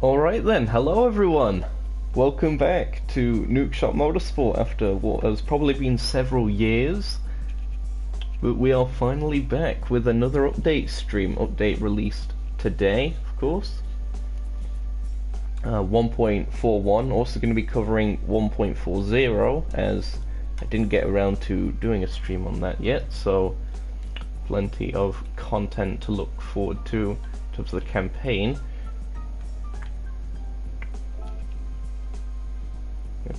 Alright then, hello everyone! Welcome back to Nukeshot Motorsport after what has probably been several years. But we are finally back with another update stream, update released today, of course. 1.41, also going to be covering 1.40 as I didn't get around to doing a stream on that yet, so plenty of content to look forward to in terms of the campaign.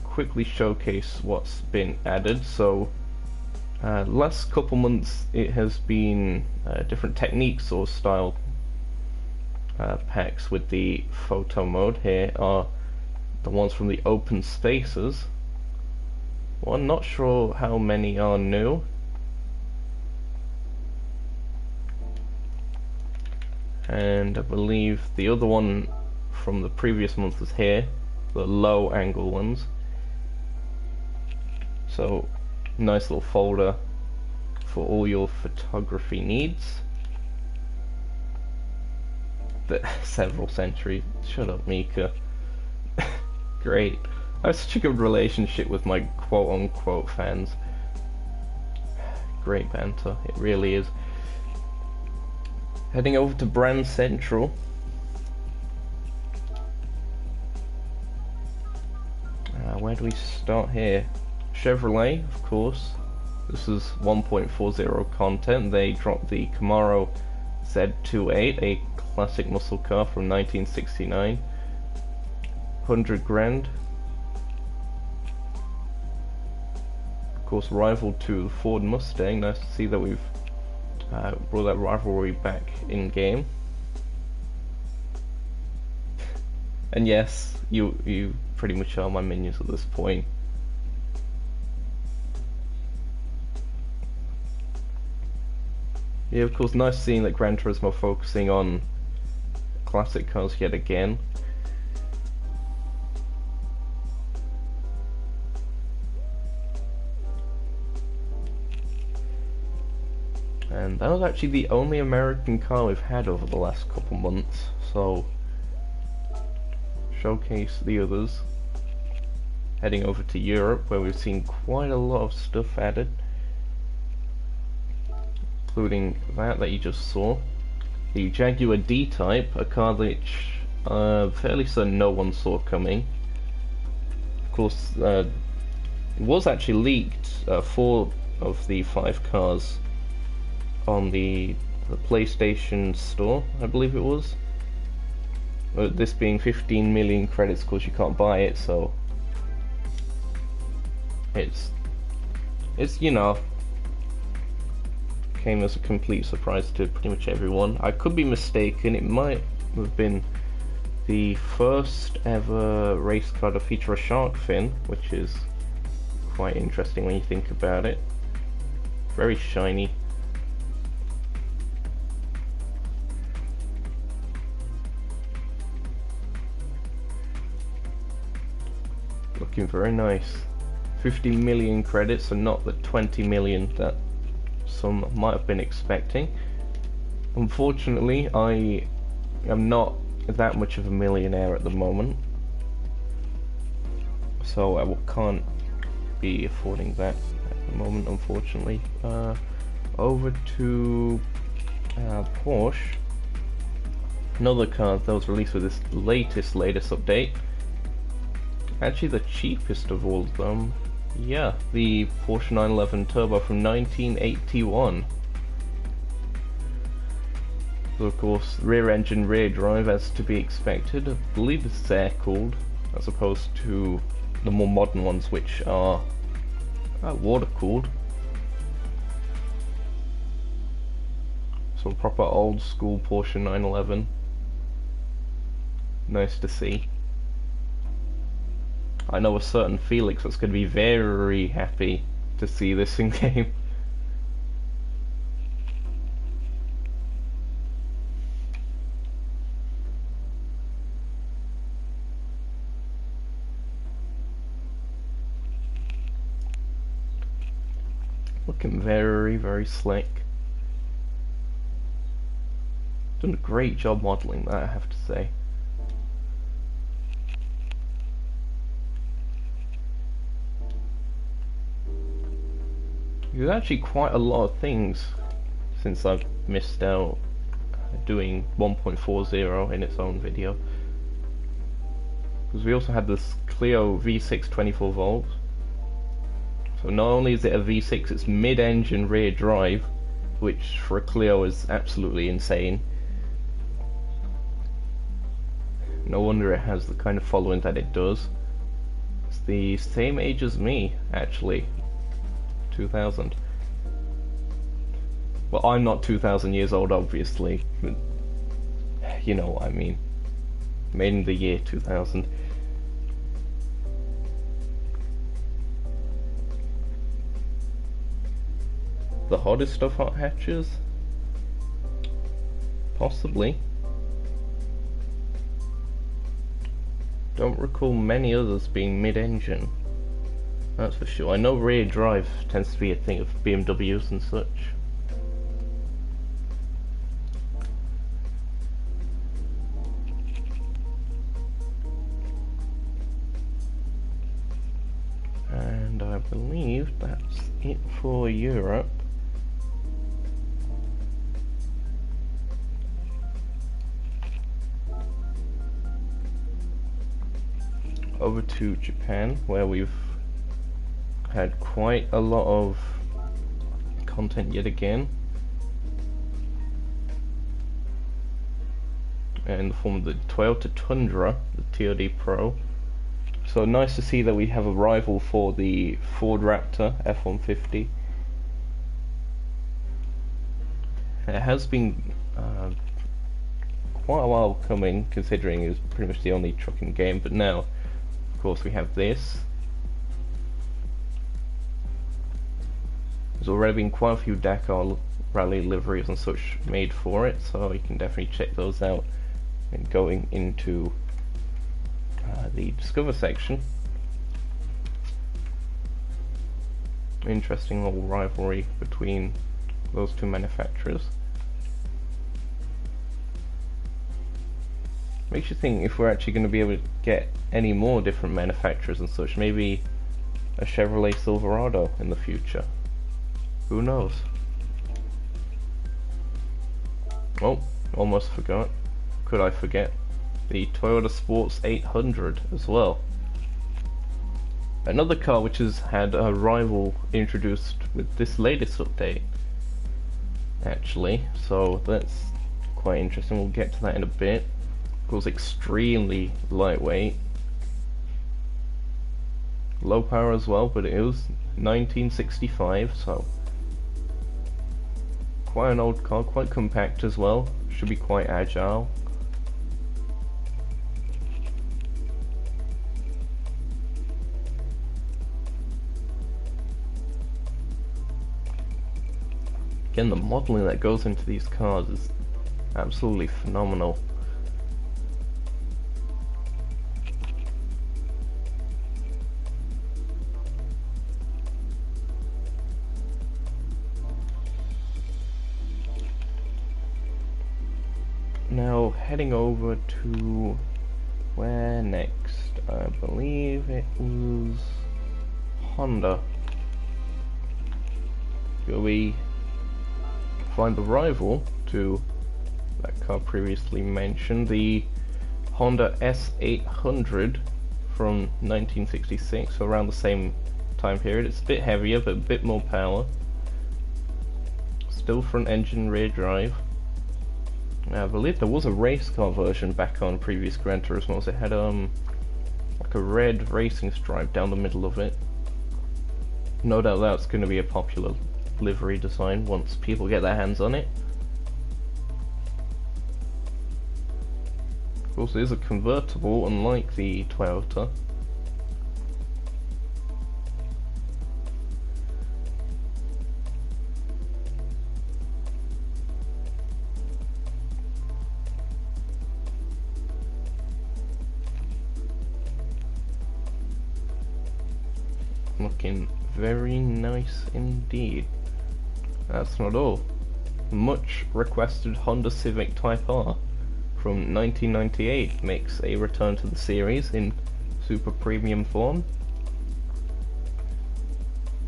Quickly showcase what's been added. So last couple months it has been different techniques or style packs with the photo mode. Here are the ones from the open spaces. Well, I'm not sure how many are new. and I believe the other one from the previous month was here, the low angle ones. So nice little folder for all your photography needs. But several centuries. Shut up, Mika. Great. I have such a good relationship with my quote-unquote fans. Great banter, it really is. Heading over to Brand Central. Where do we start here? Chevrolet, of course. This is 1.40 content. They dropped the Camaro Z28, a classic muscle car from 1969. 100 grand. Of course, rival to the Ford Mustang. Nice to see that we've brought that rivalry back in game. And yes, you pretty much are my minions at this point. Yeah, of course, nice seeing that Gran Turismo focusing on classic cars yet again. And that was actually the only American car we've had over the last couple months, so showcase the others. Heading over to Europe, where we've seen quite a lot of stuff added, including that you just saw. The Jaguar D-Type, a car which fairly certain no one saw coming. Of course, it was actually leaked, 4 of the 5 cars on the PlayStation Store, I believe it was. This being 15 million credits, of course you can't buy it, so it's you know, came as a complete surprise to pretty much everyone. I could be mistaken, it might have been the first ever race car to feature a shark fin, which is quite interesting when you think about it. Very shiny. Looking very nice. 50 million credits and not the 20 million that some might have been expecting. Unfortunately, I am not that much of a millionaire at the moment, so I can't be affording that at the moment, unfortunately. Over to Porsche. Another car that was released with this latest update. Actually the cheapest of all of them. Yeah, the Porsche 911 Turbo from 1981. So of course, rear engine, rear drive as to be expected. I believe this is air cooled, as opposed to the more modern ones which are water cooled. So proper old school Porsche 911. Nice to see. I know a certain Felix that's going to be very happy to see this in game. Looking very, very slick. Done a great job modelling that, I have to say. There's actually quite a lot of things since I've missed out doing 1.40 in its own video. Because we also had this Clio V6 24 volts. So not only is it a V6, it's mid-engine rear drive, which for a Clio is absolutely insane. No wonder it has the kind of following that it does. It's the same age as me, actually. 2000. Well, I'm not 2000 years old, obviously, but you know what I mean. Made in the year 2000. The hottest of hot hatches? Possibly. Don't recall many others being mid-engine. That's for sure. I know rear drive tends to be a thing of BMWs and such. And I believe that's it for Europe. Over to Japan, where we've had quite a lot of content yet again, in the form of the Toyota Tundra, the TOD Pro. So nice to see that we have a rival for the Ford Raptor F-150. It has been quite a while coming, considering it was pretty much the only truck in the game, but now of course we have this. There's already been quite a few Dakar rally liveries and such made for it, so you can definitely check those out. And going into the Discover section, interesting little rivalry between those two manufacturers. Makes you think if we're actually going to be able to get any more different manufacturers and such, maybe a Chevrolet Silverado in the future. Who knows? Oh, almost forgot. Could I forget? The Toyota Sports 800 as well. Another car which has had a rival introduced with this latest update, actually, so that's quite interesting. We'll get to that in a bit. Of course, extremely lightweight. Low power as well, but it was 1965, so quite an old car, quite compact as well. Should be quite agile. Again, the modelling that goes into these cars is absolutely phenomenal. Now heading over to where next? I believe it was Honda. Shall we find the rival to that car previously mentioned, the Honda S800 from 1966, so around the same time period. It's a bit heavier but a bit more power. Still front engine, rear drive. I believe there was a race car version back on previous Gran Turismos. It had like a red racing stripe down the middle of it. No doubt that's going to be a popular livery design once people get their hands on it. Of course, it is a convertible, unlike the Toyota. Looking very nice indeed. That's not all. Much requested Honda Civic Type R from 1998 makes a return to the series in super premium form.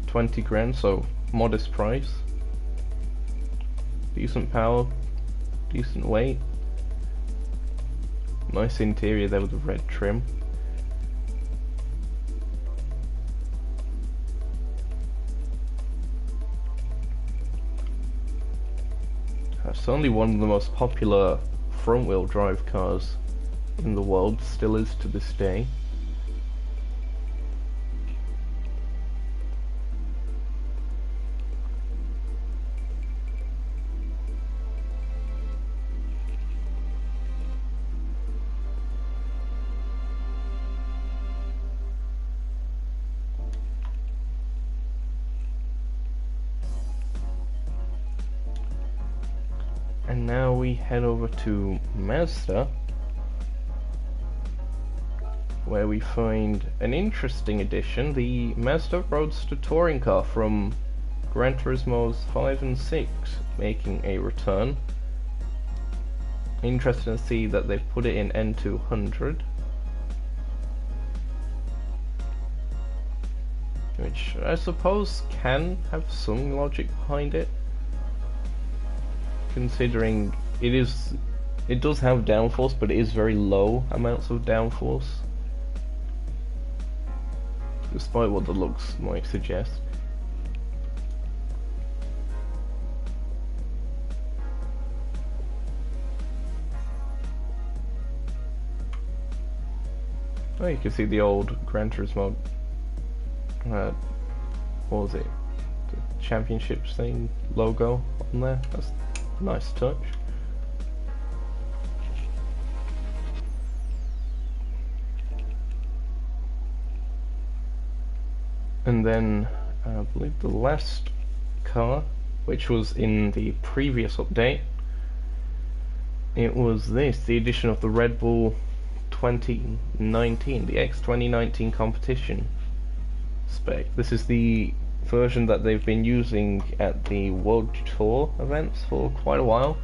20 grand, so modest price. Decent power, decent weight. Nice interior there with the red trim. It's only one of the most popular front-wheel drive cars in the world, still is to this day. And now we head over to Mazda, where we find an interesting addition, the Mazda Roadster Touring Car from Gran Turismo's 5 and 6, making a return. Interesting to see that they've put it in N200, which I suppose can have some logic behind it, considering it does have downforce, but it is very low amounts of downforce, despite what the looks might suggest. Oh, you can see the old Gran Turismo, what was it, the championships thing logo on there. That's a nice touch. And then I believe the last car, which was in the previous update, it was this, the addition of the Red Bull 2019, the X 2019 competition spec. This is the version that they've been using at the World Tour events for quite a while.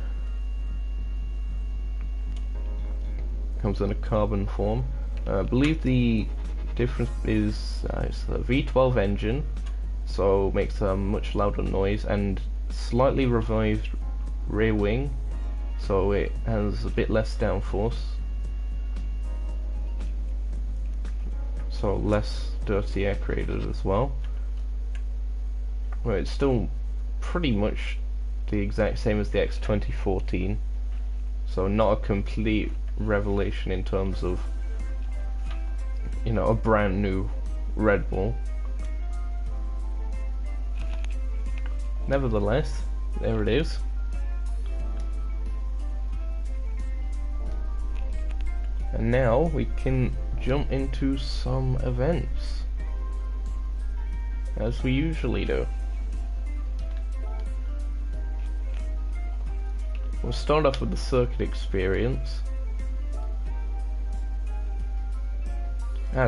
Comes in a carbon form. I believe the difference is it's a V12 engine, so makes a much louder noise, and slightly revived rear wing, so it has a bit less downforce, so less dirty air created as well. Well, it's still pretty much the exact same as the X 2014, so not a complete revelation in terms of, you know, a brand new Red Bull. Nevertheless, there it is. And now we can jump into some events, as we usually do. We'll start off with the circuit experience.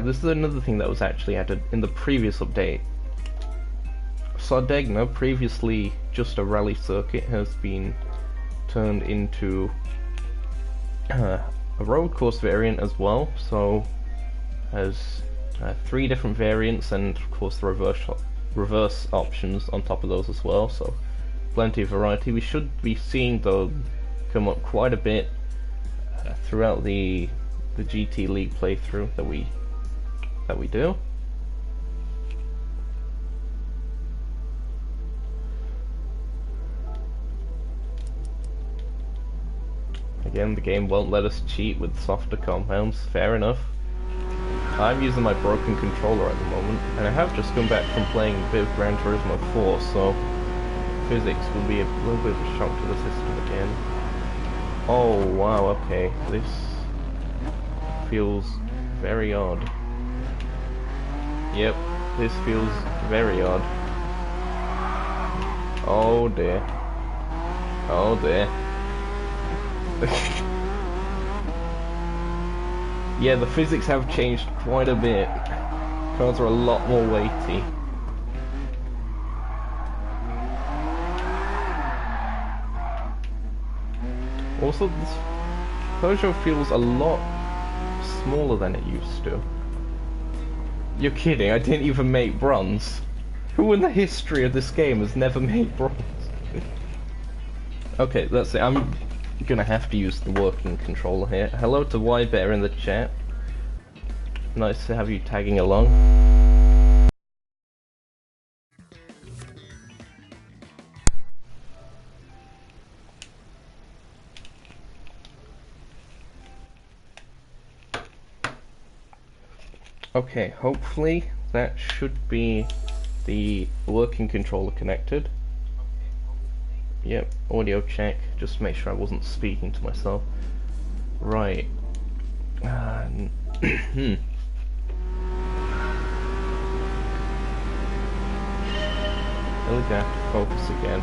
This is another thing that was actually added in the previous update. Sardegna, previously just a rally circuit, has been turned into a road course variant as well, so has 3 different variants, and of course the reverse options on top of those as well, so plenty of variety. We should be seeing them come up quite a bit throughout the GT League playthrough that we do. Again, the game won't let us cheat with softer compounds, fair enough. I'm using my broken controller at the moment, and I have just come back from playing a bit of Gran Turismo 4, so physics will be a little bit of a shock to the system again. Oh wow, okay, this feels very odd. Yep, this feels very odd. Oh dear. Oh dear. Yeah, the physics have changed quite a bit. Cars are a lot more weighty. Also, this Peugeot feels a lot smaller than it used to. You're kidding, I didn't even make bronze. Who in the history of this game has never made bronze? Okay, that's it. I'm gonna have to use the working controller here. Hello to Y-Bear in the chat. Nice to have you tagging along. Okay, hopefully that should be the working controller connected. Yep, audio check, just to make sure I wasn't speaking to myself. Right. Really gonna have to focus again.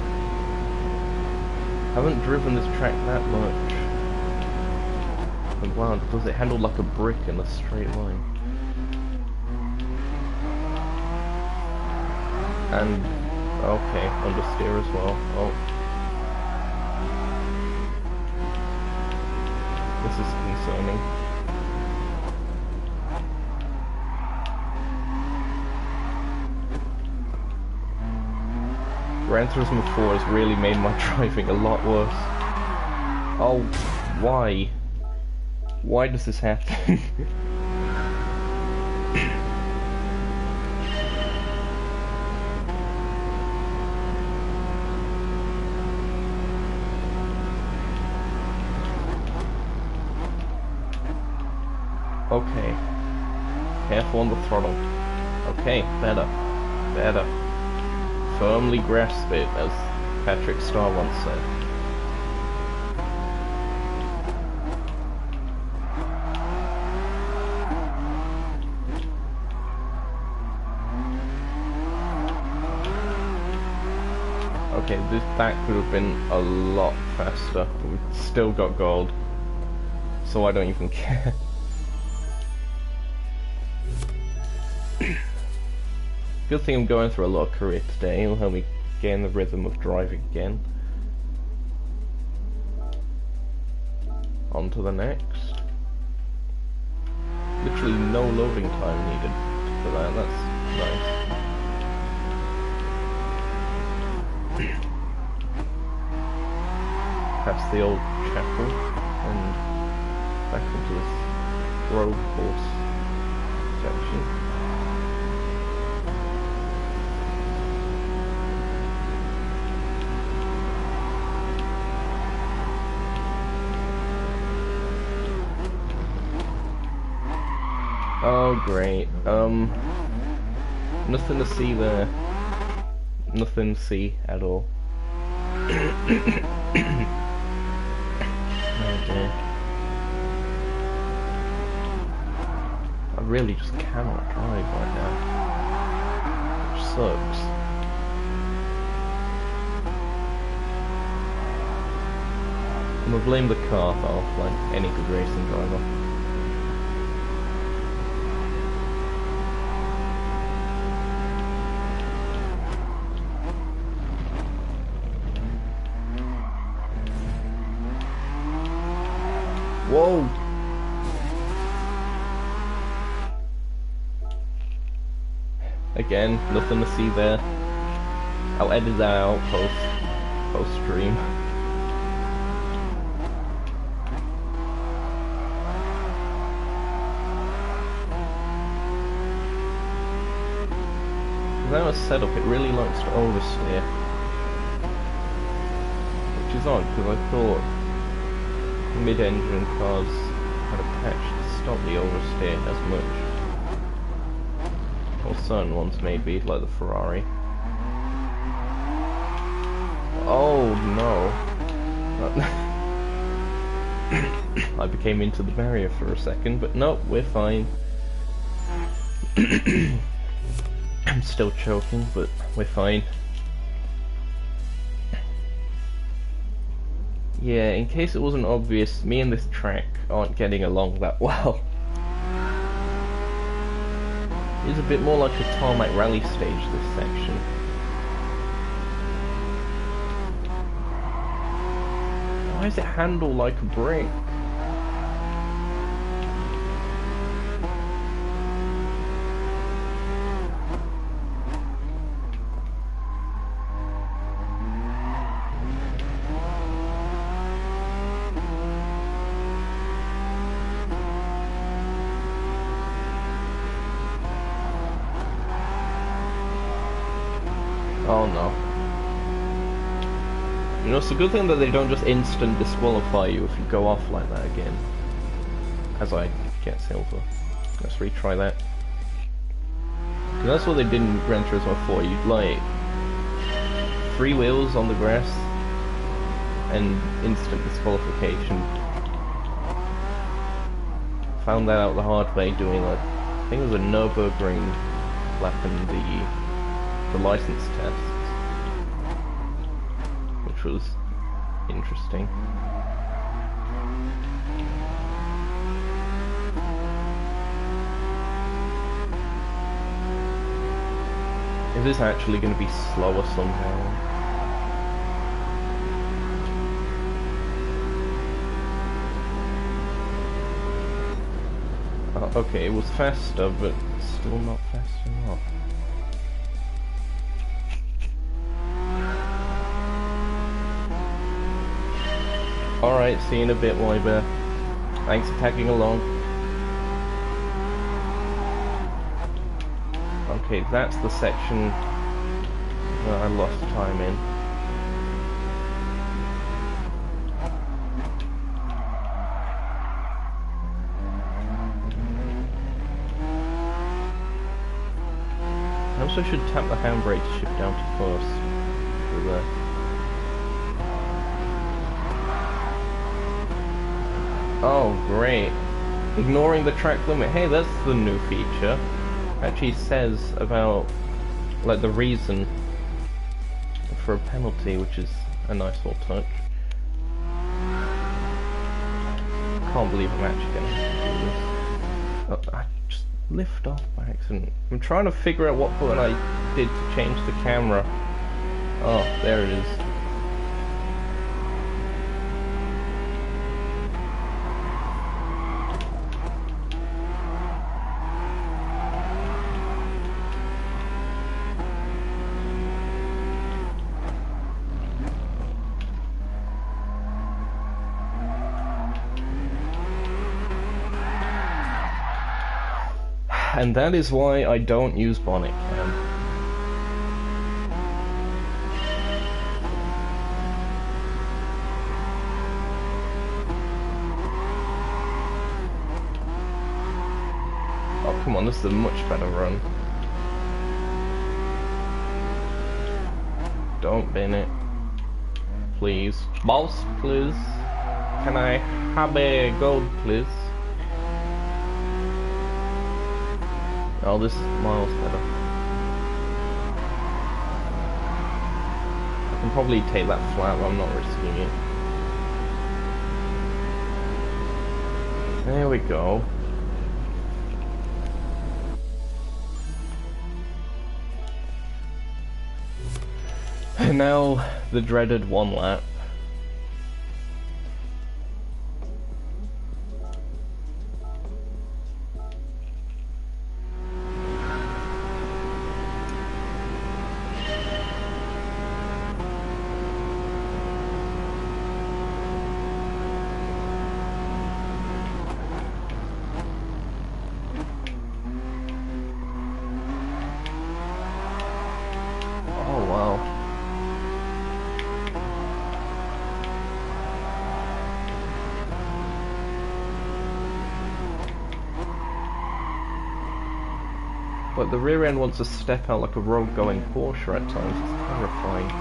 Haven't driven this track that much. And wow, does it handle like a brick in a straight line? And okay, understeer as well. Oh, this is concerning. Gran Turismo 4 has really made my driving a lot worse. Oh, why? Why does this happen? Okay. Careful on the throttle. Okay, better. Better. Firmly grasp it, as Patrick Starr once said. Okay, this back could have been a lot faster. We've still got gold, so I don't even care. Good thing I'm going through a lot of career today. It'll help me gain the rhythm of driving again. On to the next. Literally no loading time needed for that. That's nice. Past the old chapel and back into this road course section. Oh great, nothing to see there. Nothing to see at all. Okay. I really just cannot drive right now. Which sucks. I'm gonna blame the car though, like any good racing driver. Whoa! Again, nothing to see there. I'll edit that out post stream. That was set up, it really likes to oversteer. Which is odd, because I thought mid-engine cars had a patch to stop the oversteer as much. Or certain ones maybe, like the Ferrari. Oh no! I became into the barrier for a second, but no, we're fine. I'm still choking, but we're fine. Yeah, in case it wasn't obvious, me and this track aren't getting along that well. It's a bit more like a tarmac rally stage, this section. Why does it handle like a brick? Oh no. You know, it's a good thing that they don't just instant disqualify you if you go off like that again. As I get silver. Let's retry that. Because that's what they did in Gran Turismo 4. You'd like 3 wheels on the grass and instant disqualification. Found that out the hard way doing I think it was a Nürburgring lap in the license tests, which was interesting. Is this actually going to be slower somehow? Okay, it was faster, but still not fast enough. Alright, see you in a bit, Wyber. Thanks for tagging along. Okay, that's the section that I lost time in. I also should tap the handbrake to shift down to first. Through there. Oh, great. Ignoring the track limit. Hey, that's the new feature. Actually says about, like, the reason for a penalty, which is a nice little touch. Can't believe I'm actually going to have to do this. Oh, I just lift off by accident. I'm trying to figure out what button I did to change the camera. Oh, there it is. And that is why I don't use bonnet cam. Oh, come on, this is a much better run. Don't bin it. Please. Boss, please. Can I have a gold, please? Oh, this is miles better. I can probably take that flat, but I'm not risking it. There we go. And now, the dreaded one lap. But the rear end wants to step out like a road-going Porsche at times. It's terrifying.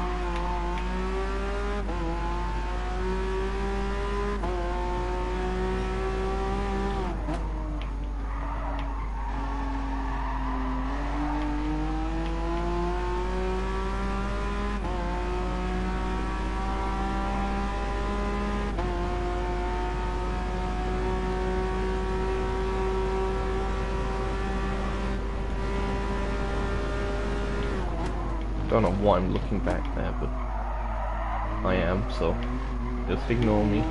Don't know why I'm looking back there, but I am, so just ignore me.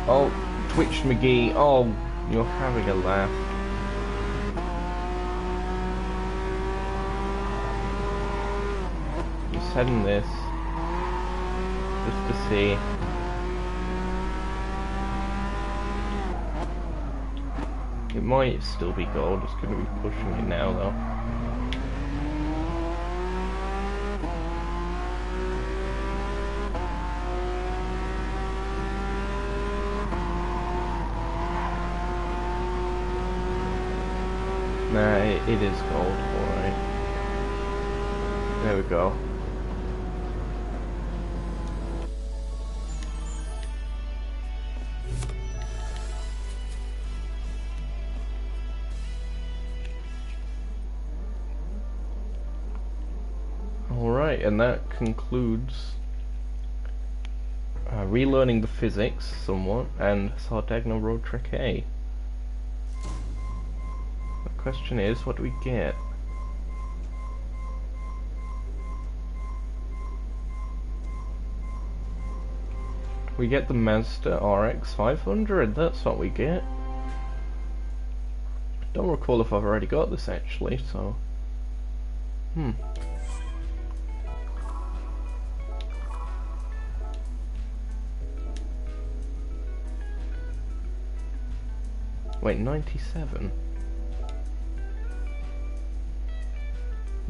Oh, Twitch McGee, oh, you're having a laugh. Just heading this, just to see. It might still be gold, it's going to be pushing it now though. Nah, it is gold, alright. There we go. Alright, and that concludes relearning the physics somewhat and Sardegna Road Trek A. The question is, what do we get? We get the Mazda RX 500, that's what we get. Don't recall if I've already got this actually, so... Wait, 97?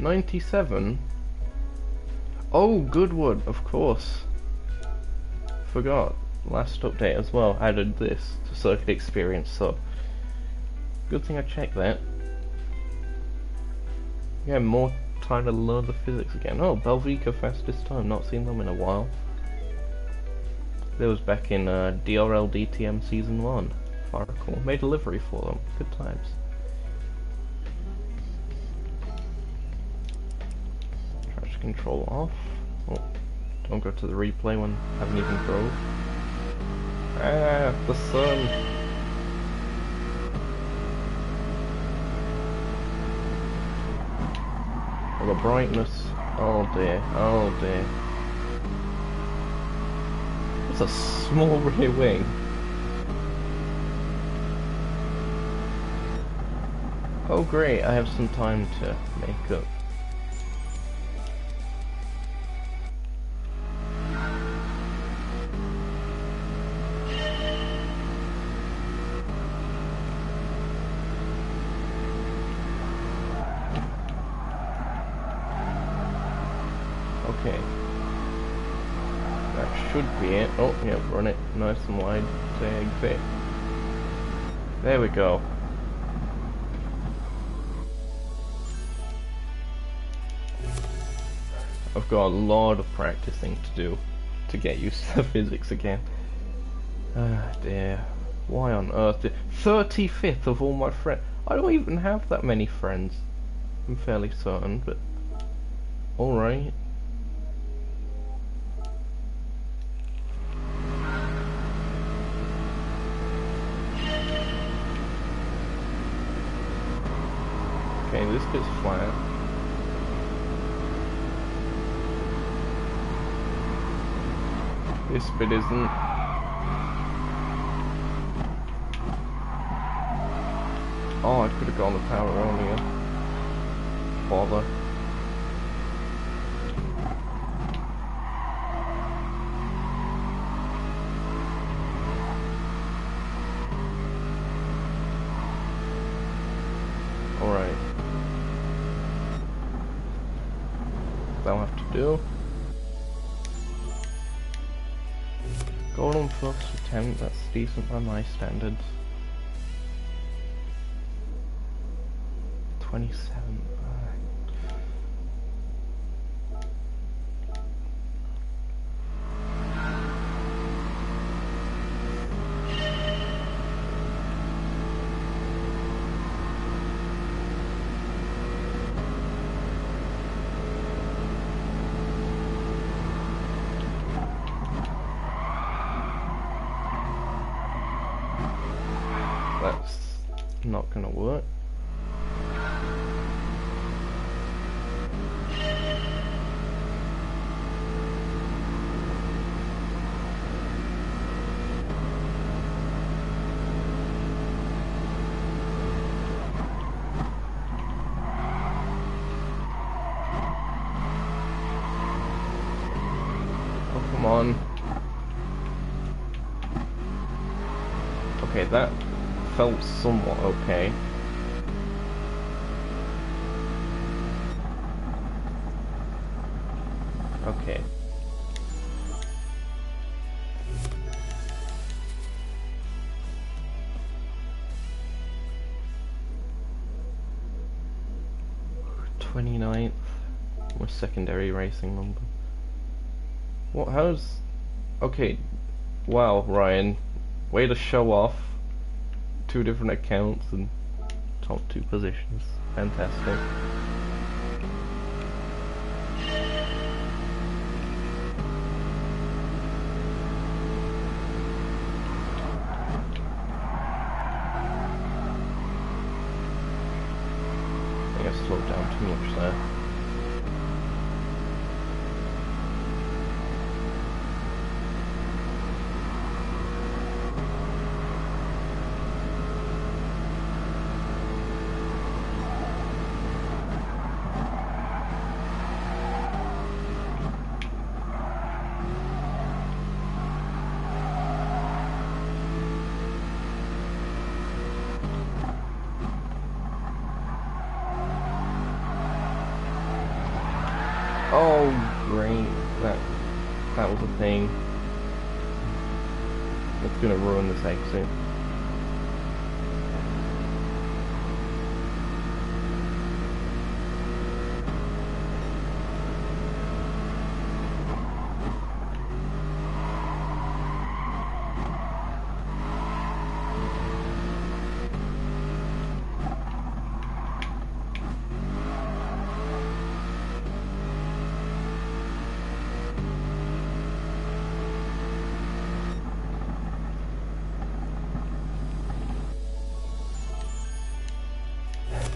97? Oh, Goodwood, of course. Forgot. Last update as well added this to Circuit Experience, so good thing I checked that. Yeah, more time to learn the physics again. Oh, Belvica fastest time, not seen them in a while. That was back in DRL DTM Season 1, if I recall. Made a livery for them. Good times. Traction control off. Oh, don't go to the replay when I haven't even drove. Ah, the sun. Oh, the brightness. Oh dear, oh dear. It's a small rear wing. Oh great, I have some time to make up. Okay. That should be it. Oh, yeah, run it nice and wide to exit. There we go. I've got a lot of practicing to do to get used to the physics again. Ah, dear. Why on earth did... 35th of all my friends. I don't even have that many friends. I'm fairly certain, but... Alright. Okay, this bit's flat. This bit isn't. Oh, I could have gone the power earlier. Bother. Alright. That'll have to do. Goal on first attempt, that's decent by my standards. 27. That's not gonna work. Oh, come on. Okay, that felt somewhat okay. Okay. "29th, my secondary racing number." What? How's... Okay. Wow, Ryan. Way to show off. 2 different accounts and top 2 positions. Fantastic. I think I slowed down too much there. Oh, great. That was a thing. It's gonna ruin this exit.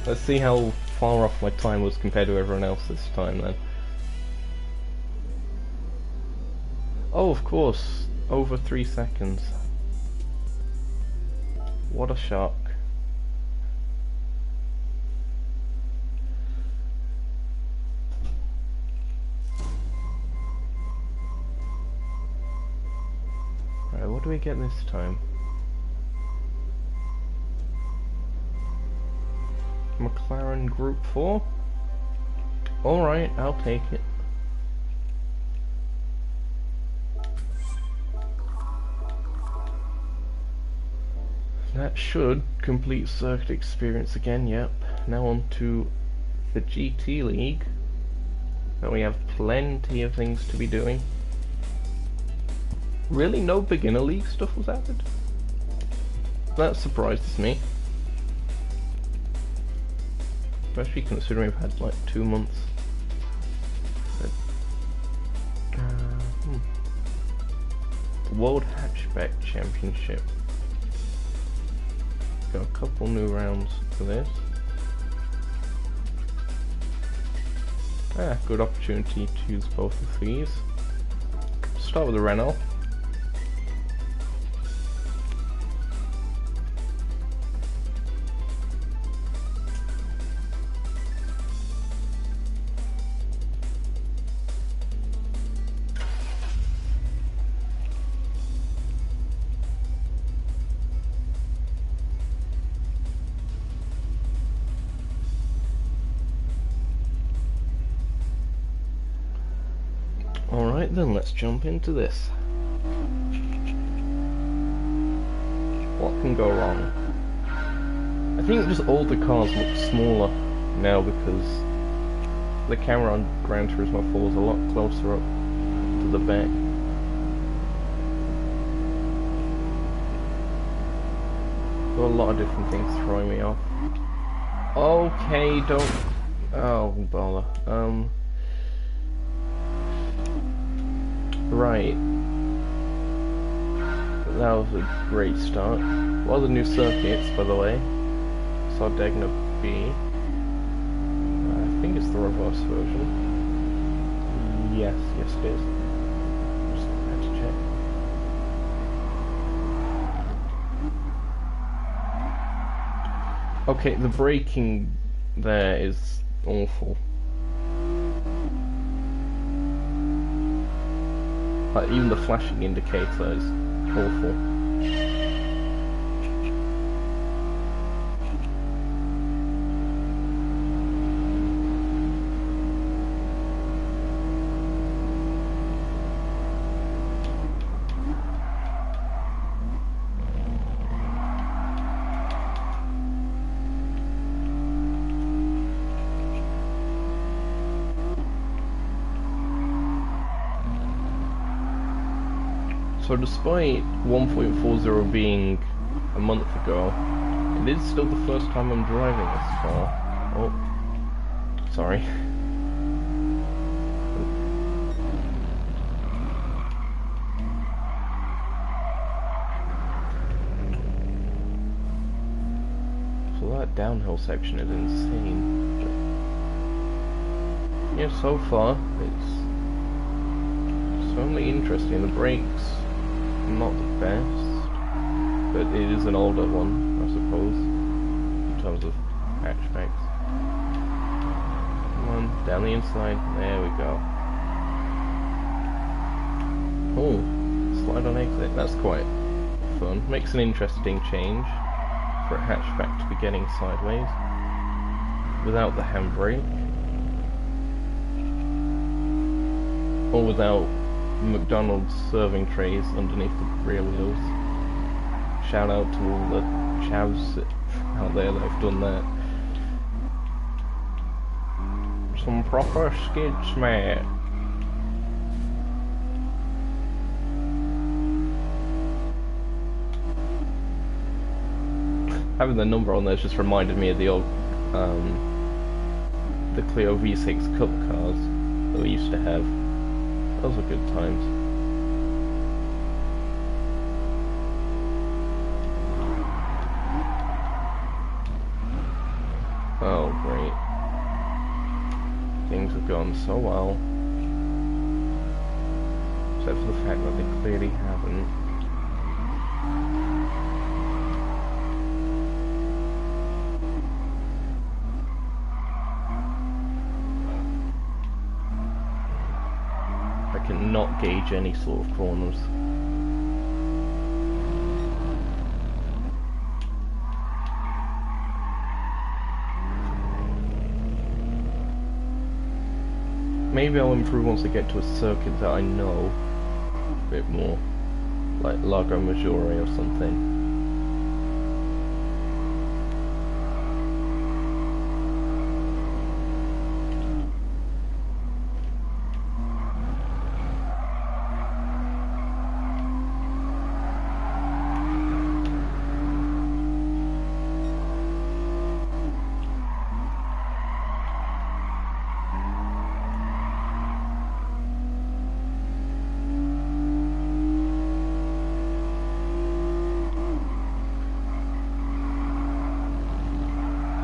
Let's see how far off my time was compared to everyone else this time then. Oh, of course, over 3 seconds. What a shock. Right, what do we get this time? McLaren Group 4? Alright, I'll take it. That should complete circuit experience again, yep. Now on to the GT League. Now we have plenty of things to be doing. Really, no beginner league stuff was added? That surprises me. Especially considering we've had like 2 months. But, World Hatchback Championship. Got a couple new rounds for this. Good opportunity to use both of these. Start with the Renault. Alright then, let's jump into this. What can go wrong? I think just all the cars look smaller now because the camera on Gran Turismo 4 is a lot closer up to the back. Got a lot of different things throwing me off. Okay, don't... Oh, bother. Right. That was a great start. What are the new circuits, by the way? Sardegna B. I think it's the reverse version. Yes, it is. Just had to check. Okay, the braking there is awful. Like, even the flashing indicator is awful. So despite 1.40 being a month ago, it is still the first time I'm driving this car. Oh, sorry. So that downhill section is insane. Yeah, so far it's certainly interesting. The brakes, not the best, but it is an older one, I suppose, in terms of hatchbacks. Come on, down the inside, there we go. Oh, slide on exit, that's quite fun. Makes an interesting change for a hatchback to be getting sideways without the handbrake. or without McDonald's serving trays underneath the rear wheels. Shout out to all the chavs out there that have done that. Some proper skid smart. Having the number on there just reminded me of the old the Clio V6 Cup cars that we used to have. Those were good times. Oh great. Things have gone so well. Except for the fact that they clearly haven't. I cannot gauge any sort of corners. Maybe I'll improve once I get to a circuit that I know a bit more, like Lago Maggiore or something.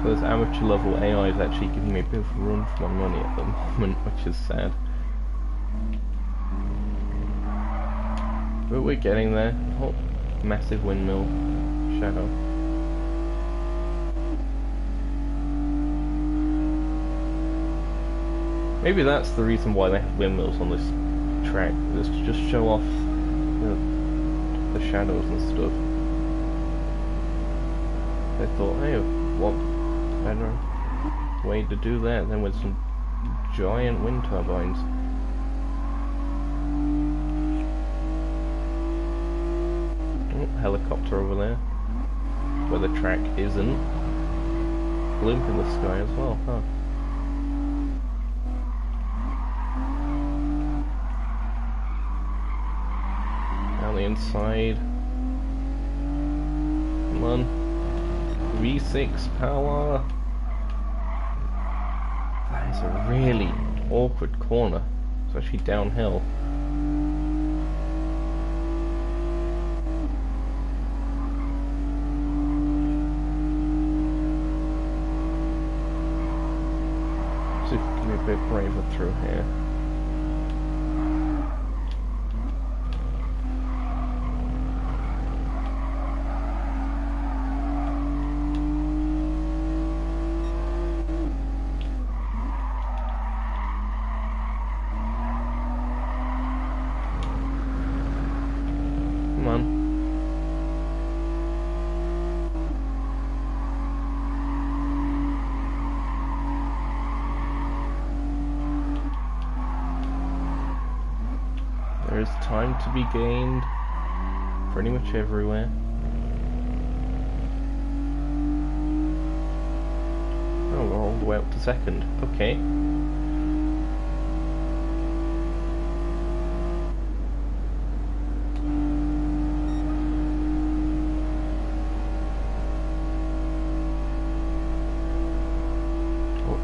This amateur level AI is actually giving me a bit of a run for my money at the moment, which is sad. But we're getting there. Oh, massive windmill shadow. Maybe that's the reason why they have windmills on this track, is to just show off the shadows and stuff. They thought, hey, what better way to do that than with some giant wind turbines. Oh, helicopter over there, where the track isn't. Blimp in the sky as well, huh? Down the inside. Come on. V6 power. That is a really awkward corner. It's actually downhill. See if we can be a bit braver through here. Come on. There is time to be gained pretty much everywhere. Oh, we're all the way up to second. Okay.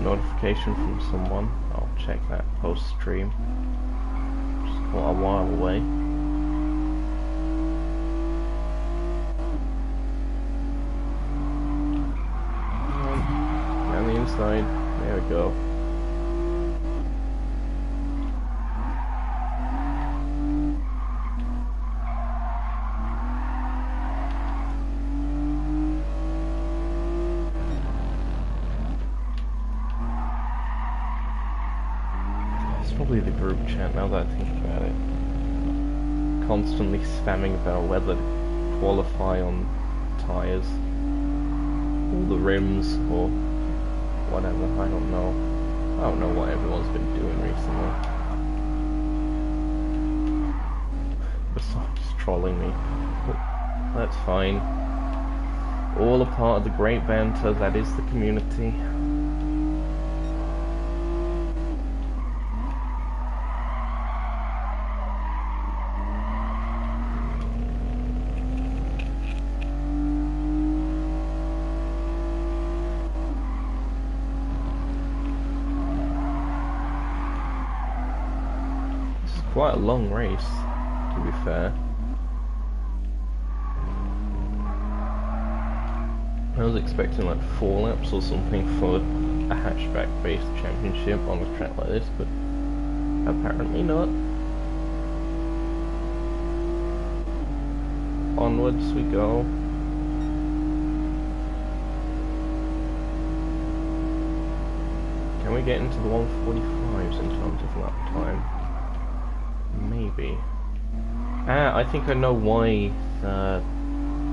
Notification from someone. I'll check that post stream. Just quite a while away. Down the inside. There we go. Probably the group chat, now that I think about it. Constantly spamming about whether to qualify on tyres, or the rims, or whatever. I don't know what everyone's been doing recently. trolling me. But that's fine. All a part of the great banter that is the community. Quite a long race, to be fair. I was expecting like 4 laps or something for a hatchback-based championship on a track like this, but apparently not. Onwards we go. Can we get into the 145s in terms of lap time? Maybe. I think I know why the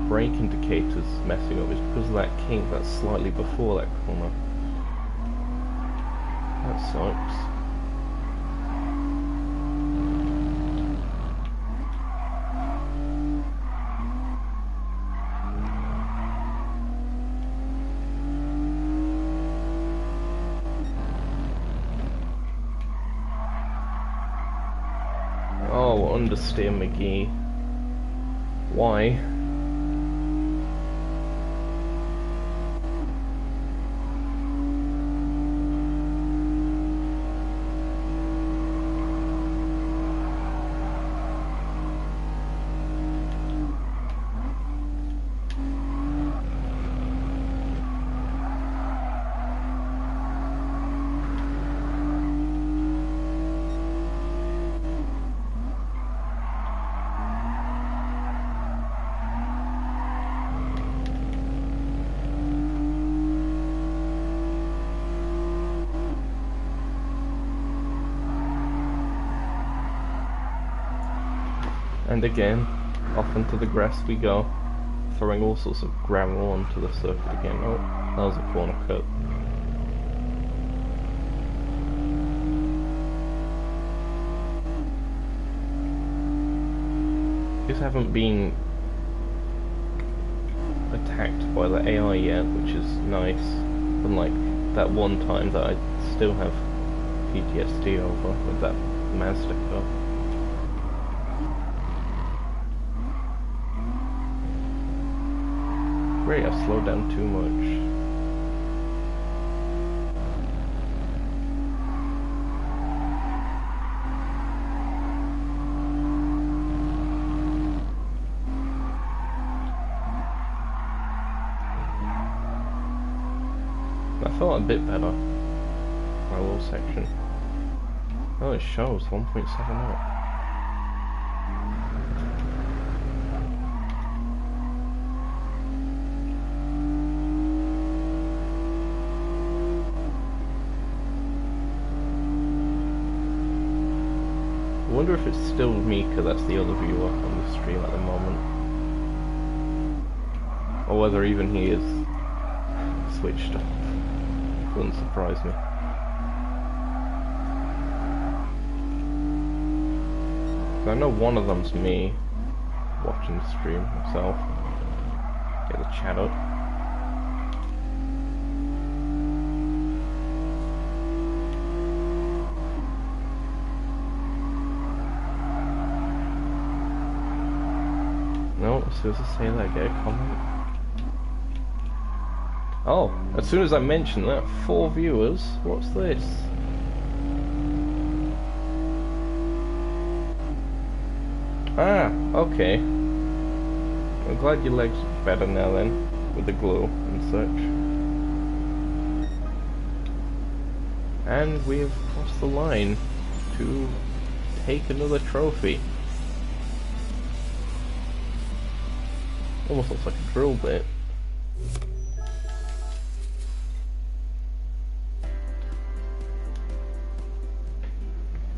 brake indicator's messing up. It's because of that kink that's slightly before that corner. That sucks. Oh, understeer McGee. Why? And again, off into the grass we go, throwing all sorts of gravel onto the circuit again. Oh, that was a corner cut. These haven't been attacked by the AI yet, which is nice. Unlike that one time that I still have PTSD over with that Mazda car. Great, I've slowed down too much. I felt a bit better. My little section. Oh, it shows 1.7 up. I wonder if it's still Mika that's the other viewer on the stream at the moment. Or whether even he is switched off. Wouldn't surprise me. I know one of them's me watching the stream myself. Get the chat up. No, as soon as I say that, I get a comment. Oh, as soon as I mention that, 4 viewers. What's this? Ah, okay. I'm glad your legs are better now then, with the glue and such. And we've crossed the line to take another trophy. Almost looks like a drill bit.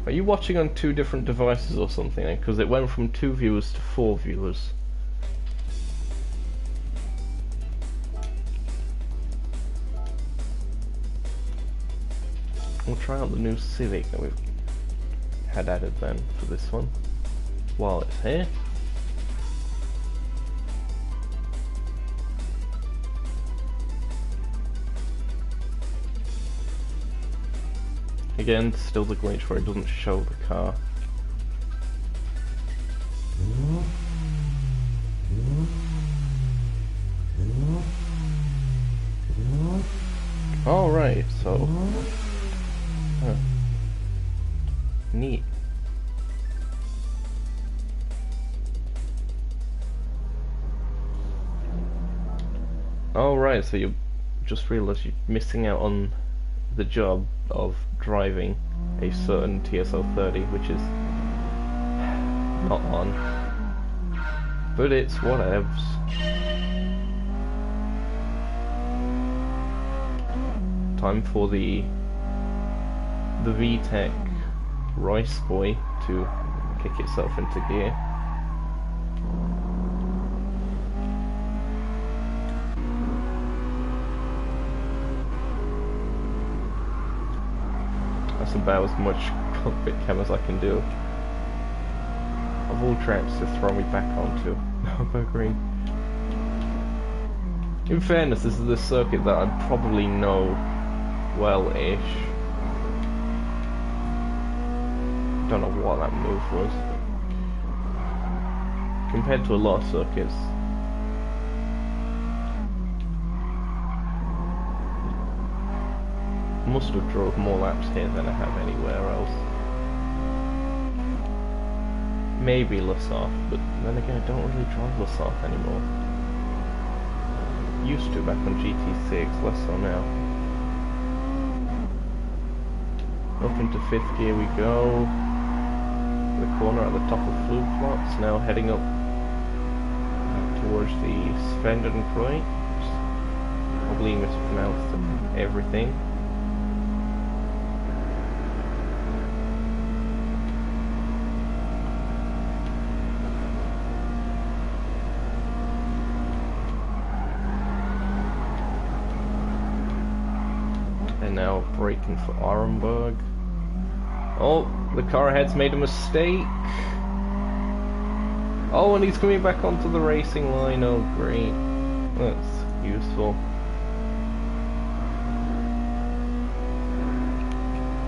Are you watching on 2 different devices or something? Because it went from 2 viewers to 4 viewers. We'll try out the new Civic that we've had added then for this one, while it's here. Again, still the glitch where it doesn't show the car. Alright, so... neat. Alright, so you just realised you're missing out on the job of driving a certain TSO30, which is not on. But it's whatevs. Time for the VTEC Rice Boy to kick itself into gear. That's about as much cockpit cam as I can do. Of all tracks to throw me back onto Nürburgring. In fairness, this is the circuit that I probably know well-ish. Don't know what that move was. Compared to a lot of circuits. Must have drove more laps here than I have anywhere else. Maybe Lasaf, but then again I don't really drive Lasaf anymore. Used to back on GT6, less so now. Up into 5th gear we go. The corner at the top of Flugplatz, now heading up towards the Svendenkreuz. Probably mispronounced everything. Now braking for Arenberg. Oh, the car ahead's made a mistake. Oh, and he's coming back onto the racing line. Oh, great. That's useful.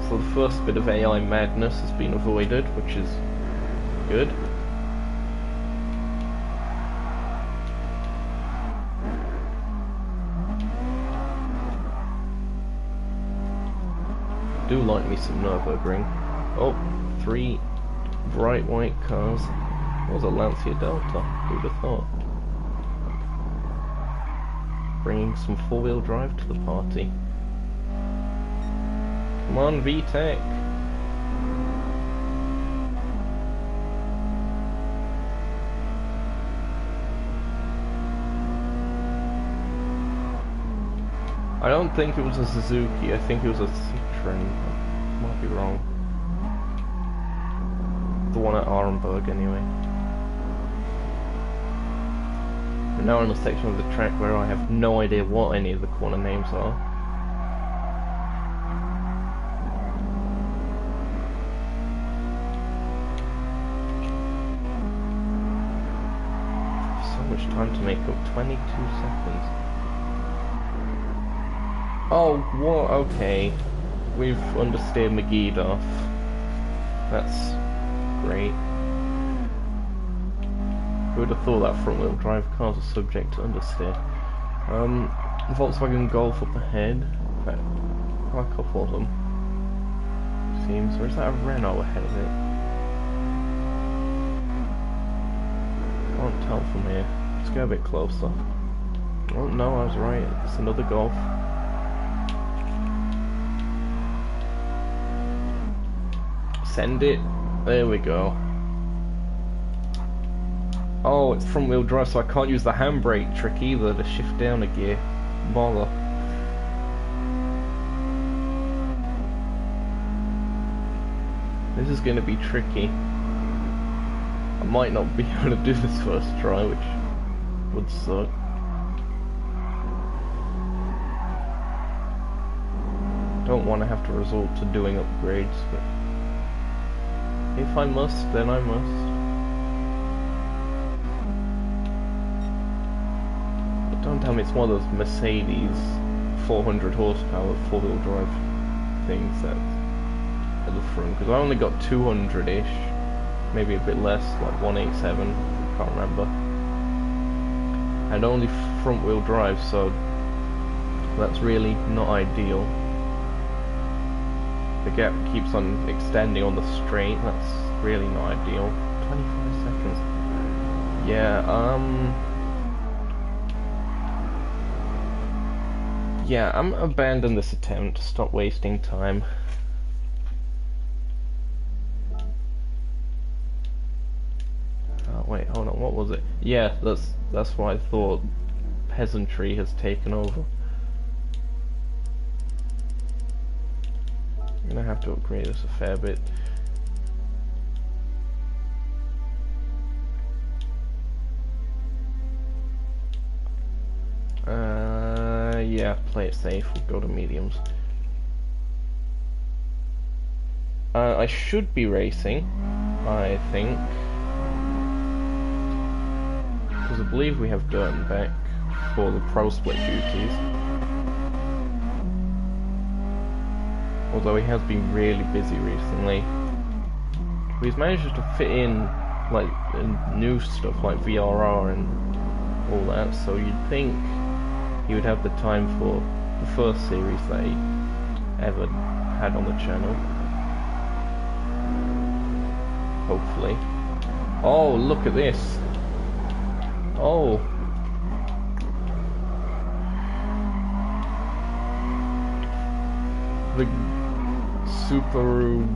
So the first bit of AI madness has been avoided, which is good. Do like me some Nürburgring. Oh, 3 bright white cars. What was a Lancia Delta? Who'd have thought? Bringing some 4-wheel drive to the party. Come on, VTEC. I don't think it was a Suzuki, I think it was a Citroen. I might be wrong. The one at Arenberg, anyway. We're now in a section of the track where I have no idea what any of the corner names are. So much time to make up, 22 seconds. Oh, what? Okay. We've understeered McGeed off. That's great. Who would have thought that front-wheel drive cars are subject to understeer? Volkswagen Golf up ahead. In fact, a couple of them. Seems. Or is that a Renault ahead of it? Can't tell from here. Let's go a bit closer. Oh no, I was right. It's another Golf. Send it. There we go. Oh, it's front wheel drive, so I can't use the handbrake trick either to shift down a gear. Bother. This is going to be tricky. I might not be able to do this first try, which would suck. Don't want to have to resort to doing upgrades, but if I must, then I must. But don't tell me it's one of those Mercedes 400 horsepower 4-wheel drive things that at the front, because I only got 200-ish, maybe a bit less, like 187, can't remember. And only front wheel drive, so that's really not ideal. The gap keeps on extending on the straight, that's really not ideal. 25 seconds. Yeah, yeah, I'm abandoning this attempt. Stop wasting time. Oh, wait, hold on, what was it? Yeah, that's why I thought peasantry has taken over. I'm gonna have to upgrade this a fair bit. Yeah, play it safe. We'll go to mediums. I should be racing, I think, because I believe we have Durden back for the pro split duties. Although he has been really busy recently. He's managed to fit in like new stuff like VRR and all that, so you'd think he would have the time for the first series that he ever had on the channel. Hopefully. Oh, look at this. Oh. The Subaru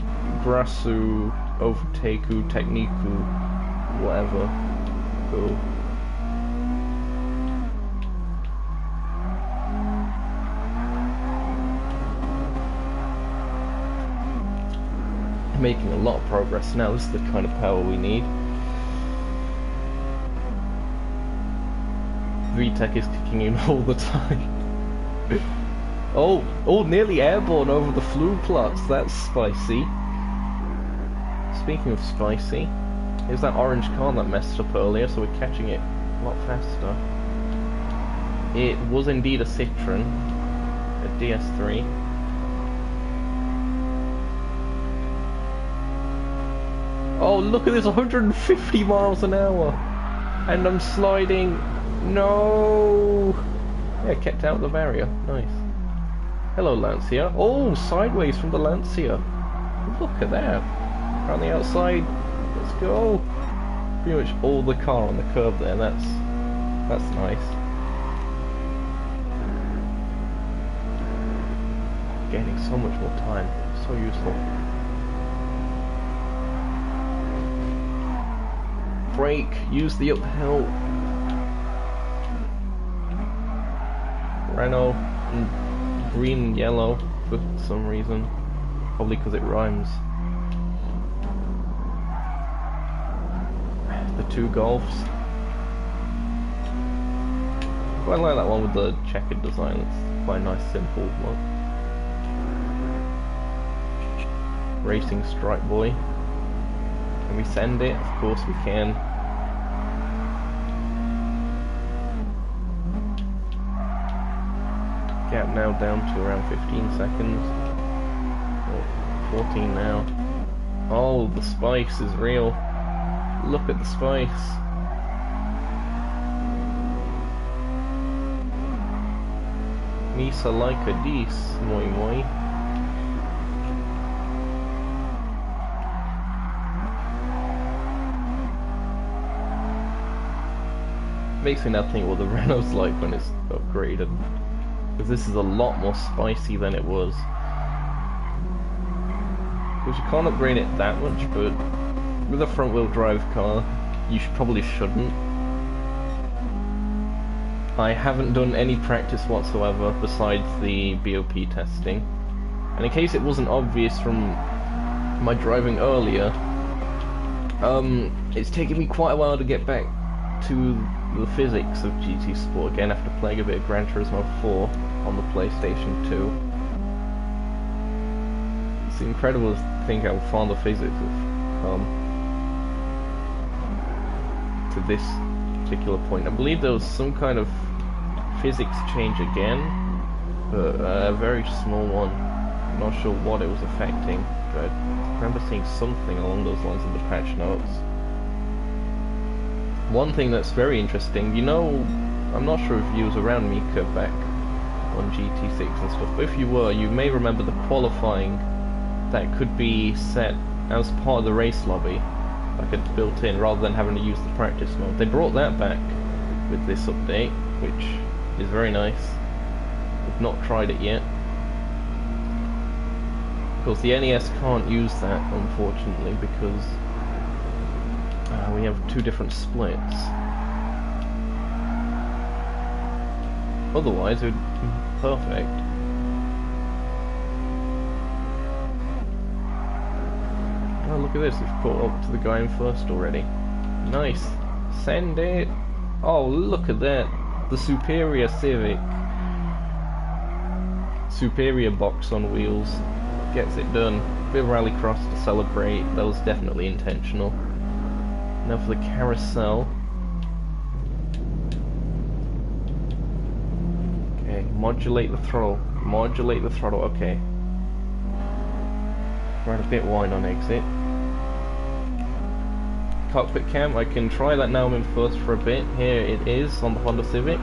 Grasu Overtaku Techniku whatever. Cool. Making a lot of progress now. This is the kind of power we need. VTEC is kicking in all the time. Oh, nearly airborne over the flue plots. That's spicy. Speaking of spicy, here's that orange car that messed up earlier, so we're catching it a lot faster. It was indeed a Citroen, a DS3. Oh, look at this, 150 miles an hour! And I'm sliding. No! Yeah, kept out the barrier. Nice. Hello, Lancia. Oh, sideways from the Lancia. Look at that. On the outside. Let's go. Pretty much all the car on the curb there. That's nice. Gaining so much more time. So useful. Brake, use the uphill. Renault in green and yellow for some reason. Probably because it rhymes. The two Golfs. Quite like that one with the checkered design. It's quite a nice, simple look. Racing Stripe Boy. Can we send it? Of course we can. Gap now down to around 15 seconds. Oh, 14 now. Oh, the spice is real. Look at the spice. Misa like a dis, moi moi. Makes me now think what the Renault's like when it's upgraded. Because this is a lot more spicy than it was. Because you can't upgrade it that much, but with a front wheel drive car, you probably shouldn't. I haven't done any practice whatsoever besides the BOP testing. And in case it wasn't obvious from my driving earlier, it's taken me quite a while to get back to the physics of GT Sport again after playing a bit of Gran Turismo 4 on the PlayStation 2. It's incredible to think how far the physics have come to this particular point. I believe there was some kind of physics change again, but a very small one. Not sure what it was affecting, but I remember seeing something along those lines in the patch notes. One thing that's very interesting, you know, I'm not sure if you was around Mika back on GT6 and stuff, but if you were, you may remember the qualifying that could be set as part of the race lobby, like it's built in, rather than having to use the practice mode. They brought that back with this update, which is very nice. We've not tried it yet. Of course, the NES can't use that, unfortunately, because we have two different splits. Otherwise, it would be perfect. Oh, look at this, we've caught up to the guy in first already. Nice. Send it. Oh, look at that. The Superior Civic. Superior box on wheels. Gets it done. Bit of rallycross to celebrate. That was definitely intentional. Now for the carousel. Okay, modulate the throttle. Modulate the throttle, okay. Right, a bit wide on exit. Cockpit cam, I can try that now I'm in first for a bit. Here it is on the Honda Civic.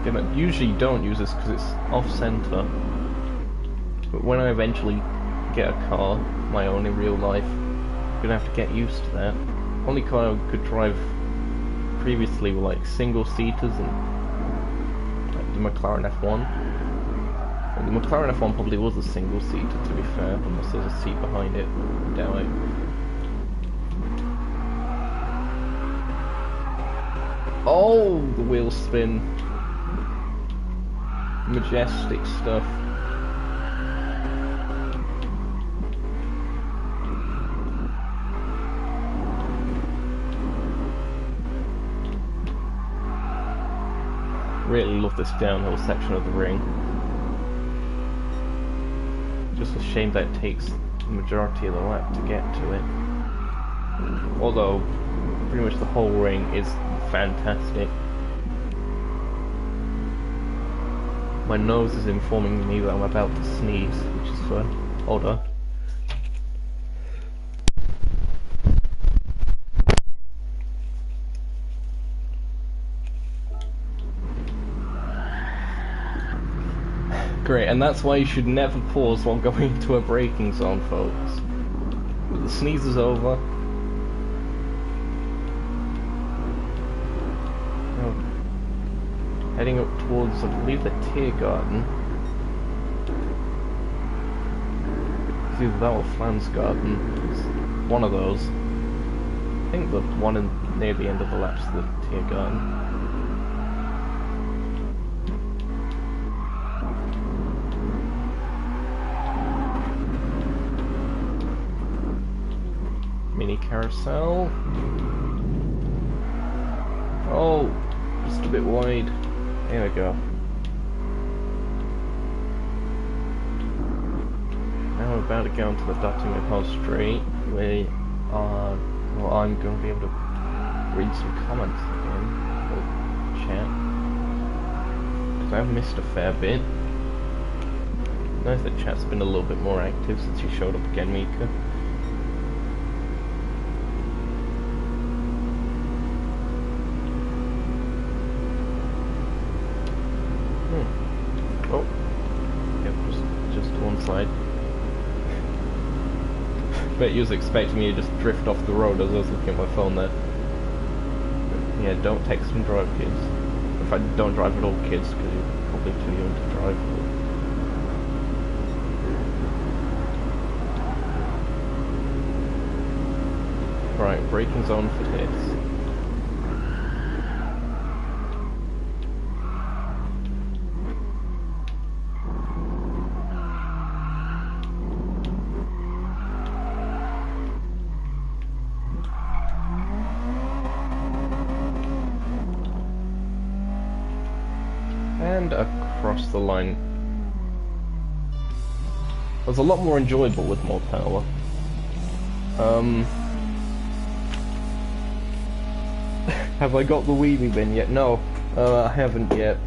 I usually don't use this because it's off-center, but when I eventually get a car, my own in real life, I'm gonna have to get used to that. Only car I could drive previously were like single-seaters and like the McLaren F1. And the McLaren F1 probably was a single-seater, to be fair, unless there's a seat behind it. I doubt it. Oh, the wheels spin. Majestic stuff. Really love this downhill section of the ring. Just a shame that it takes the majority of the lap to get to it. Although, pretty much the whole ring is fantastic. My nose is informing me that I'm about to sneeze, which is fun. Hold on. Great, and that's why you should never pause while going into a braking zone, folks. The sneeze is over. Heading up towards, I believe, the Tiergarten. It's either that or Flansgarten. It's one of those. I think the one near the end of the lap's the Tiergarten. Mini carousel. Oh, just a bit wide. There we go. Now we're about to go onto the Dottingham House Street, where well, I'm going to be able to read some comments again, or chat, because I've missed a fair bit. Nice that chat's been a little bit more active since you showed up again, Mika. Oh, yep, just to one side. Bet you was expecting me to just drift off the road as I was looking at my phone there. But yeah, don't text and drive, kids. In fact, don't drive at all, kids, because you're probably too young to drive. Right, braking zone for this. And across the line. It was a lot more enjoyable with more power. Have I got the wheelie bin yet? No, I haven't yet.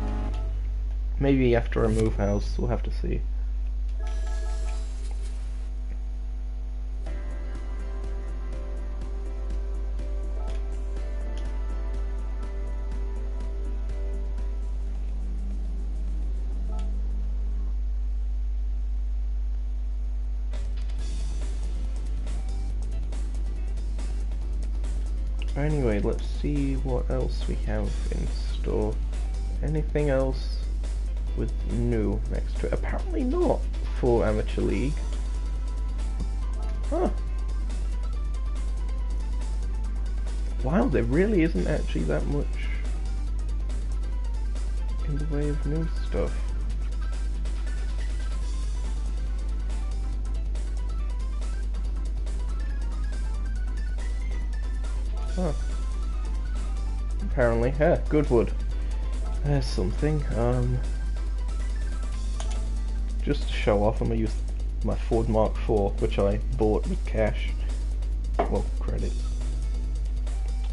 Maybe after I move house, we'll have to see. Anyway, let's see what else we have in store. Anything else with new next to it? Apparently not for Amateur League. Huh. Wow, there really isn't actually that much in the way of new stuff. Huh. Apparently, yeah, Goodwood. There's something. Just to show off, I'm gonna use my Ford Mark IV, which I bought with cash. Well, credits.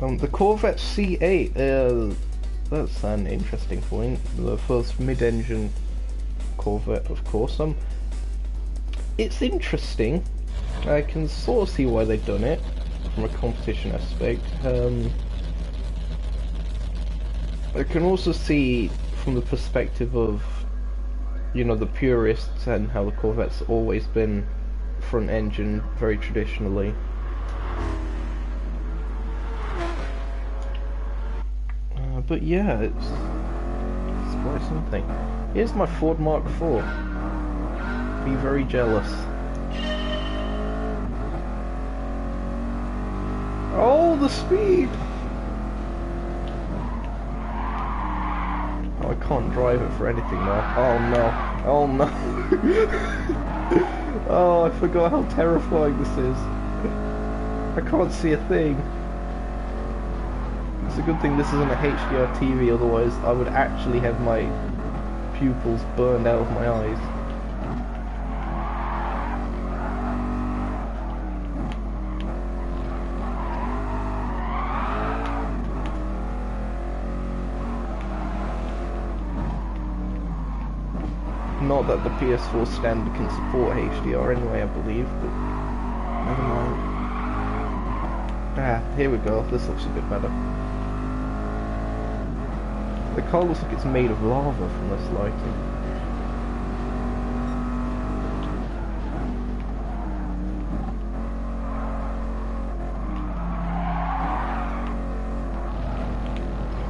The Corvette C8. That's an interesting point. The first mid-engine Corvette, of course. It's interesting. I can sort of see why they've done it from a competition aspect. I can also see from the perspective of, you know, the purists and how the Corvette's always been front engine very traditionally. But yeah, it's quite something. Here's my Ford Mark IV. Be very jealous. Oh, the speed! Oh, I can't drive it for anything now. Oh no. Oh no. Oh, I forgot how terrifying this is. I can't see a thing. It's a good thing this isn't a HDR TV, otherwise I would actually have my pupils burned out of my eyes. Not that the PS4 standard can support HDR anyway, I believe, but never mind. Ah, here we go. This looks a bit better. The car looks like it's made of lava from this lighting.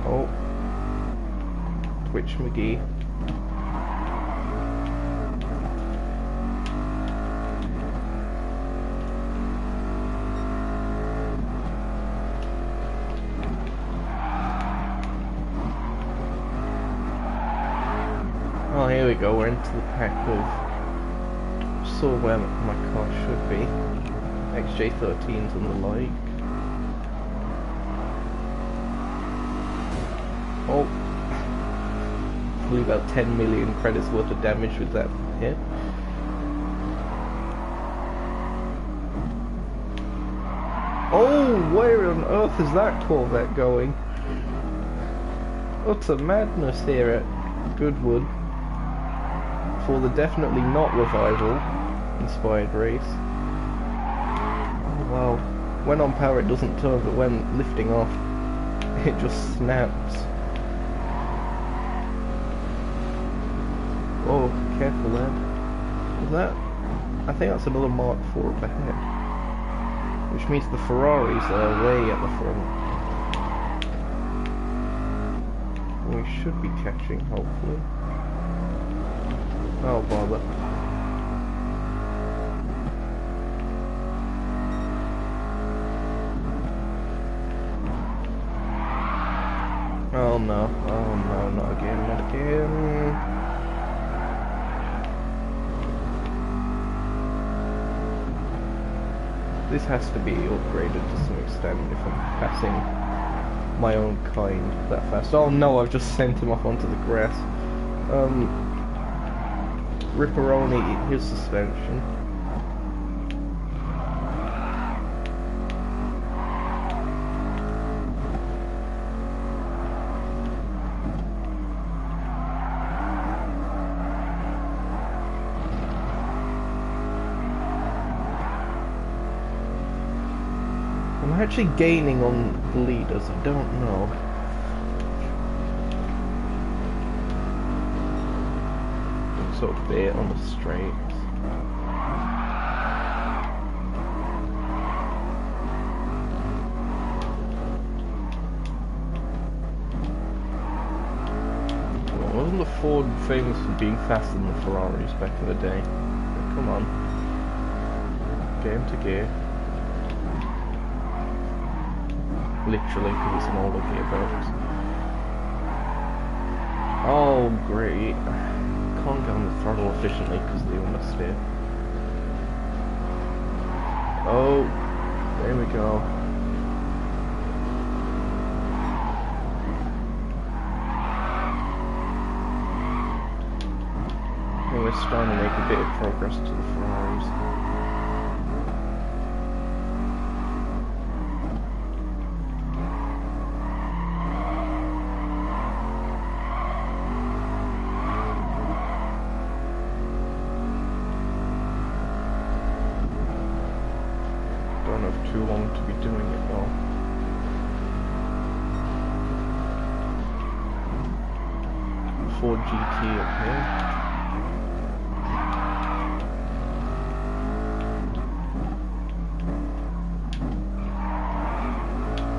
Oh. Twitch McGee. Oh, here we go, we're into the pack of... saw where my car should be. XJ13s and the like. Oh. Probably about 10 million credits worth of damage with that hit. Oh, where on earth is that Corvette going? Utter madness here at Goodwood. For the definitely not revival inspired race. Oh wow. When on power it doesn't turn, but when lifting off it just snaps. Oh, careful there. Is that? I think that's another Mark IV up ahead. Which means the Ferraris are way at the front. We should be catching, hopefully. Oh bother. Oh no, not again, not again. This has to be upgraded to some extent if I'm passing my own kind that fast. Oh no, I've just sent him off onto the grass. Ripperoni, his suspension. actually gaining on the leaders? I don't know. Sort of bit on the straights. Wasn't the Ford famous for being faster than the Ferraris back in the day? Come on. Get into gear. Literally, because it's an older gearbox. Oh, great. Can't get on the throttle efficiently because of the understeer. Oh, there we go. We're starting to make a bit of progress to the Ferraris. Don't have too long to be doing it though. Ford GT up here.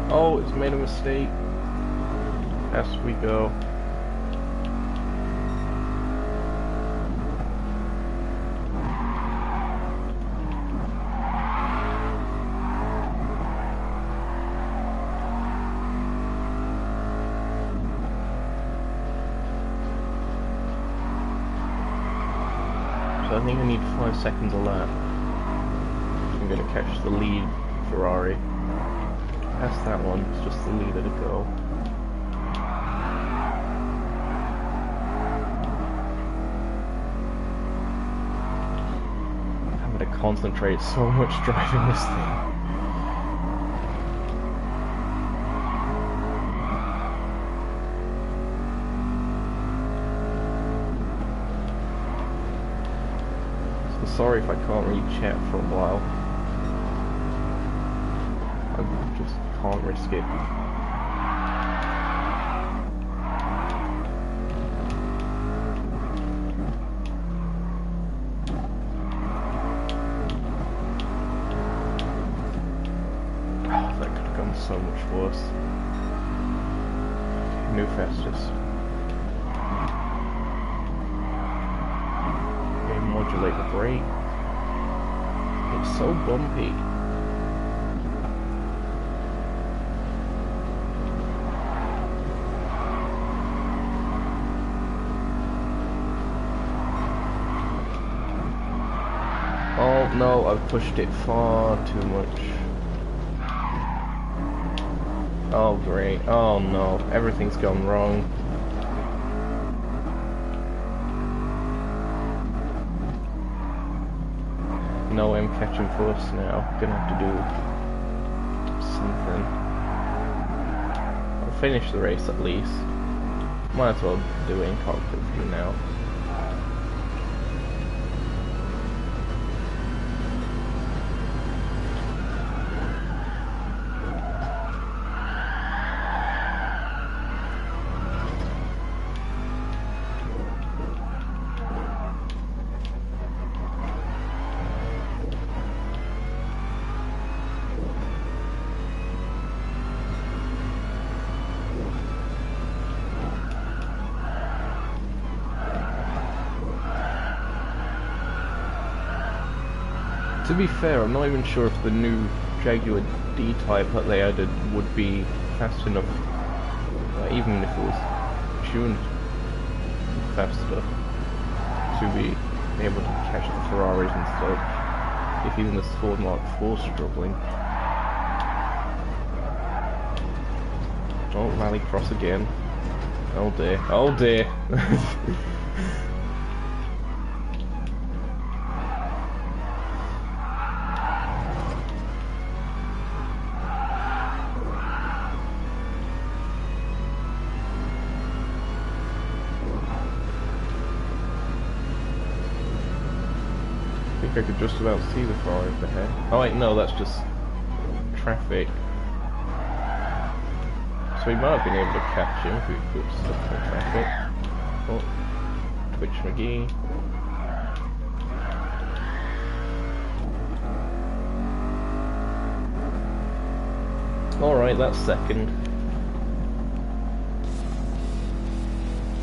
Oh, it's made a mistake. As we go. So I think I need 5 seconds a lap. I'm going to catch the lead Ferrari. Past that one, it's just the leader to go. I'm having to concentrate so much driving this thing. So sorry if I can't really chat for a while. I just can't risk it. Oh, that could have gone so much worse. New fastest. Okay, modulate the brake. It's so bumpy. Oh no, I've pushed it far too much. Oh great, oh no, everything's gone wrong. No, I'm catching first now. Gonna have to do something. I'll finish the race at least. Might as well do it in cockpit view now. To be fair, I'm not even sure if the new Jaguar D-Type that they added would be fast enough, even if it was tuned faster, to be able to catch the Ferraris and stuff, if even the Ford Mark IV's struggling. Oh, rally cross again. Oh dear, oh dear. I could just about see the Ferrari up ahead. Oh wait, no, that's just traffic. we might have been able to catch him if we put stuff in traffic. Oh, Twitch McGee. Alright, that's second.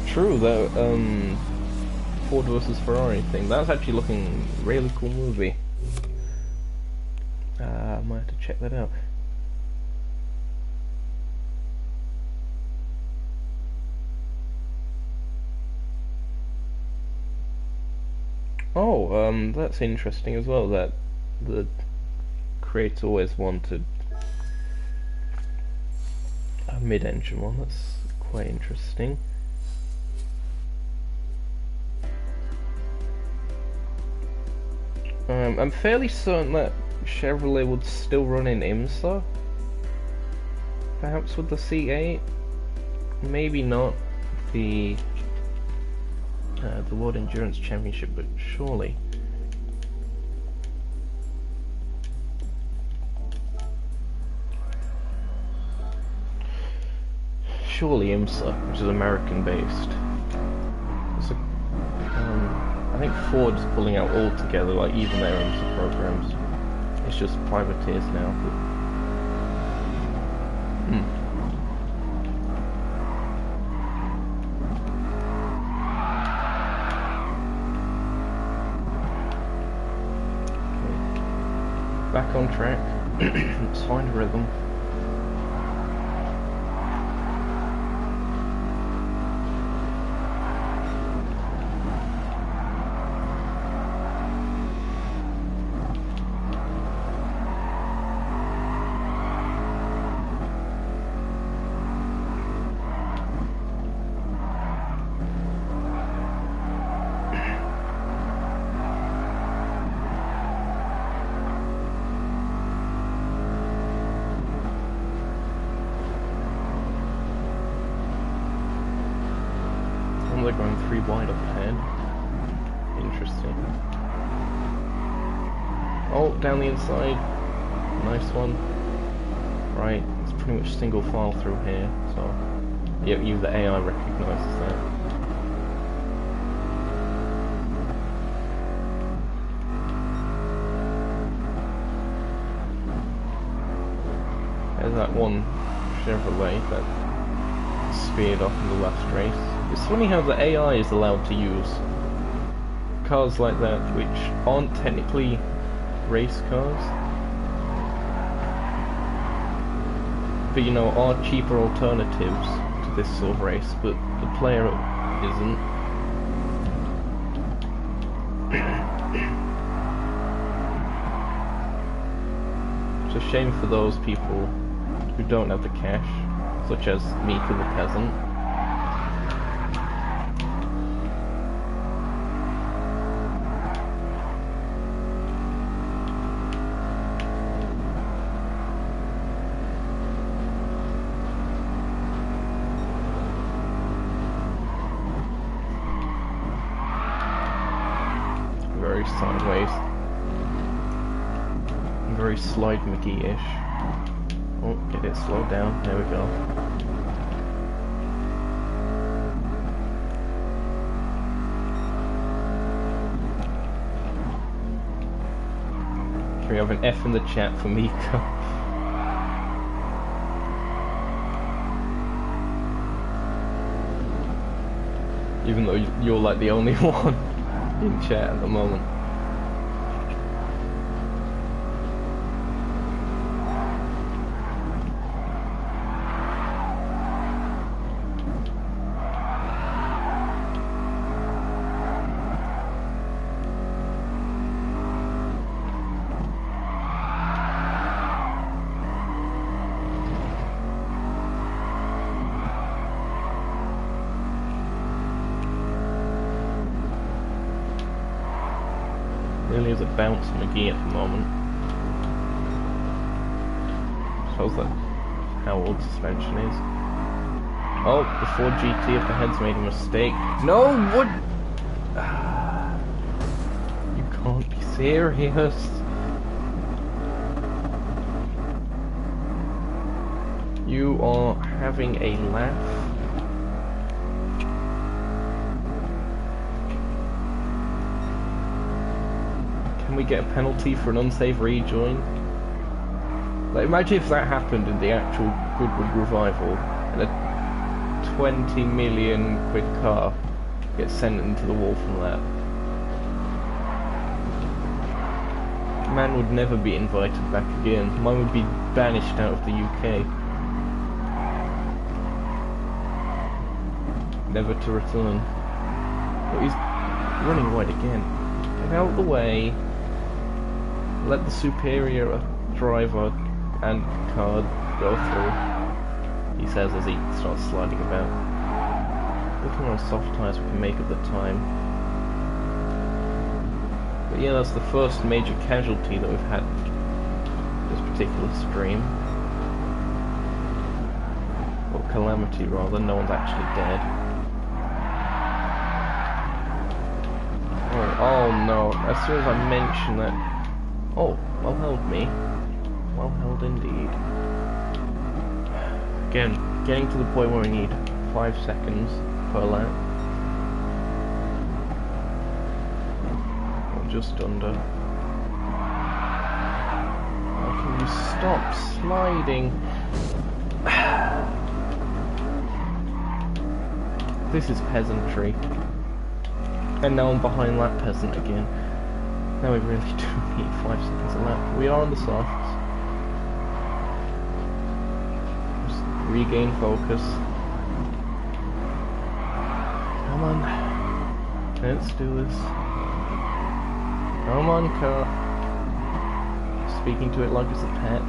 True, that Ford versus Ferrari thing. That's actually looking really cool movie. I might have to check that out. Oh, that's interesting as well, that the creator always wanted a mid-engine one. That's quite interesting. I'm fairly certain that Chevrolet would still run in IMSA, perhaps with the C8, maybe not the World Endurance Championship, but surely. Surely IMSA, which is American based. So, I think Ford's pulling out altogether, like even their IMSA programs. It's just privateers now. Back on track. Let's find a rhythm. They're going 3 wide up ahead. Interesting. Oh, down the inside. Nice one. Right, it's pretty much single file through here, so yeah, even the AI recognises that. There's that one Chevrolet that speared off in the last race. It's funny how the AI is allowed to use cars like that, which aren't technically race cars, but you know, are cheaper alternatives to this sort of race, but the player isn't. It's a shame for those people who don't have the cash, such as Mika the peasant. Very sideways. Very Slide McGee-ish. Oh, get it slowed down. There we go. Can we have an F in the chat for Mika? Even though you're like the only one in chat at the moment. Really is a bounce McGee at the moment. Shows that how old suspension is. Oh, the Ford GT up ahead's made a mistake. No, what? You can't be serious. You are having a laugh. Can we get a penalty for an unsafe rejoin? Like, imagine if that happened in the actual Goodwood revival and a 20 million quid car gets sent into the wall from that. Man would never be invited back again. Mine would be banished out of the UK. Never to return. But he's running wide again. Get out of the way. Let the superior driver and car go through, he says as he starts sliding about. Looking on soft tyres we can make up the time. But yeah, that's the first major casualty that we've had this particular stream. Or calamity rather, no one's actually dead. Oh no, as soon as I mention that... Oh, well held me. Well held indeed. Again, getting to the point where we need 5 seconds per lap. Or just under. How can you stop sliding? This is peasantry. And now I'm behind that peasant again. Now we really do need 5 seconds a lap. We are on the softs. Just regain focus. Come on. Let's do this. Come on, car. Speaking to it like it's a pet.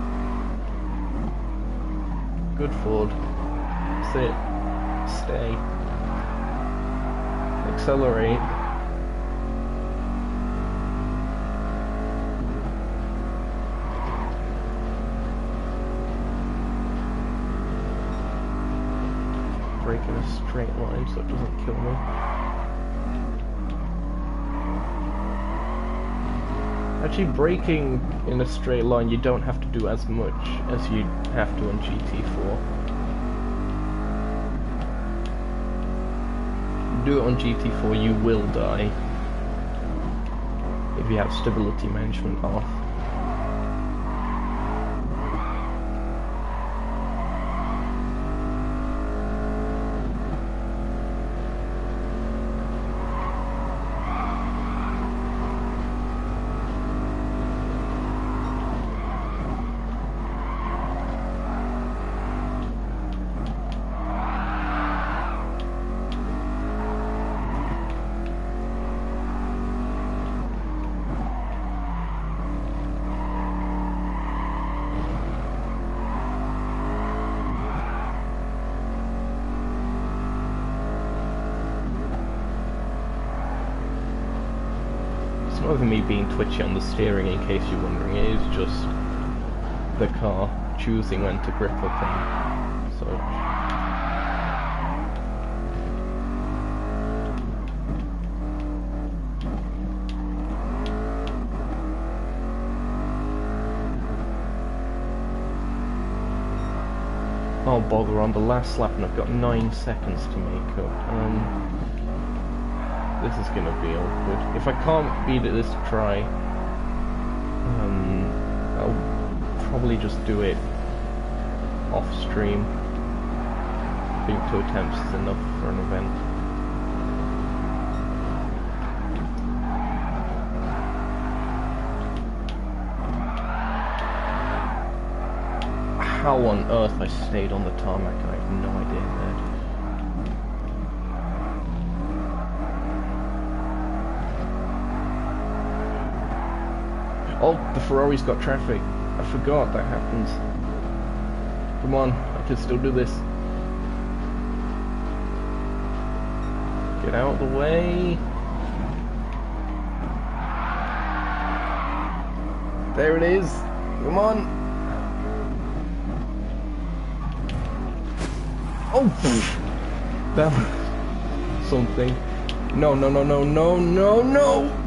Good Ford. Sit. Stay. Accelerate. Brake in a straight line so it doesn't kill me. Actually, braking in a straight line you don't have to do as much as you have to on GT4. Do it on GT4 you will die if you have stability management off. Not even me being twitchy on the steering, in case you're wondering. It is just the car choosing when to grip up on. So oh bother, on the last lap and I've got 9 seconds to make up. This is gonna be awkward. If I can't beat it this try, I'll probably just do it off stream. I think 2 attempts is enough for an event. How on earth I stayed on the tarmac, I have no idea there. Oh, the Ferrari's got traffic. I forgot that happens. Come on, I can still do this. Get out of the way. There it is. Come on. Oh, that was something. No, no, no, no, no, no, no.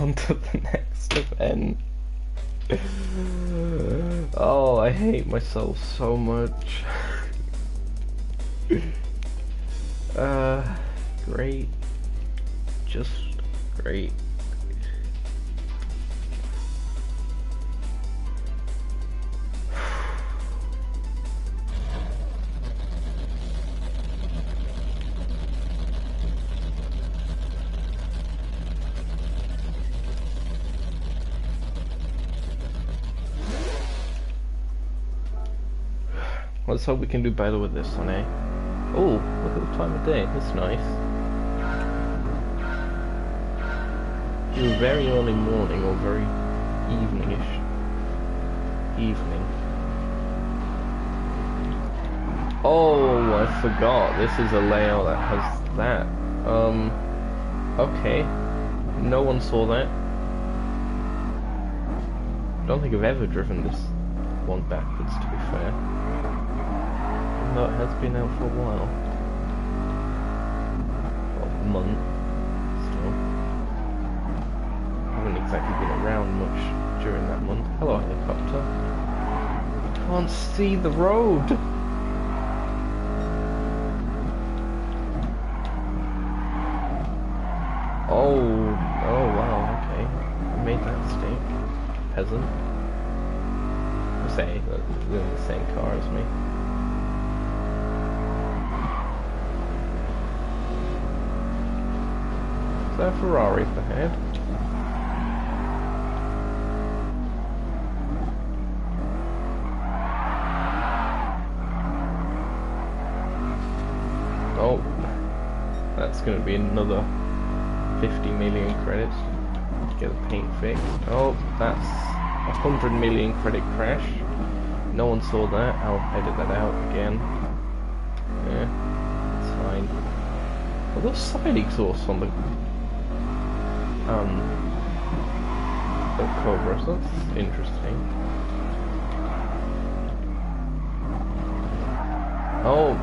on to the next event. Oh, I hate myself so much. Great. Just great. Let's hope we can do better with this one, eh? Oh, look at the time of day. That's nice. Either very early morning or very evening-ish. Evening. Oh, I forgot. This is a layout that has that. Okay. No one saw that. I don't think I've ever driven this one backwards, to be fair. No, it has been out for a while. Well, a month, still. Haven't exactly been around much during that month. Hello, helicopter. Can't see the road! Oh wow, okay. I made that mistake. Peasant. I say, they're in the same car as me. Is that a Ferrari up ahead? Oh, that's going to be another 50 million credits to get the paint fixed. Oh, that's 100 million credit crash. No one saw that. I'll edit that out again. Yeah, it's fine. Well, those side exhausts on the Cobra, so that's interesting. Oh,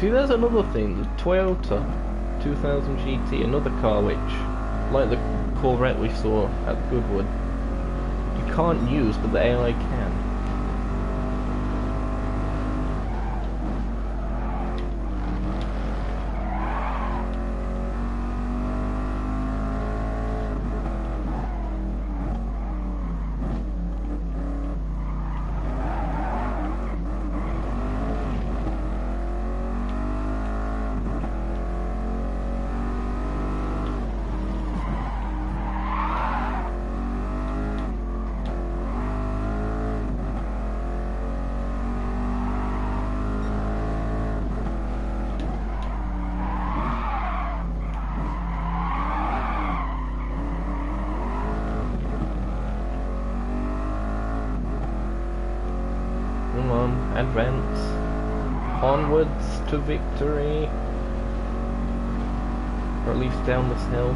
see, there's another thing. The Toyota 2000 GT, another car which, like the Corvette we saw at Goodwood, you can't use, but the AI can. Come on, advance. Onwards to victory. Or at least down this hill.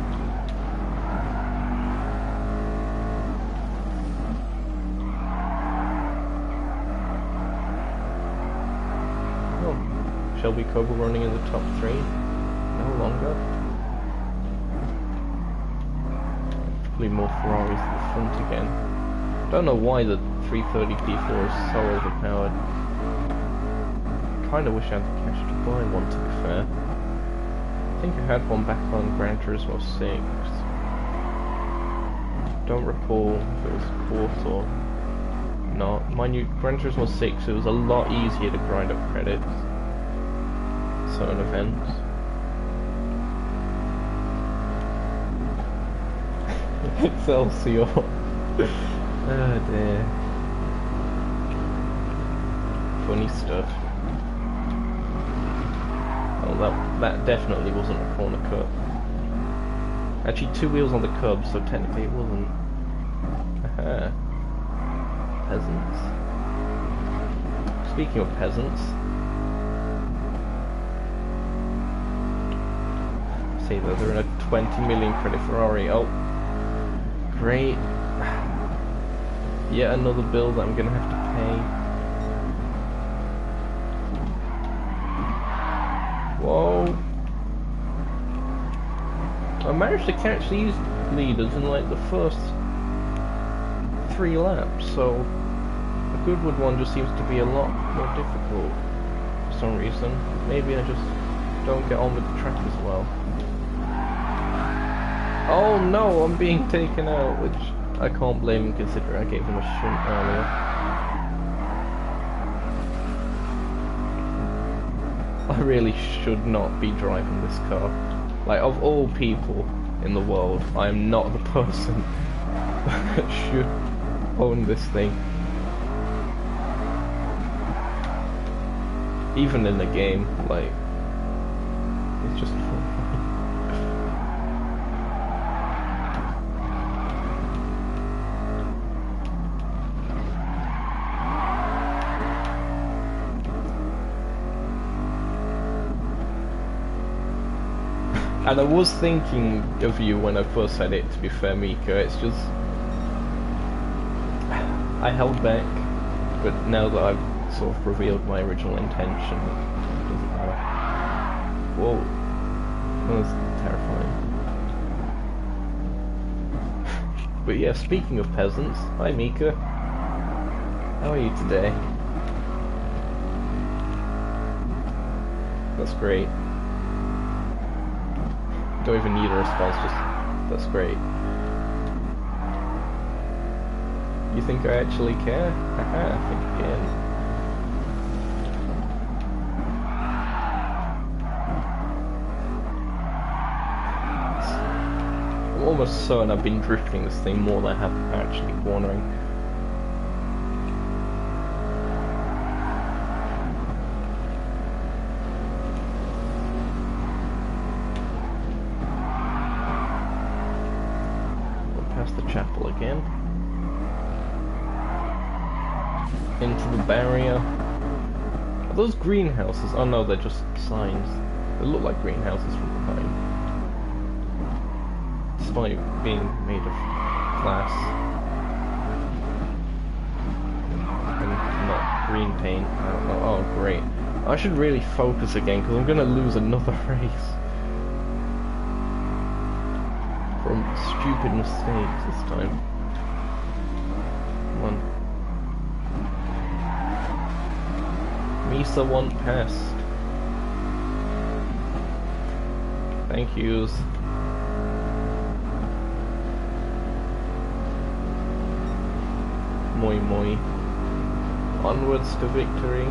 Oh, Shelby Cobra running in the top 3. No longer. Probably more Ferraris in the front again. Don't know why the 330 P4 is so overpowered. Kinda wish I had the cash to buy one, to be fair. I think I had one back on Gran Turismo 6. Don't recall if it was bought or not. Mind you, Gran Turismo 6, it was a lot easier to grind up credits. Certain events. Excelsior. Oh dear. Funny stuff. Oh, that definitely wasn't a corner cut. Actually, 2 wheels on the cub, so technically it wasn't. Aha. Peasants. Speaking of peasants, see that they're in a 20 million credit Ferrari. Oh, great. Yet another bill that I'm gonna have to pay. Whoa. I managed to catch these leaders in like the first 3 laps, so the Goodwood one just seems to be a lot more difficult for some reason. Maybe I just don't get on with the track as well. Oh no, I'm being taken out, which I can't blame him considering I gave him a shunt earlier. I really should not be driving this car. Like, of all people in the world, I am not the person that should own this thing. Even in the game, like, it's just fun. And I was thinking of you when I first said it, to be fair, Mika. It's just... I held back, but now that I've sort of revealed my original intention, it doesn't matter. Whoa. That was terrifying. But yeah, speaking of peasants, hi Mika. How are you today? That's great. Don't even need a response, just that's great. You think I actually care? Haha, I think again. I'm almost certain I've been drifting this thing more than I have actually cornering. Chapel again. Into the barrier. Are those greenhouses? Oh no, they're just signs. They look like greenhouses from behind. Despite being made of glass. And not green paint. I don't know. Oh great. I should really focus again because I'm gonna lose another race. From stupid mistakes this time. Come on. Misa one passed. Thank yous. Moi moi. Onwards to victory.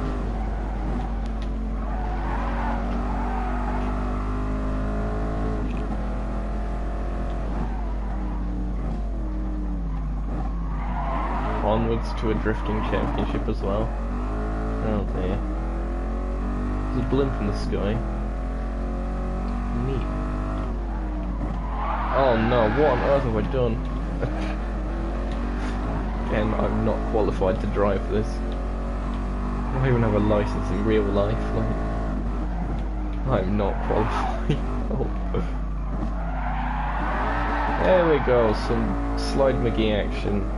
Onwards to a drifting championship as well. Oh dear. There's a blimp in the sky. Neat. Oh no, what on earth have I done? Again, I'm not qualified to drive this. I don't even have a license in real life, like... I'm not qualified. Oh. There we go, some Slide McGee action.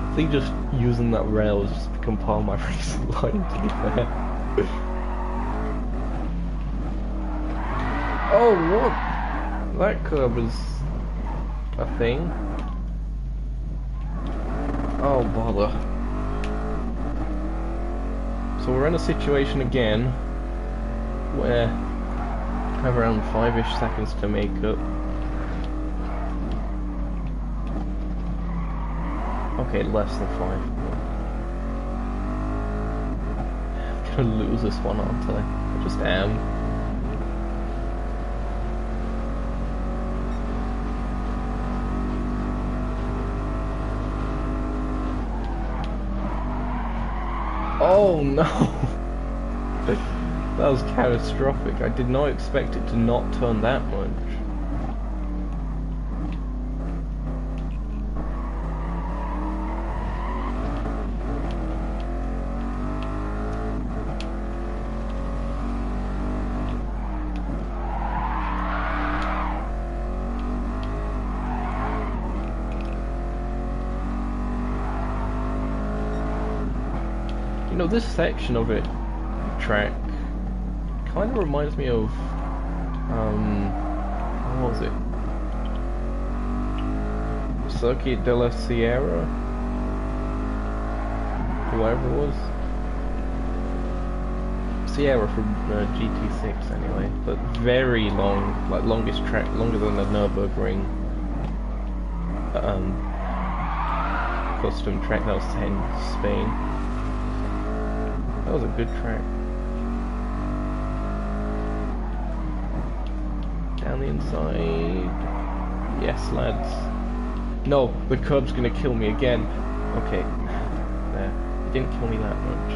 I think just using that rail has just become part of my racing line, to be fair. Oh, what? That curb is a thing? Oh, bother. So we're in a situation again where I have around 5-ish seconds to make up. Okay, less than 5. I'm gonna lose this one, aren't I? I just am. Oh no! That was catastrophic. I did not expect it to not turn that much. this section of it, track, kind of reminds me of, what was it? Circuit de la Sierra? Whoever it was. Sierra from GT6 anyway, but very long, like longest track, longer than the Nürburgring custom track that was in Spain. That was a good track. Down the inside. Yes, lads. No, the curb's gonna kill me again. Okay, there. It didn't kill me that much.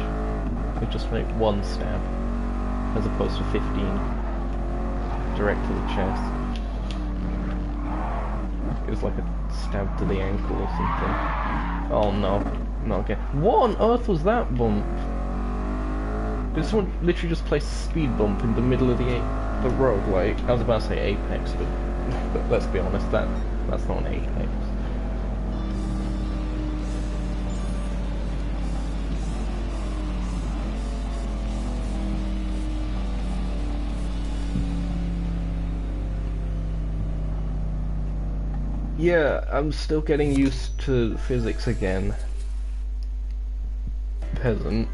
It just made one stab, as opposed to 15 direct to the chest. It was like a stab to the ankle or something. Oh no, not again. What on earth was that bump? Did someone literally just place a speed bump in the middle of the road? Like, I was about to say apex, but let's be honest, that's not an apex. Yeah, I'm still getting used to physics again. Peasant.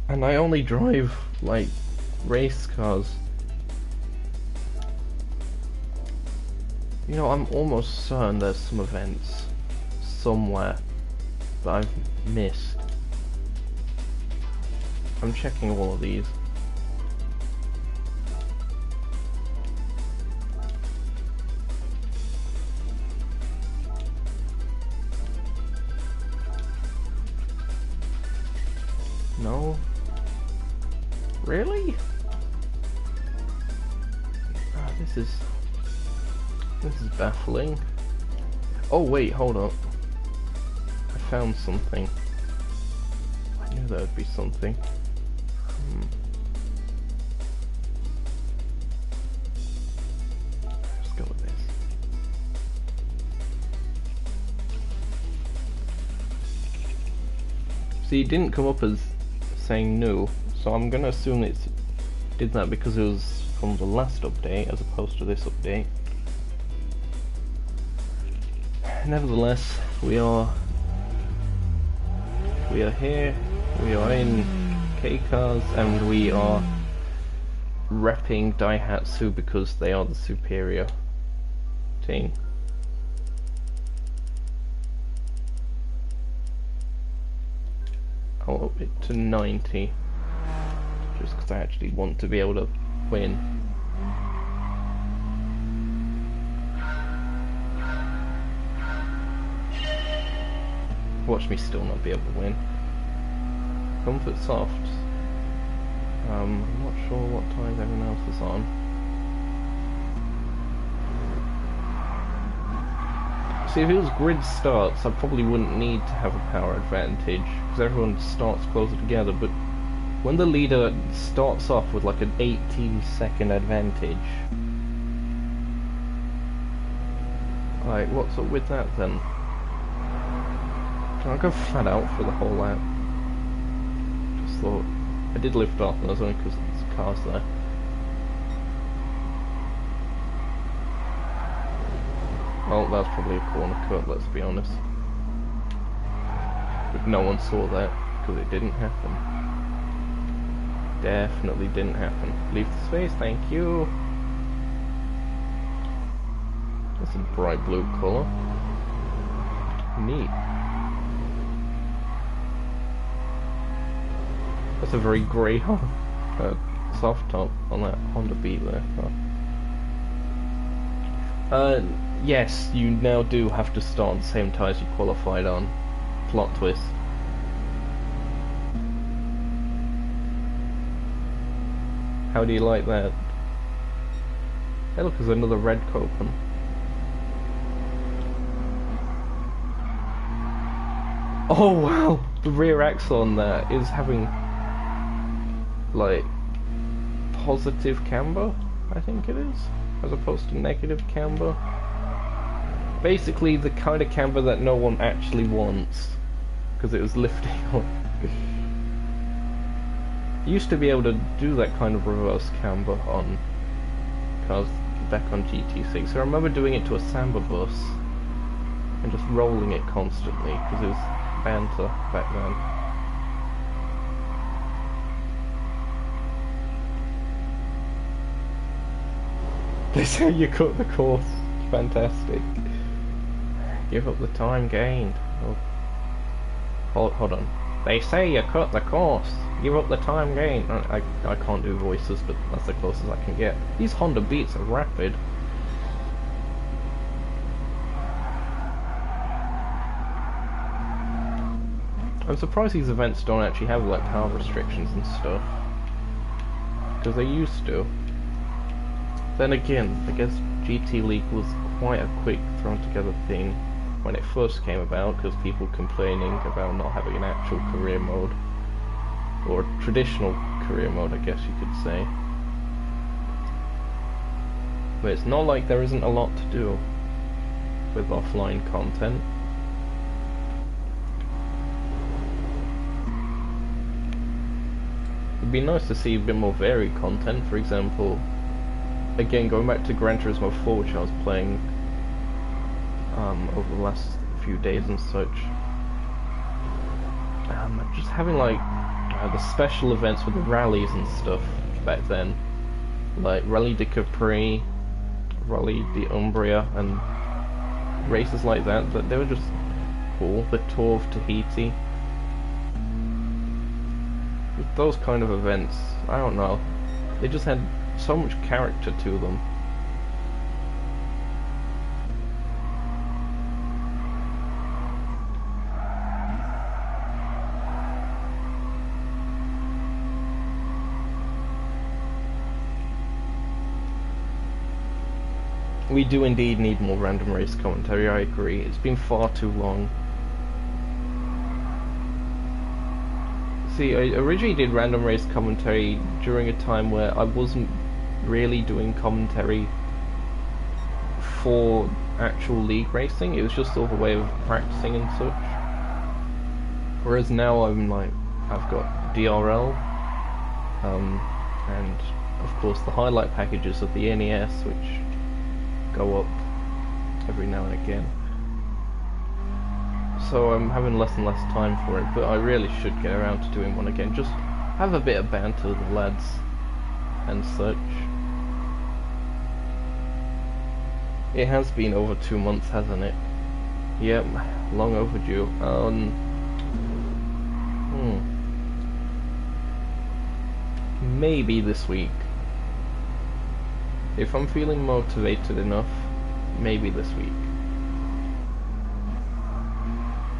And I only drive, like, race cars. You know, I'm almost certain there's some events somewhere that I've missed. I'm checking all of these. No? Really? Ah, this is baffling. Oh wait, hold up. I found something. I knew there would be something. Let's go with this. See, it didn't come up as saying no, so I'm gonna assume it did that because it was from the last update as opposed to this update. Nevertheless, we are here, we are in K-Cars, and we are repping Daihatsu because they are the superior team. I'll up it to 90, just because I actually want to be able to win. Watch me still not be able to win. Comfort soft. I'm not sure what time everyone else is on. See, if it was grid starts, I probably wouldn't need to have a power advantage, because everyone starts closer together, but when the leader starts off with like an 18-second advantage, like, what's up with that then? Can I go flat out for the whole lap? Just thought. I did lift off, but that's only because there's cars there. Well, that's probably a corner cut, let's be honest. But no one saw that, because it didn't happen. Definitely didn't happen. Leave the space, thank you. That's a bright blue colour. Neat. That's a very grey soft top on that Honda Beat there. Yes, you now do have to start on the same tyres you qualified on. Plot twist. How do you like that? Hey look, there's another red copen. Oh wow! The rear axle on there is having like positive camber, I think it is, as opposed to negative camber. Basically the kind of camber that no one actually wants, because it was lifting on. You used to be able to do that kind of reverse camber on cars back on GT6. I remember doing it to a Samba bus and just rolling it constantly because it was banter back then. This how you cut the course. Fantastic. Give up the time gained. Oh. Hold on. They say you cut the course. Give up the time gained. I can't do voices, but that's the closest I can get. These Honda Beats are rapid. I'm surprised these events don't actually have like power restrictions and stuff, because they used to. Then again, I guess GT League was quite a quick thrown together thing when it first came about, because people complaining about not having an actual career mode, or traditional career mode I guess you could say. But it's not like there isn't a lot to do with offline content. It'd be nice to see a bit more varied content. For example, again going back to Gran Turismo 4, which I was playing over the last few days and such, just having like the special events with the rallies and stuff back then, like Rally de Capri, Rally de Umbria, and races like that they were just cool. The Tour of Tahiti, those kind of events, I don't know, they just had so much character to them. We do indeed need more random race commentary, I agree. It's been far too long. See, I originally did random race commentary during a time where I wasn't really doing commentary for actual league racing. It was just sort of a way of practicing and such. Whereas now I'm like, I've got DRL, and of course the highlight packages of the NES, which go up every now and again. So I'm having less and less time for it, but I really should get around to doing one again. Just have a bit of banter with the lads and such. It has been over 2 months, hasn't it? Yep, long overdue. Maybe this week. If I'm feeling motivated enough, maybe this week.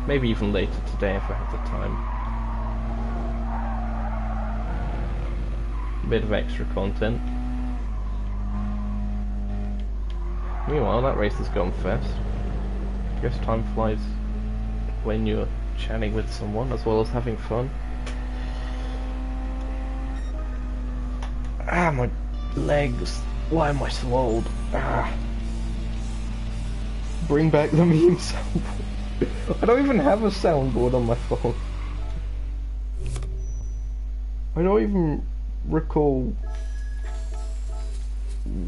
Maybe even later today if I have the time. A bit of extra content. Meanwhile, that race has gone fast. I guess time flies when you're chatting with someone as well as having fun. Ah, my legs. Why am I so old? Ah. Bring back the meme soundboard. I don't even have a soundboard on my phone. I don't even recall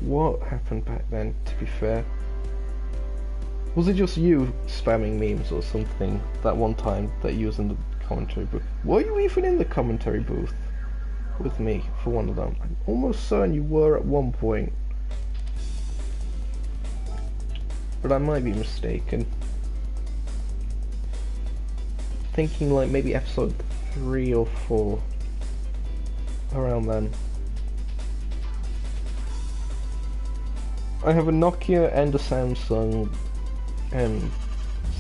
what happened back then, to be fair. Was it just you spamming memes or something that one time that you was in the commentary booth? Were you even in the commentary booth with me for one of them? I'm almost certain you were at one point, but I might be mistaken. Thinking like maybe episode 3 or 4, around then. I have a Nokia and a Samsung and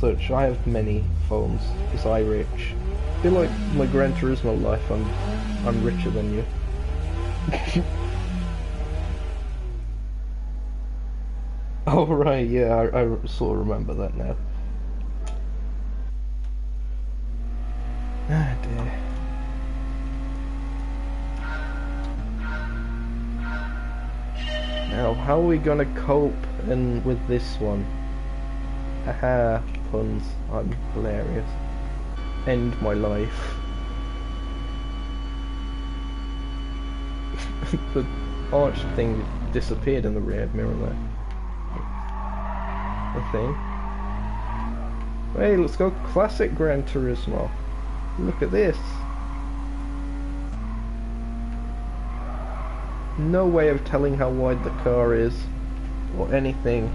such. I have many phones because I'm rich. I feel like my Gran Turismo life, I'm richer than you. Oh right, yeah, I sort of remember that now. Ah dear. Now, how are we gonna cope with this one? Haha, puns. I'm hilarious. End my life. The arch thing disappeared in the rear mirror there. The thing. Hey, let's go classic Gran Turismo. Look at this. No way of telling how wide the car is or anything.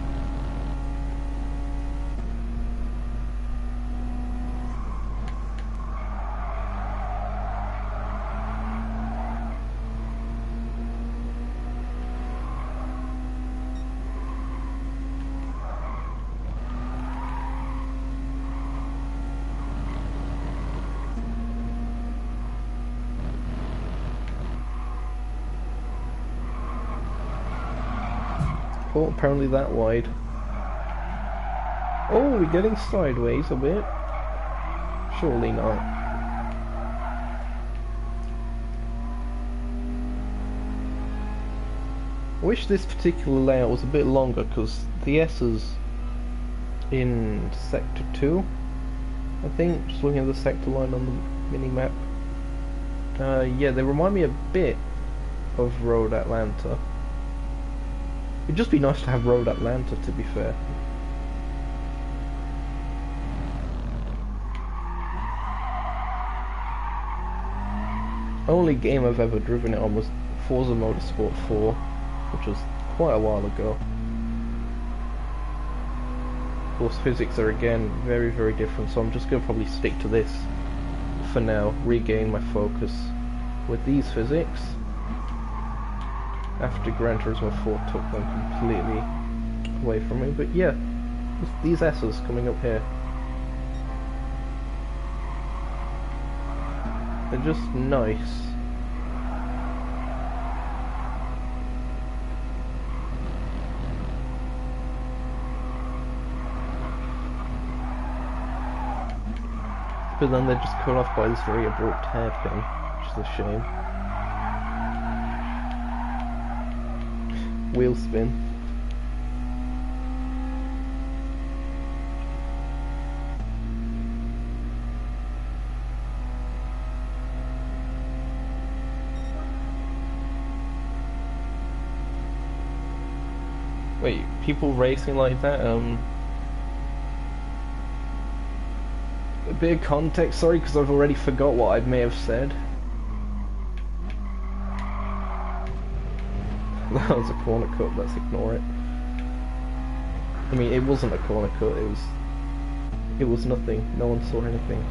Oh, apparently that wide. Oh, we're getting sideways a bit. Surely not. I wish this particular layout was a bit longer, because the S's in Sector 2, I think, just looking at the sector line on the mini-map. Yeah, they remind me a bit of Road Atlanta. It'd just be nice to have Road Atlanta, to be fair. Only game I've ever driven it on was Forza Motorsport 4, which was quite a while ago. Of course, physics are again very, very different, so I'm just going to probably stick to this for now, regain my focus with these physics. After Gran Turismo 4 took them completely away from me, but yeah, these S's coming up here, they're just nice. But then they're just cut off by this very abrupt hairpin, which is a shame. Wheel spin. Wait, people racing like that? A bit of context, sorry, because I've already forgot what I may have said. That was a corner cut, let's ignore it. I mean, it wasn't a corner cut, it was nothing, no one saw anything.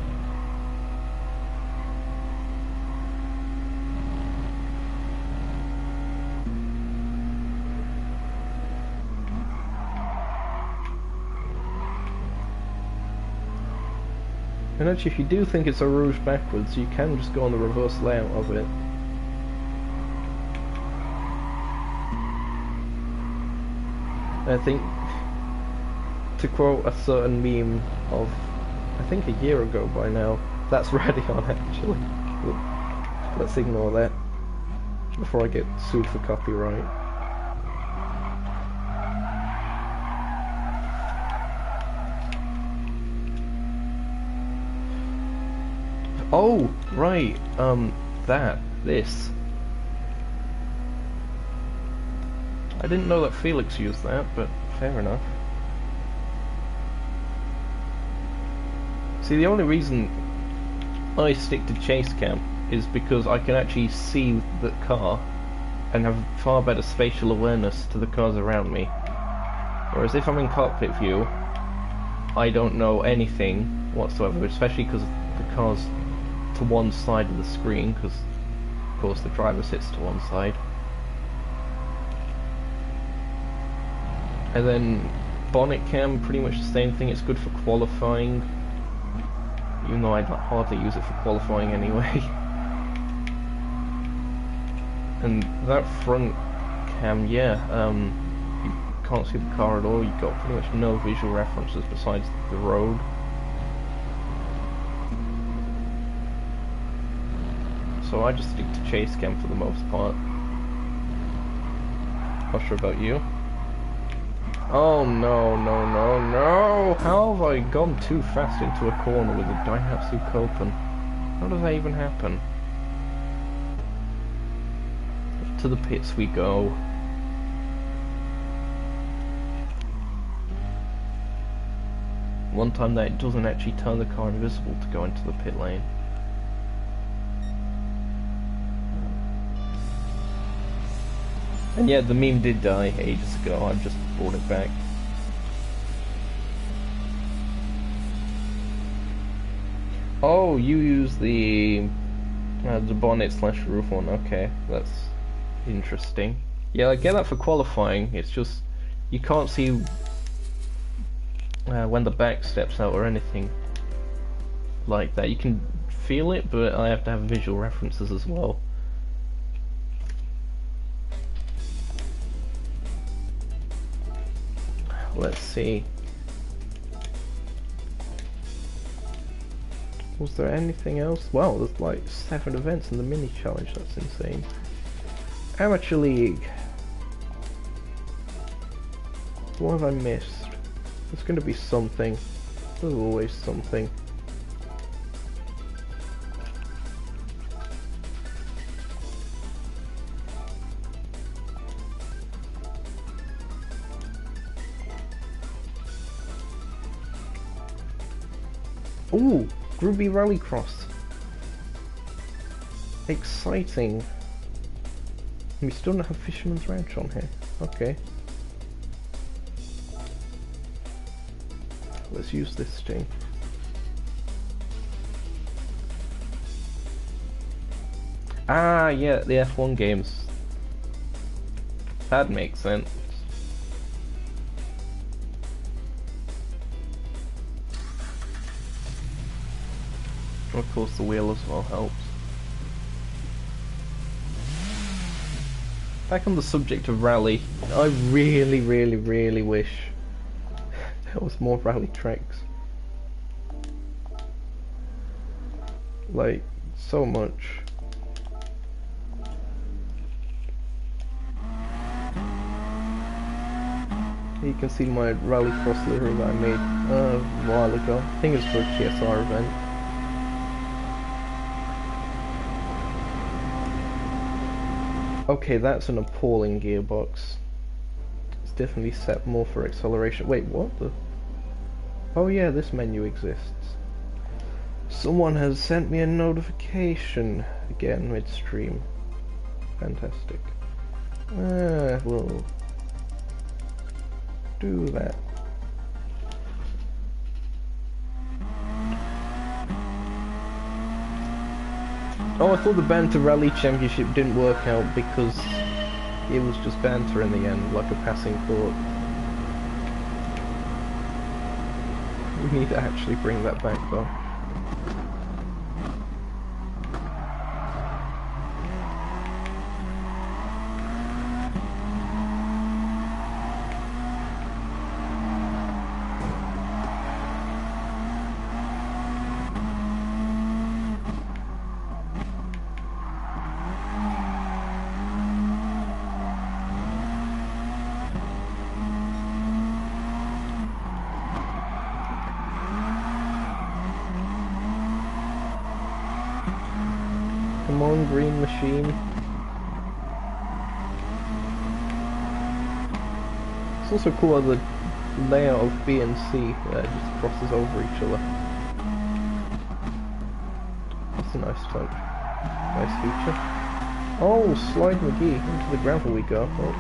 And actually, if you do think it's a rouge backwards, you can just go on the reverse layout of it. I think, to quote a certain meme of, I think a year ago by now, that's Radion actually. Let's ignore that before I get sued for copyright. Oh, right, this. I didn't know that Felix used that, but fair enough. See, the only reason I stick to chase cam is because I can actually see the car and have far better spatial awareness to the cars around me. Whereas if I'm in cockpit view, I don't know anything whatsoever, especially because the car's to one side of the screen, because of course the driver sits to one side. And then bonnet cam, pretty much the same thing, it's good for qualifying, even though I'd hardly use it for qualifying anyway. And that front cam, yeah, you can't see the car at all, you've got pretty much no visual references besides the road. So I just stick to chase cam for the most part. Not sure about you. Oh no, no, no, no! How have I gone too fast into a corner with a Daihatsu Copen? How does that even happen? To the pits we go. One time that it doesn't actually turn the car invisible to go into the pit lane. And yeah, the meme did die ages ago, I've just brought it back. Oh, you use the bonnet slash roof one, okay, that's interesting. Yeah, I get that for qualifying, it's just, you can't see when the back steps out or anything like that. You can feel it, but I have to have visual references as well. Let's see. Was there anything else? Wow, there's like 7 events in the mini challenge, that's insane. Amateur League. What have I missed? There's going to be something. There's always something. Ooh, Groovy Rallycross. Exciting. We still don't have Fisherman's Ranch on here. Okay. Let's use this thing. Ah, yeah, the F1 games. That makes sense. Of course, the wheel as well helps. Back on the subject of rally, I really, really, really wish there was more rally tracks. Like, so much. You can see my Rallycross livery that I made a while ago. I think it's for a TSR event. Okay, that's an appalling gearbox. It's definitely set more for acceleration. Wait, what the? Oh yeah, this menu exists. Someone has sent me a notification again midstream. Fantastic. We'll do that. Oh, I thought the Banter Rally Championship didn't work out because it was just banter in the end, like a passing thought. We need to actually bring that back though. Come on, green machine. It's also cool how the layout of B and C just crosses over each other. That's a nice touch. Nice feature. Oh, Slide McGee. Into the gravel we go. Oh.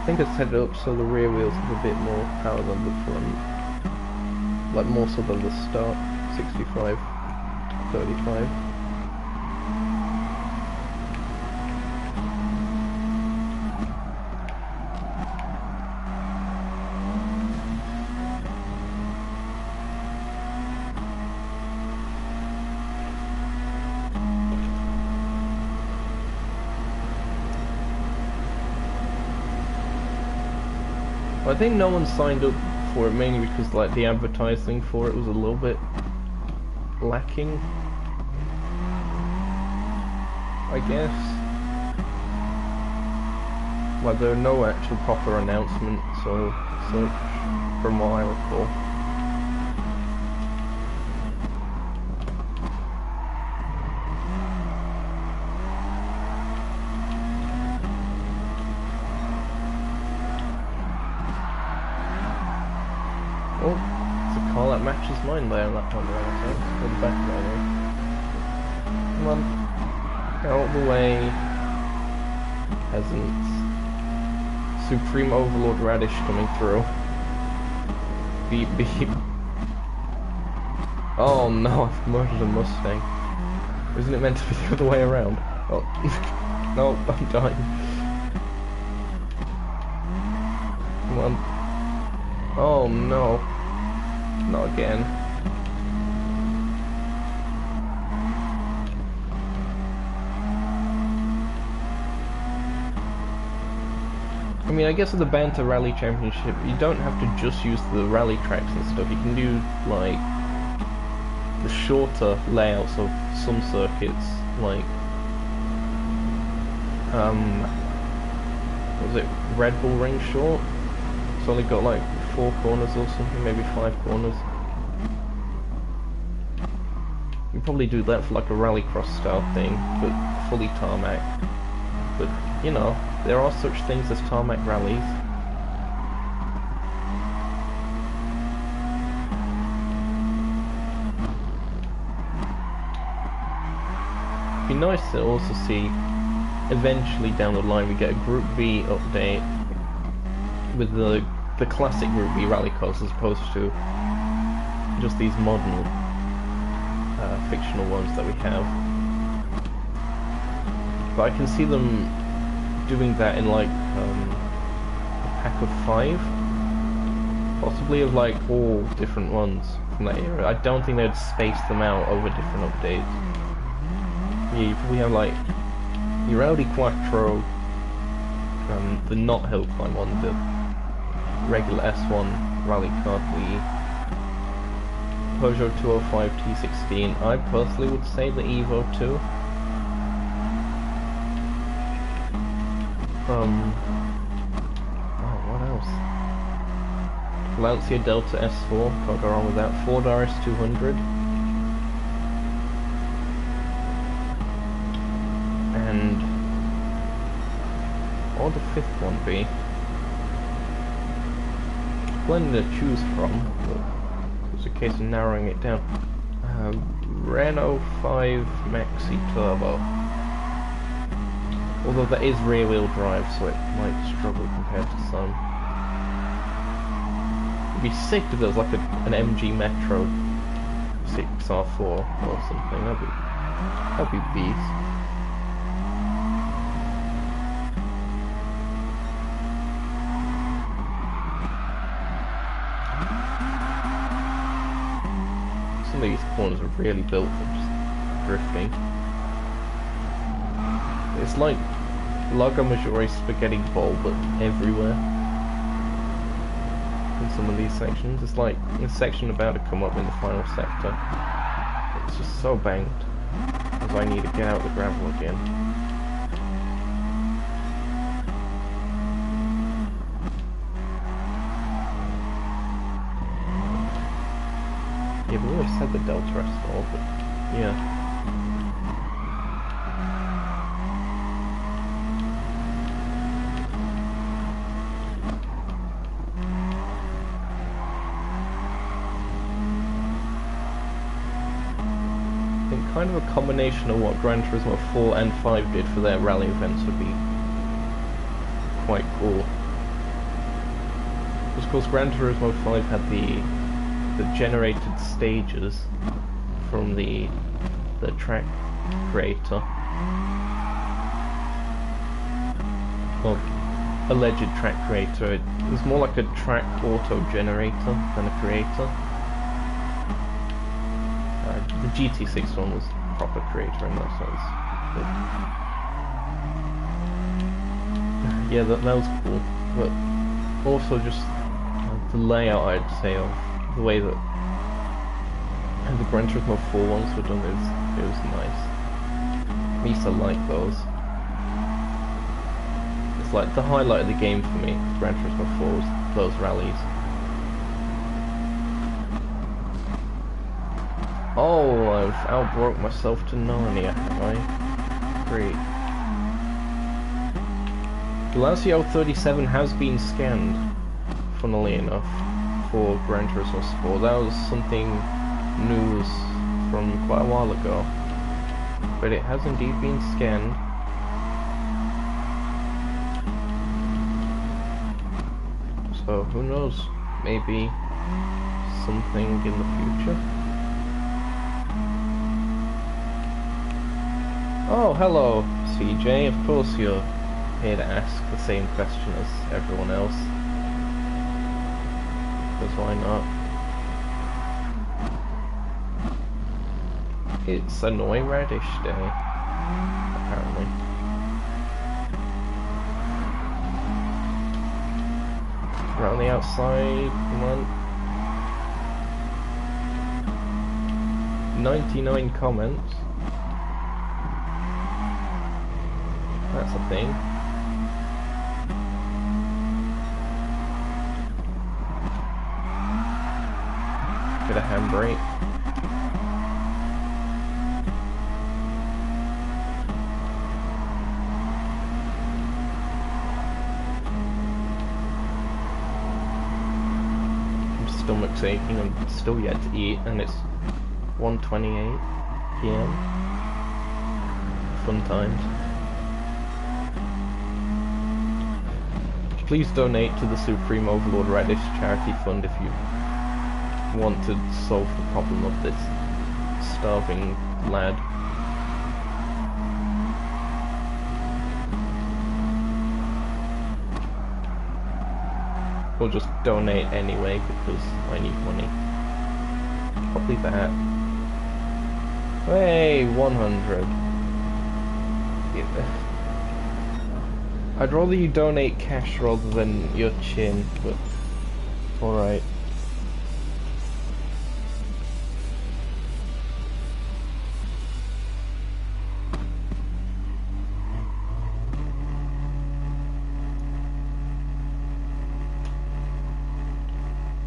I think it's set up so the rear wheels have a bit more power than the front. Like more so than the start, 65, 35. I think no one signed up for it mainly because like the advertising for it was a little bit lacking, I guess. Well, there are no actual proper announcements or such, from what I recall. Oh, it's a car that matches mine there in that Honda Element, or the back of it anyway. Come on, out of the way, peasants. Supreme Overlord Radish coming through. Beep beep. Oh no, I've murdered a Mustang. Isn't it meant to be the other way around? Oh, no, I'm dying. Come on. Oh no. Not again. I mean, I guess with the Banter Rally Championship, you don't have to just use the rally tracks and stuff. You can do, like, the shorter layouts of some circuits, like, what was it, Red Bull Ring Short? It's only got, like, 4 corners or something, maybe 5 corners. You probably do that for, like, a rallycross style thing, but fully tarmac. But, you know, there are such things as tarmac rallies. It'd be nice to also see, eventually down the line, we get a Group V update with the classic Group V rally cars as opposed to just these modern fictional ones that we have. But I can see them doing that in like a pack of 5, possibly of like all different ones from that era. I don't think they'd space them out over different updates. Yeah, you probably have like your Audi Quattro, the not hill climb one, the regular S1 rally car, the Peugeot 205 T16. I personally would say the Evo 2. Oh, what else? Lancia Delta S4, can't go wrong with that. Ford RS200. And what would the 5th one be? Plenty to choose from, but it's a case of narrowing it down. Renault 5 Maxi Turbo. Although that is rear-wheel drive, so it might struggle compared to some. It'd be sick if there was like an MG Metro 6R4 or something. That'd be beast. Some of these corners are really built for just drifting. It's like Lago Maggiore spaghetti bowl, but everywhere. In some of these sections, it's like a section about to come up in the final sector. It's just so banked, as I need to get out the gravel again. Yeah, we always said the Delta S4, but yeah. Kind of a combination of what Gran Turismo 4 and 5 did for their rally events would be quite cool. Because of course Gran Turismo 5 had the generated stages from the track creator. Well, alleged track creator. It was more like a track auto generator than a creator. The GT6 one was proper creator in that sense. But yeah, that was cool. But also just the layout, I'd say, of the way that the Gran Turismo 4 ones were done, it was nice. I used to like those. was like the highlight of the game for me. Gran Turismo 4 was those rallies. Oh, I've outbroke myself to Narnia, have I? Great. Glacio 37 has been scanned, funnily enough, for Gran Turismo Sport. That was something news from quite a while ago. But it has indeed been scanned. So who knows? Maybe something in the future. Oh, hello, CJ. Of course you're here to ask the same question as everyone else. Because why not? It's Annoy Radish Day, apparently. Around the outside, come on. 99 comments. That's a thing. Bit of handbrake. My stomach's aching, I'm still yet to eat, and it's 1:28 PM. Fun times. Please donate to the Supreme Overlord Radish charity fund if you want to solve the problem of this starving lad. Or just donate anyway because I need money. Probably that. Hey, 100. Yeah. I'd rather you donate cash rather than your chin, but alright.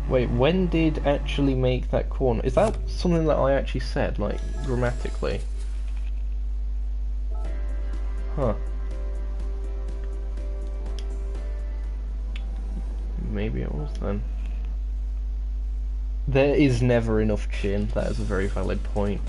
Wait, when did actually make that corner? Is that something that I actually said, like, grammatically? Huh. Maybe it was then. There is never enough chin, that is a very valid point.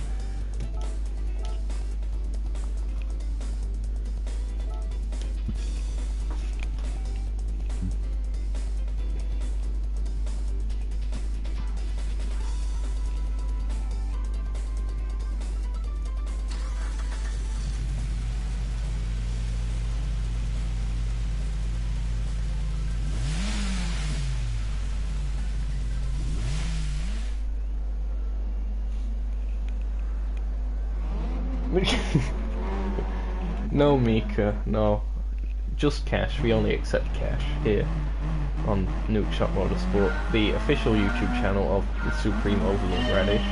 No, Mika, no. Just cash, we only accept cash here on Nukeshot Motorsport, the official YouTube channel of the Supreme Overlord Radish.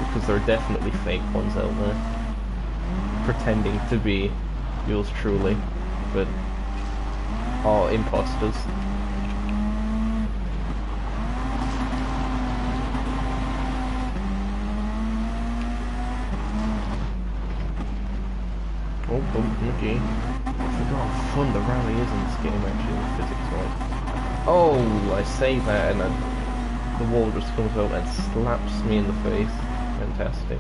Because there are definitely fake ones out there, pretending to be yours truly, but are imposters. Oh, okay. I forgot how fun the rally is in this game, actually, the physics-wise. Oh, I say that and then the wall just comes out and slaps me in the face. Fantastic.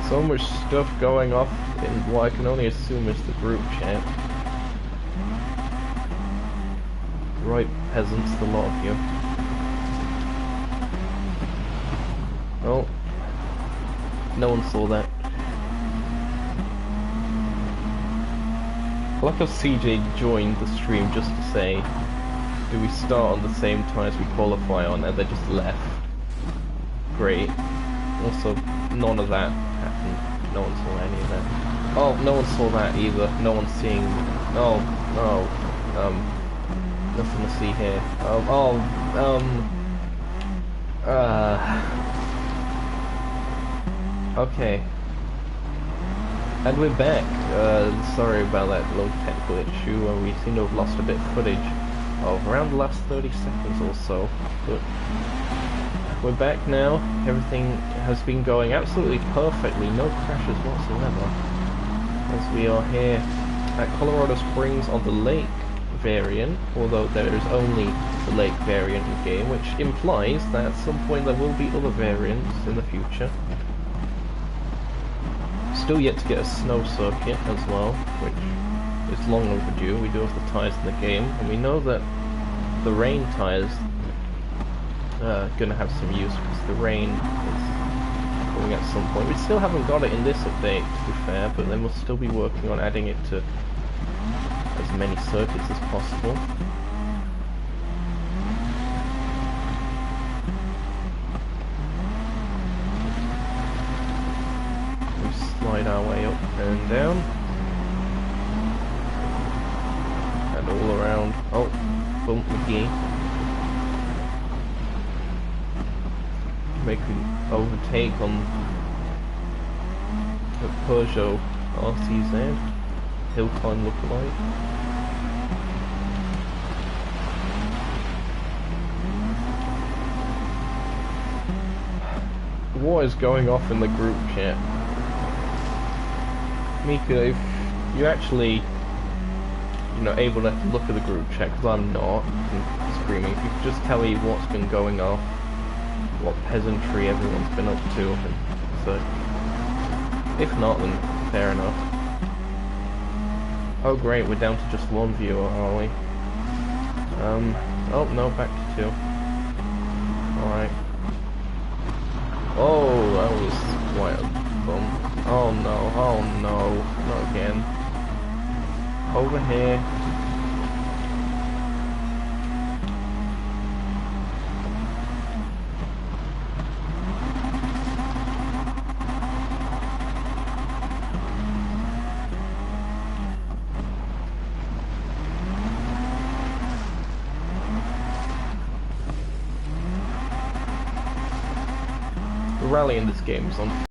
So much stuff going off in what I can only assume is the group chat. Right, peasants, the lot of you. Oh, no one saw that. I like how CJ joined the stream just to say, do we start on the same time as we qualify on, and they just left. Great. Also, none of that happened. No one saw any of that. Oh, no one saw that either. No one's seeing... Oh, no. Nothing to see here. Okay. And we're back. Sorry about that little technical issue. We seem to have lost a bit of footage of around the last 30 seconds or so. But we're back now. Everything has been going absolutely perfectly. No crashes whatsoever. As we are here at Colorado Springs on the Lake variant, although there is only the Lake variant in the game, which implies that at some point there will be other variants in the future. Still yet to get a snow circuit as well, which is long overdue. We do have the tyres in the game, and we know that the rain tyres are going to have some use because the rain is coming at some point. We still haven't got it in this update, to be fair, but then we'll still be working on adding it to as many circuits as possible. Slide our way up and down, and all around. Oh, bump McGee. Make an overtake on the Peugeot RCZ hill climb lookalike. What is going off in the group chat? Mika, if you're actually, able to look at the group chat, because I'm not, I'm screaming, if you could just tell me what's been going off, what peasantry everyone's been up to, and so, if not, then fair enough. Oh great, we're down to just one viewer, are we? Oh no, back to two. Alright. Oh, that was quite a bump. Oh no, not again. Over here. The rally in this game is on.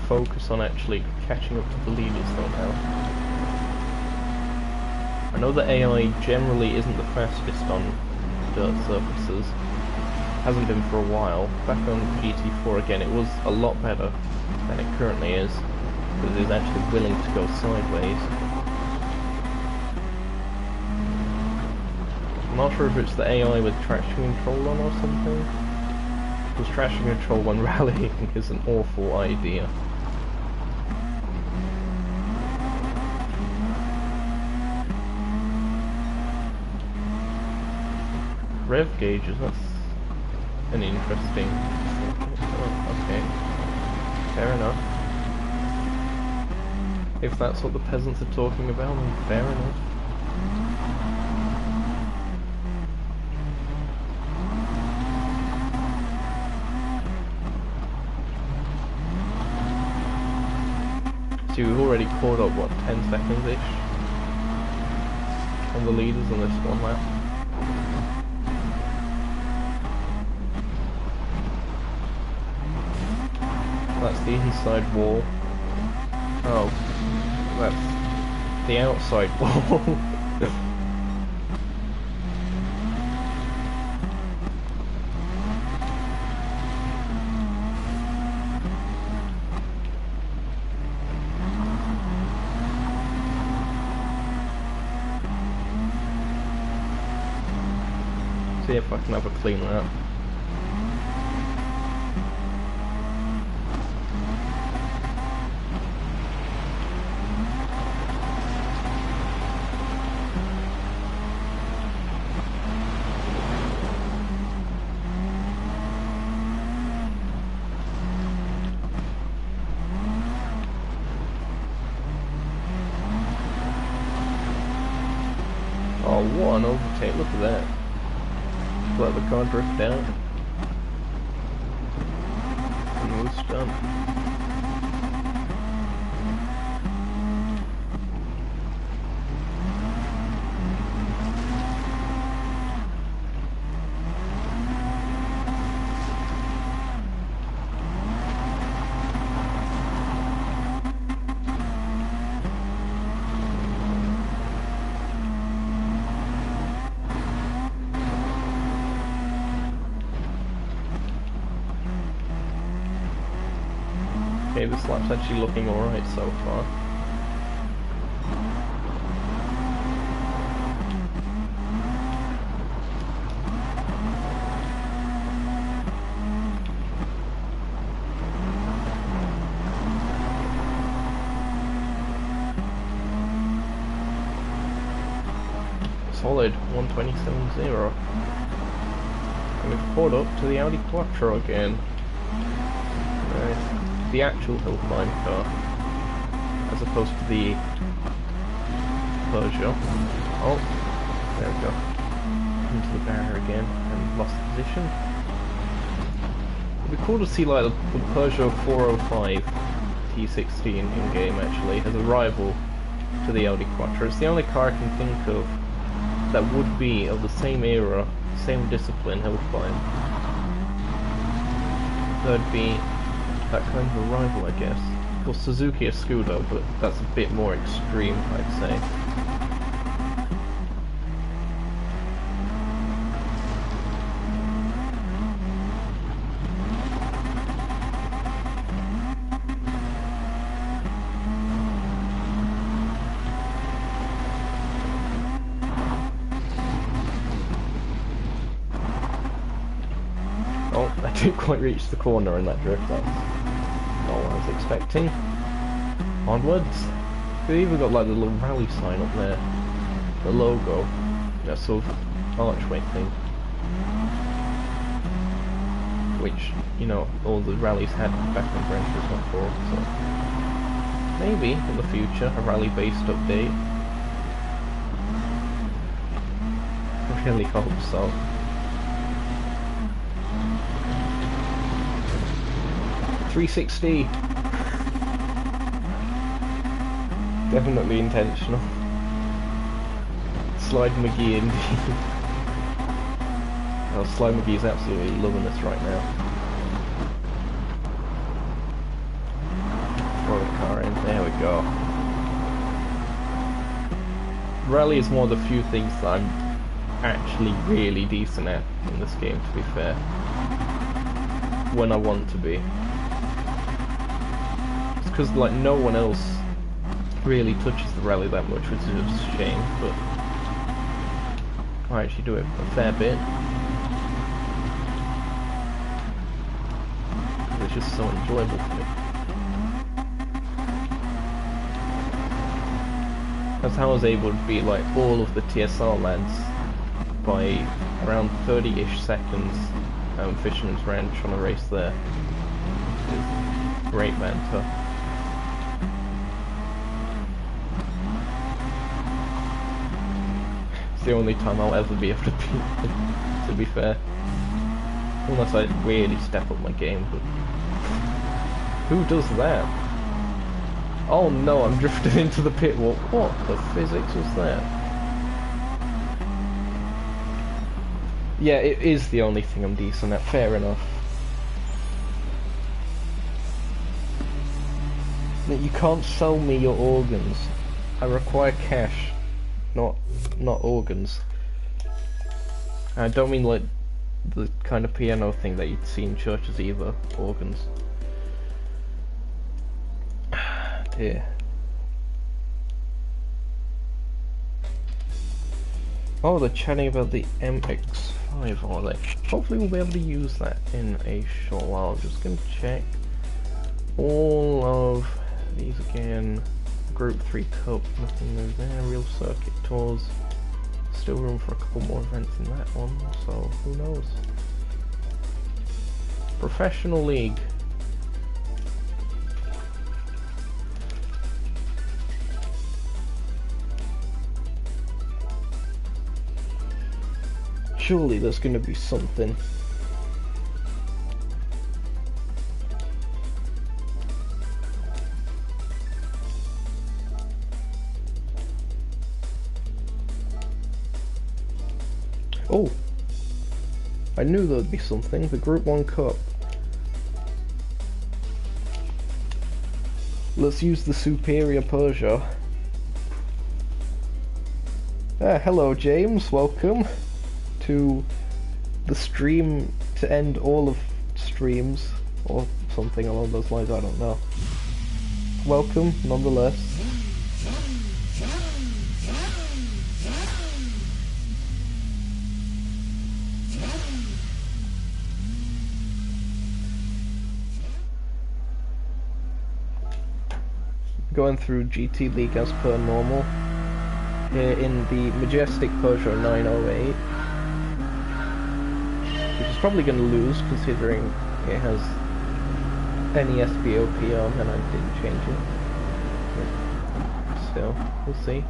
Focus on actually catching up to the leaders though now. I know that AI generally isn't the fastest on dirt surfaces. Hasn't been for a while. Back on GT4 again it was a lot better than it currently is, because it is actually willing to go sideways. I'm not sure if it's the AI with traction control on or something, because traction control when rallying is an awful idea. Rev gauges, that's an interesting... Oh, okay, fair enough. If that's what the peasants are talking about, then fair enough. See, we've already caught up, what, 10 seconds-ish on the leaders on this one lap. That's the inside wall. Oh, that's the outside wall. See if I can have a clean lap. Oh, what an overtake, look at that. Let the car drift out. And we're done. Okay, this lap's actually looking alright so far. Solid 127.0. And we've caught up to the Audi Quattro again. Nice. The actual hill climb car, as opposed to the Peugeot. Oh, there we go. Into the barrier again and lost the position. It'd be cool to see like the Peugeot 405 T16 in game actually as a rival to the Audi Quattro. It's the only car I can think of that would be of the same era, same discipline hill climb. That'd be that kind of a rival, I guess. Well, Suzuki a Scudo, but that's a bit more extreme, I'd say. Oh, I didn't quite reach the corner in that drift. That's not what I was expecting. Onwards. They even got like the little rally sign up there. The logo. That sort of archway thing. Which, you know, all the rallies had back when Gran Turismo 4, so maybe in the future a rally-based update. I really hope so. .360. Definitely intentional. Slide McGee indeed. Oh, Slide McGee's absolutely loving this right now. Throw the car in. There we go. Rally is one of the few things that I'm actually really decent at in this game, to be fair. When I want to be. Because like no one else really touches the rally that much, which is a shame, but I actually do it a fair bit. It's just so enjoyable for me. That's how I was able to beat like all of the TSR lads by around 30-ish seconds. Fisherman's Ranch on a race there. It's great banter. It's the only time I'll ever be able to beat them, to be fair. Unless I really step up my game, but who does that? Oh no, I'm drifting into the pit wall. What the physics was that? Yeah, it is the only thing I'm decent at, fair enough. You can't sell me your organs. I require cash, not organs. I don't mean like the kind of piano thing that you'd see in churches either, organs. Dear. Oh, they're chatting about the MX-5, are they? Hopefully we'll be able to use that in a short while. I'm just going to check all of these again. Group 3 Cup, nothing new there. Real Circuit Tours. Still room for a couple more events in that one, so who knows. Professional League. Surely there's gonna be something. Oh! I knew there would be something. The Group 1 Cup. Let's use the superior Peugeot. Hello James, welcome to the stream to end all of streams, or something along those lines, I don't know. Welcome, nonetheless. Going through GT League as per normal. Here in the majestic Peugeot 908, which is probably going to lose considering it has NESBOP on and I didn't change it. But still, we'll see.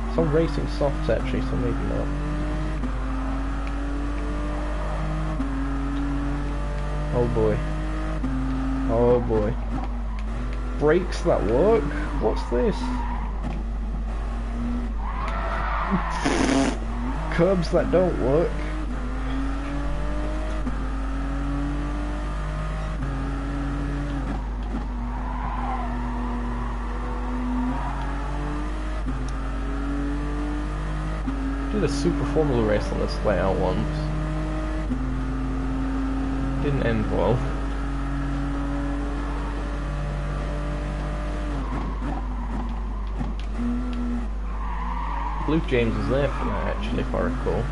It's on Racing Softs actually, so maybe not. Oh boy. Oh boy. Brakes that work? What's this? Curbs that don't work. Did a Super Formula race on this layout once. Didn't end well. Luke James was there for that actually, if I recall.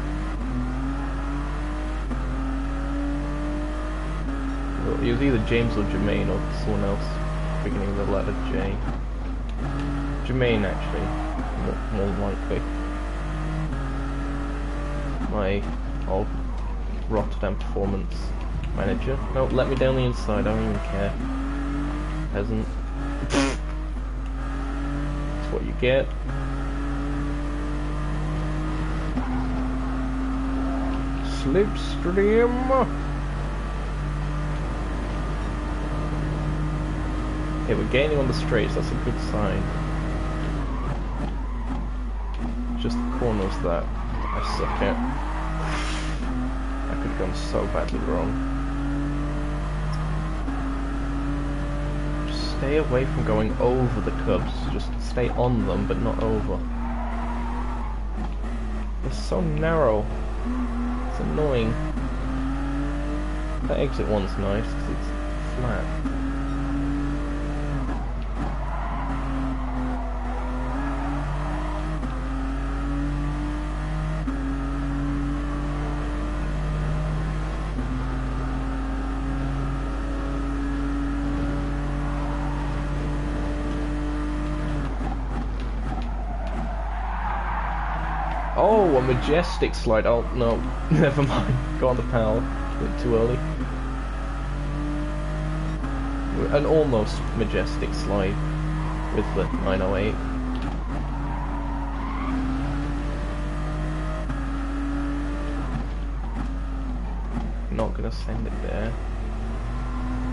Well, it was either James or Jermaine or someone else beginning with the letter J. Jermaine actually, more than likely. My old Rotterdam performance manager. No, let me down the inside, I don't even care. Peasant. That's what you get. Slipstream. Okay, we're gaining on the straights, that's a good sign. Just the corners that I suck at. I could have gone so badly wrong. Just stay away from going over the curbs, just stay on them but not over. They're so narrow. It's annoying. That exit one's nice because it's flat. Oh, a majestic slide. Oh, no. Never mind. Go on the power. A bit too early. An almost majestic slide with the 908. Not gonna send it there.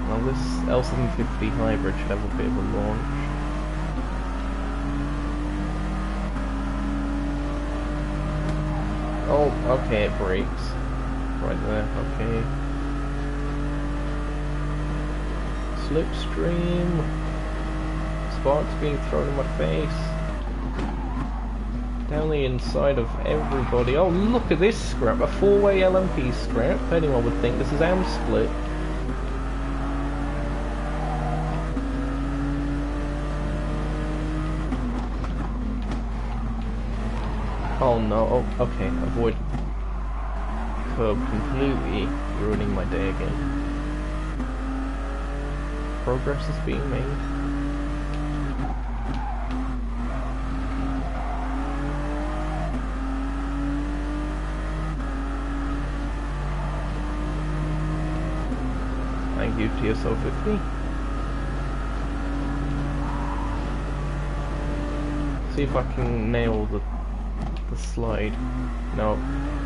Now this L750 hybrid should have a bit of a launch. Oh, okay, it brakes. Right there, okay. Slipstream. Sparks being thrown in my face. Down the inside of everybody. Oh, look at this scrap. A 4-way LMP scrap. Anyone would think this is AM split. Oh no, oh, okay, avoid curb completely, ruining my day again. Progress is being made. Thank you, TSO50. See if I can nail the the slide. No,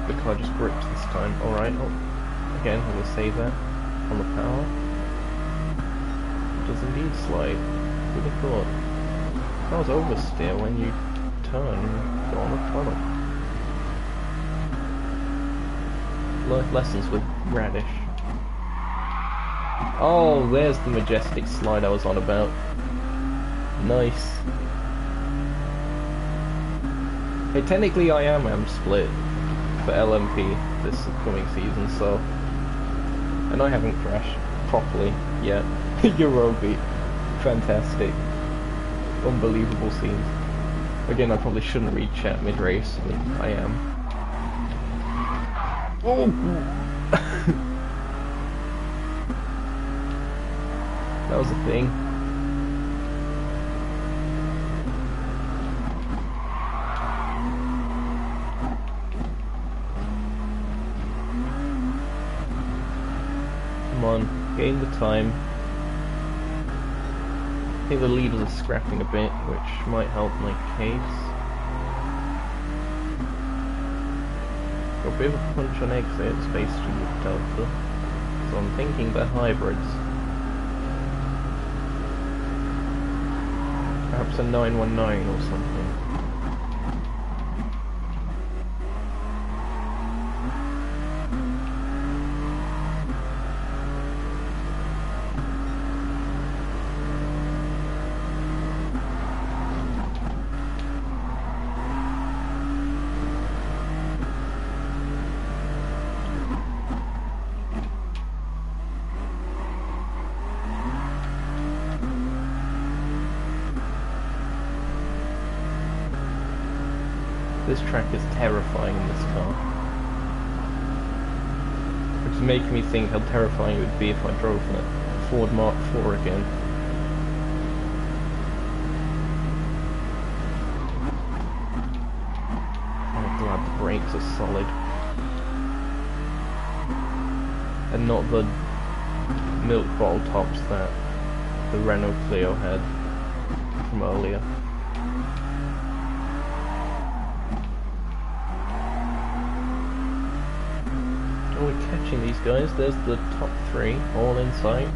the car just gripped this time. Alright, oh, again, I'm going to save that on the power. It does indeed slide. Who'd have thought? That was oversteer when you turn and go on the tunnel. Lessons with Radish. Oh, there's the majestic slide I was on about. Nice. Hey, technically I am split for LMP this upcoming season, so... And I haven't crashed properly yet. Eurobeat. Fantastic. Unbelievable scenes. Again, I probably shouldn't read chat mid-race, but I am. Oh! That was a thing. Come on, gain the time. I think the leaders are scrapping a bit, which might help my case. Got a bit of a punch on exit, space to Delta. So I'm thinking they're hybrids. Perhaps a 919 or something. This track is terrifying in this car. Which is making me think how terrifying it would be if I drove a Ford Mark IV again. I'm glad the brakes are solid. And not the milk bottle tops that the Renault Clio had from earlier. We're catching these guys. There's the top three, all in sight.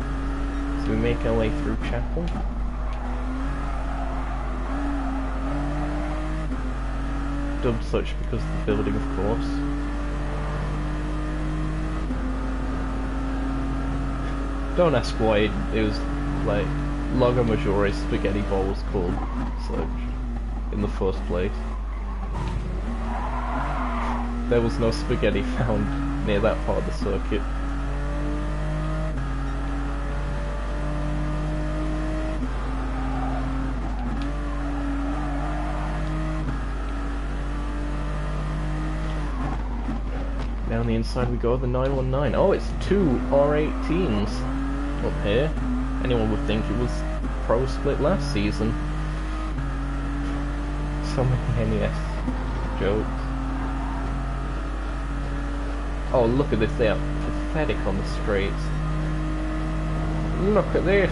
So we make our way through Chapel. Dubbed such because of the building, of course. Don't ask why it was like Lago Maggiore Spaghetti Bowl was called such in the first place. There was no spaghetti found near that part of the circuit. Down the inside we go, the 919. Oh, it's two R18s up here. Anyone would think it was Pro Split last season. So many NES jokes. Oh, look at this, they are pathetic on the straights. Look at this!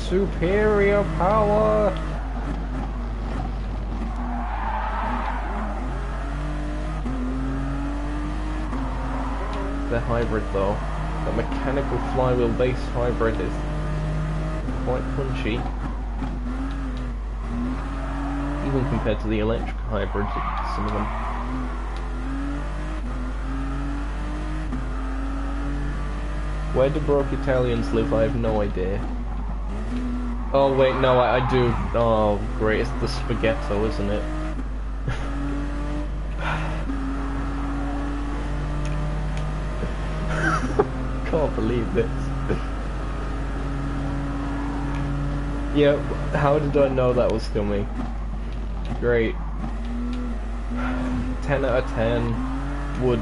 Superior power! They're hybrid though. That mechanical flywheel-based hybrid is quite punchy. Even compared to the electric hybrids, some of them. Where do broke Italians live? I have no idea. Oh wait, no, I do. Oh great, it's the spaghetto, isn't it? Can't believe this. Yeah, how did I know that was coming? Great. 10 out of 10. Would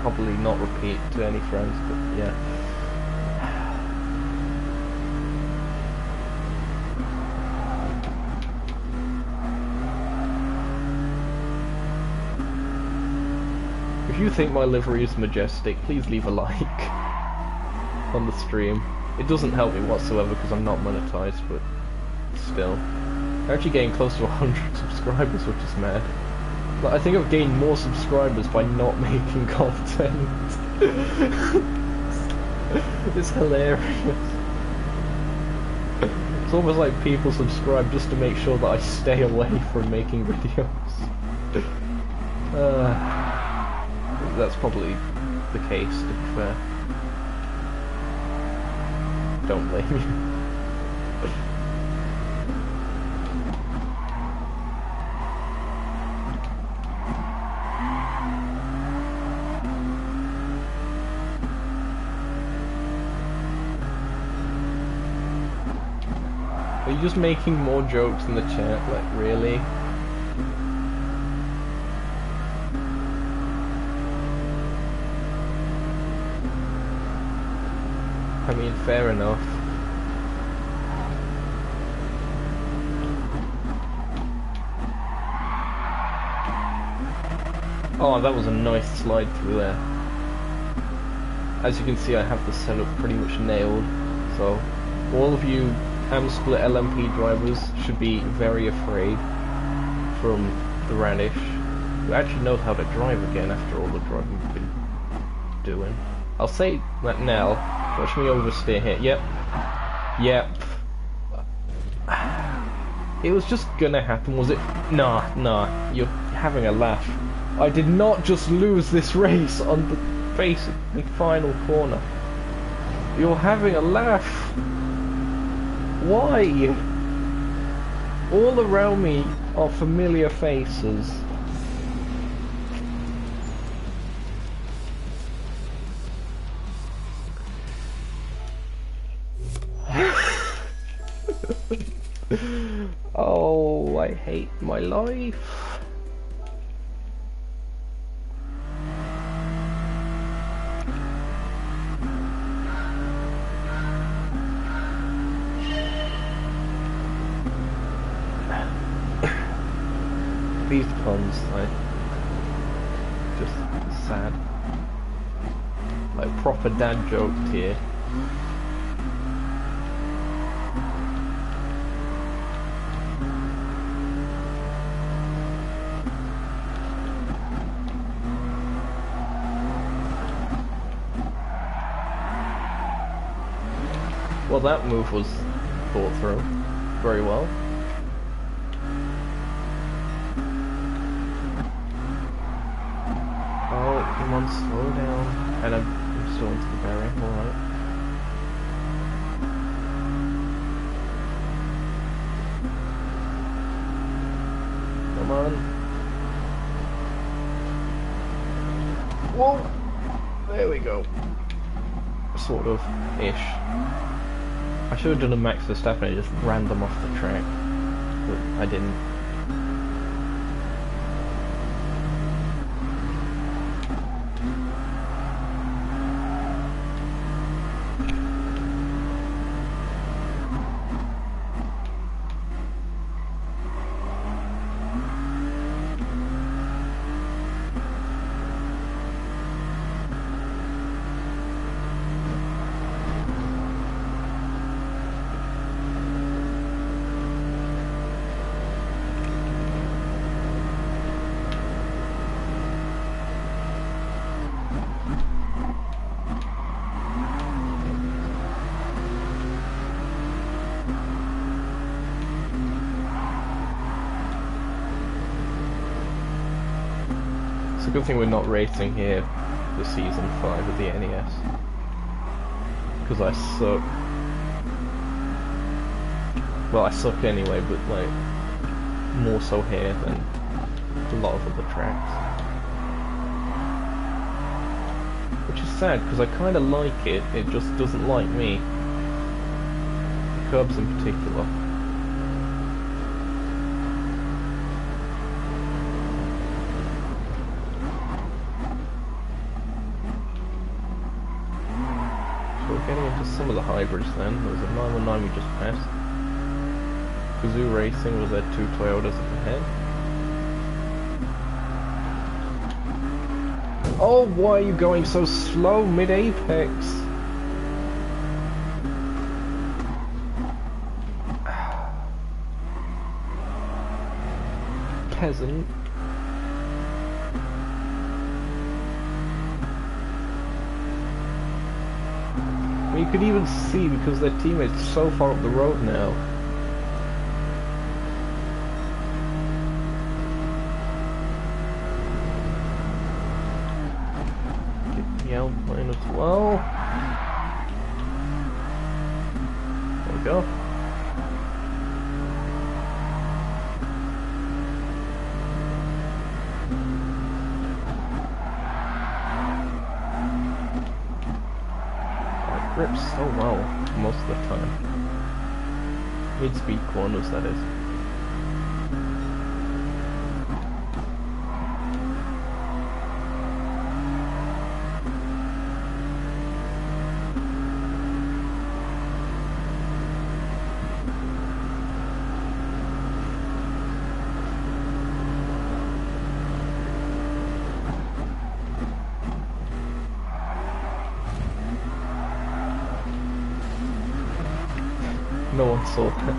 probably not repeat to any friends, but yeah. If you think my livery is majestic, please leave a like on the stream. It doesn't help me whatsoever because I'm not monetized, but still. I'm actually getting close to 100 subscribers, which is mad. Like, I think I've gained more subscribers by not making content. It's hilarious. It's almost like people subscribe just to make sure that I stay away from making videos. That's probably the case, to be fair. Don't blame you. Are you just making more jokes in the chat? Like, really? I mean, fair enough. Oh, that was a nice slide through there. As you can see, I have the setup pretty much nailed. So, all of you ham-split LMP drivers should be very afraid from the Radish, who actually knows how to drive again after all the driving we've been doing. I'll say that now. Watch me oversteer here. Yep. Yep. It was just gonna happen, was it? Nah. You're having a laugh. I did not just lose this race on the basic and final corner. You're having a laugh. Why? All around me are familiar faces. Oh, I hate my life. These puns, like, just sad. Like proper dad jokes here. Well, that move was thought through very well. Oh, come on, slow down. And I'm still into the barrier, alright. Come on. Whoa! There we go. Sort of, ish. I should have done a Max Verstappen and just ran them off the track, but I didn't. It's a good thing we're not racing here for Season 5 of the NES. Because I suck. Well, I suck anyway, but like, more so here than a lot of other tracks. Which is sad, because I kind of like it, it just doesn't like me. The curbs in particular. Getting into some of the hybrids then. There was a 919 we just passed. Kazoo Racing was there, 2 Toyotas up ahead. Oh, why are you going so slow mid-apex? Peasant. You could even see because their teammates so far up the road now. Get the Alpine as well. There we go. Grips so well most of the time. Mid-speed corners, that is. No one saw that.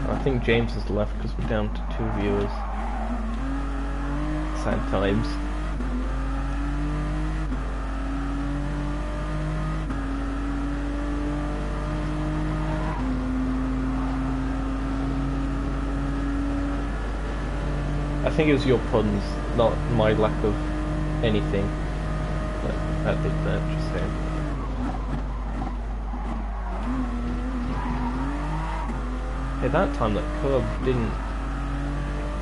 I think James has left because we're down to 2 viewers. Sad times. I think it was your puns, not my lack of anything. That did that, just saying. Hey, that time that curb didn't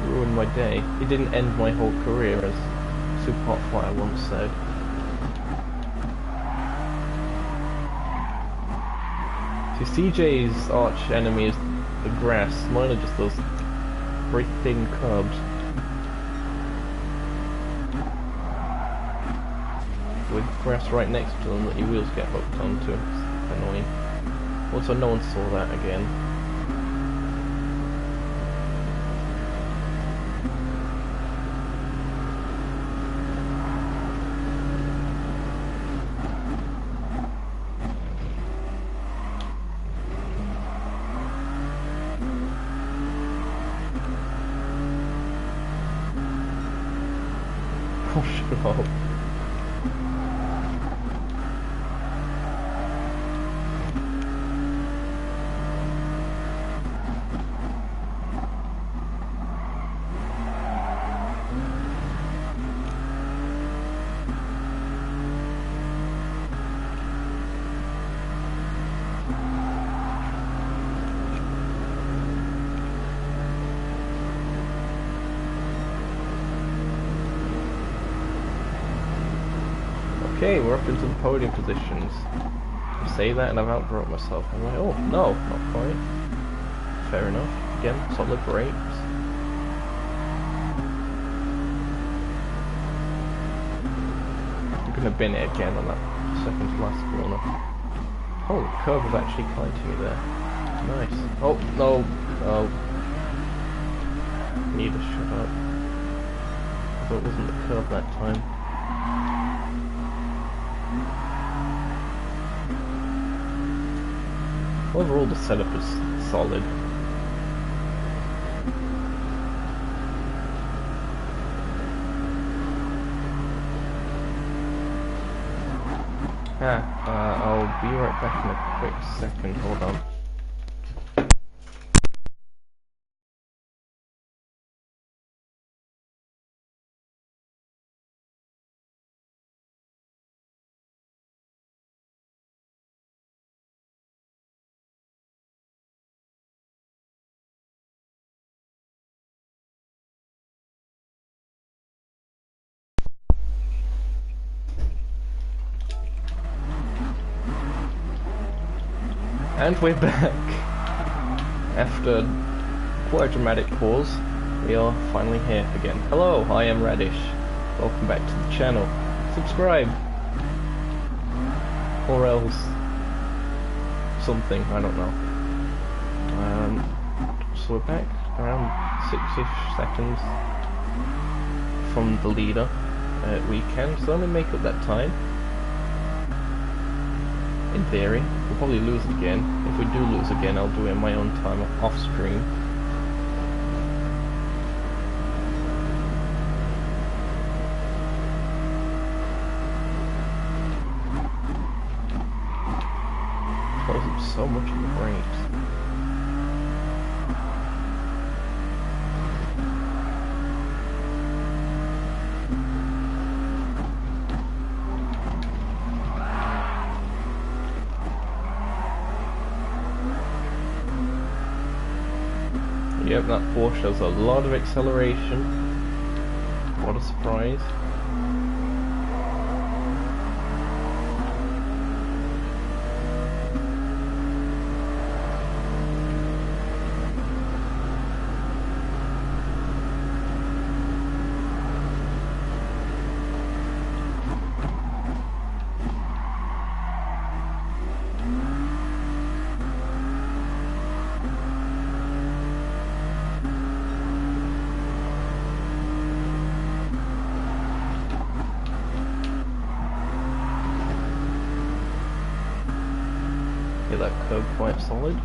ruin my day. It didn't end my whole career, as Super Hot Flyer once said. See, CJ's arch enemy is the grass. Mine are just those very thin curbs. With grass right next to them that your wheels get hooked onto. It's annoying. Also, no one saw that again. Oh, shut up. Okay, we're up into the podium positions. I say that and I've outbrought myself. I'm like, oh, no, not quite. Fair enough. Again, solid brakes. I'm gonna bin it again on that second to last corner. Oh, the curve was actually kind to me there. Nice. Oh, no. Oh. Need to shut up. I thought it wasn't the curve that time. Overall, the setup is solid. I'll be right back in a quick second. Hold on. And we're back! After quite a dramatic pause, we are finally here again. Hello, I am Radish. Welcome back to the channel. Subscribe! Or else... something, I don't know. So we're back around 6-ish seconds from the leader at weekend, so let me make up that time. in theory. We'll probably lose again. If we do lose again, I'll do it in my own time off screen. Close up so much of the brakes. Yep, that Porsche has a lot of acceleration. What a surprise. Hit that curb quite solid.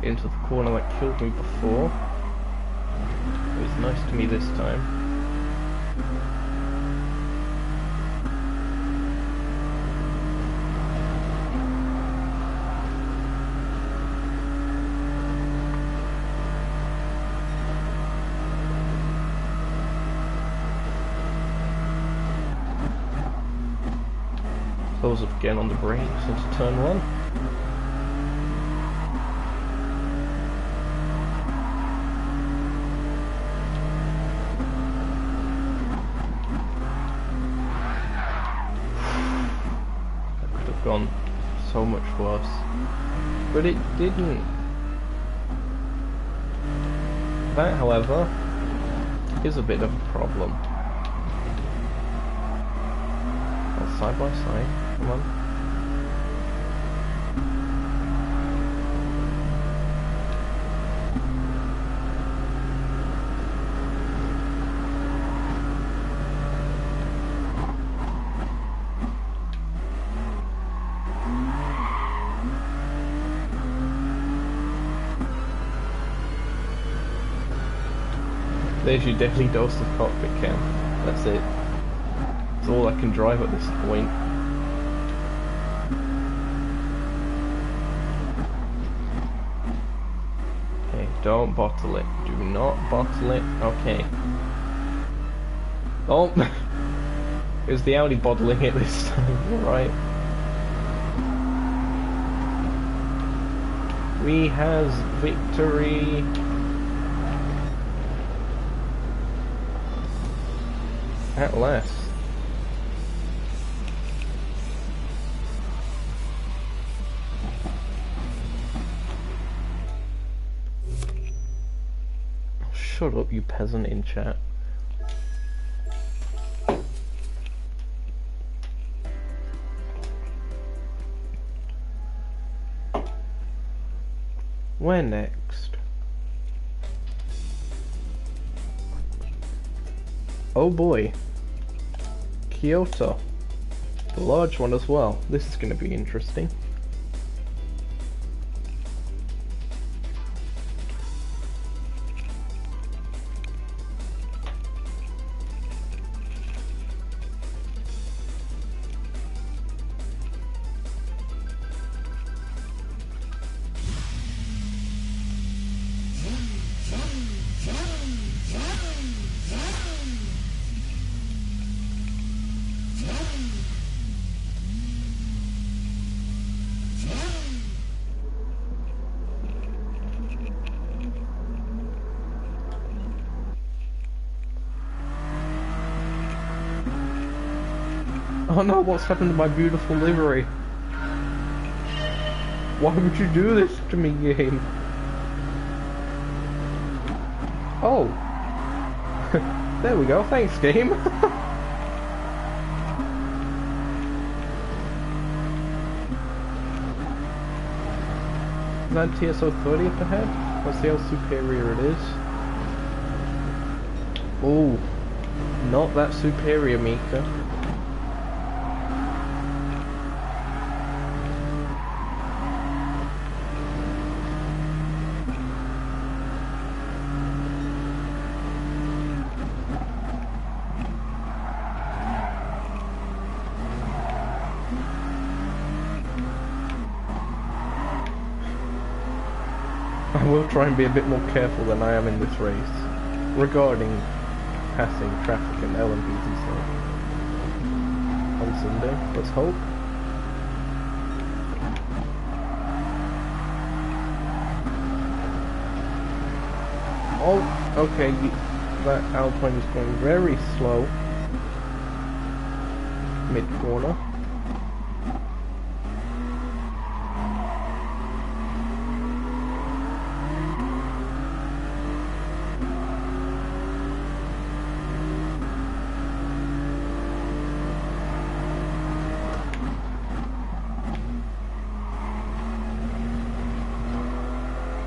Into the corner that killed me before. It was nice to me this time. Close up again on the brakes into turn one. Gone so much worse, but it didn't. That, however, is a bit of a problem. Well, side by side, come on. There's your daily dose of cockpit cam. That's it. That's all I can drive at this point. Okay, don't bottle it. Do not bottle it. Okay. Oh! It was the Audi bottling it this time. Alright. We has victory. At last. Shut up, you peasant in chat. Where next? Oh boy. Kyoto. The large one as well. This is going to be interesting. Oh no, what's happened to my beautiful livery? Why would you do this to me, game? Oh! There we go, thanks game! Is that TSO 30 up ahead? Let's see how superior it is. Oh, not that superior, Mika. I will try and be a bit more careful than I am in this race regarding passing traffic and LMPs and stuff on Sunday. Let's hope. Oh, okay, that Alpine is going very slow. Mid-corner.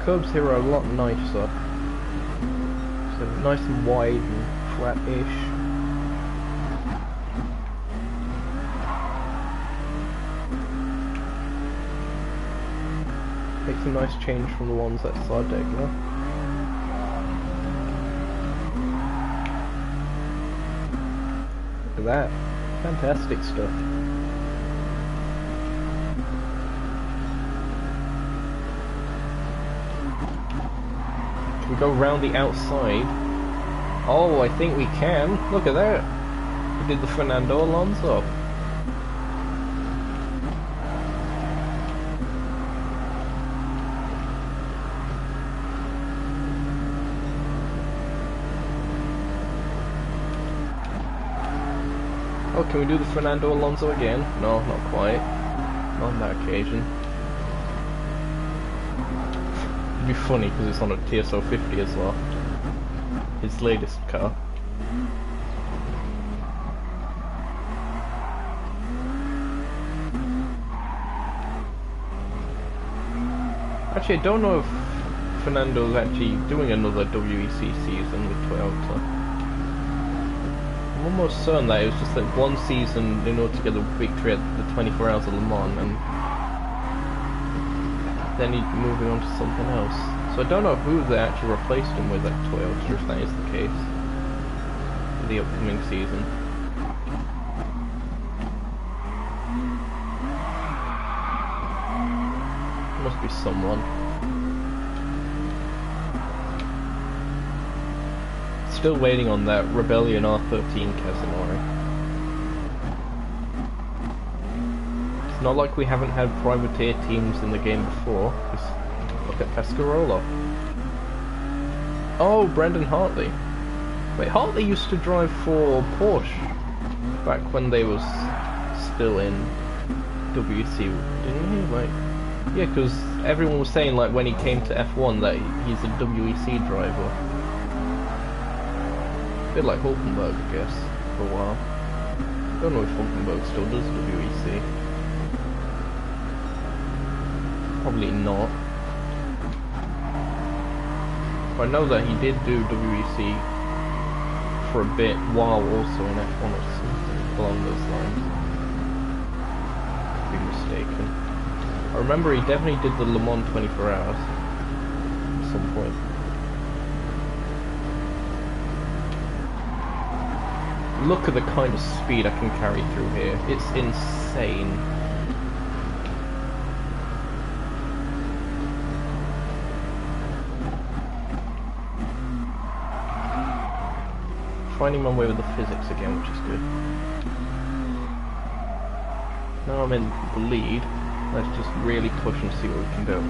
Curbs here are a lot nicer. So nice and wide and flat-ish. Makes a nice change from the ones that are regular. Look at that. Fantastic stuff. Can we go round the outside? Oh, I think we can. Look at that. We did the Fernando Alonso. Oh, can we do the Fernando Alonso again? No, not quite. Not on that occasion. It'd be funny because it's on a TSO 50 as well. His latest car. Actually, I don't know if Fernando's actually doing another WEC season with Toyota. I'm almost certain that it was just that one season in order to get the victory at the 24 Hours of Le Mans, and then he's moving on to something else. So I don't know who they actually replaced him with at Toyota, if that is the case, for the upcoming season. Must be someone. Still waiting on that Rebellion R13 Casanori. It's not like we haven't had privateer teams in the game before. Just look at Pescarolo. Oh, Brendan Hartley. Wait, Hartley used to drive for Porsche back when they was still in WC, didn't he? Like, yeah, because everyone was saying like when he came to F1 that he's a WEC driver. A bit like Hulkenberg, I guess, for a while. I don't know if Hulkenberg still does WEC. Probably not. I know that he did do WEC for a bit while also in F1 or something along those lines. Could be mistaken. I remember he definitely did the Le Mans 24 Hours at some point. Look at the kind of speed I can carry through here. It's insane. Finding my way with the physics again, which is good. Now I'm in the lead. Let's just really push and see what we can do.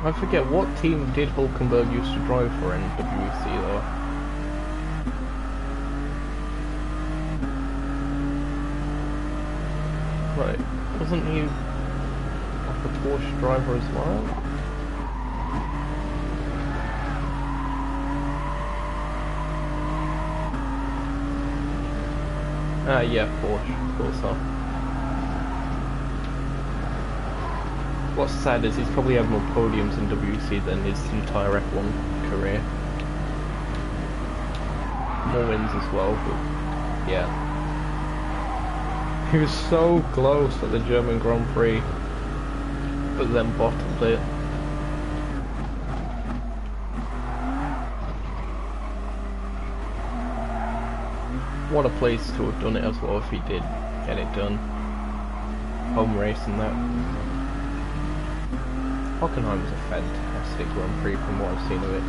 I forget, what team did Hulkenberg used to drive for in WEC though? Right, wasn't he like a Porsche driver as well? Ah, yeah, Porsche, of course so. What's sad is he's probably had more podiums in WC than his entire F1 career. More wins as well, but yeah. He was so close at the German Grand Prix, but then bottled it. What a place to have done it as well if he did get it done. Home race and that. Hockenheim was a fantastic Grand Prix from what I've seen of it.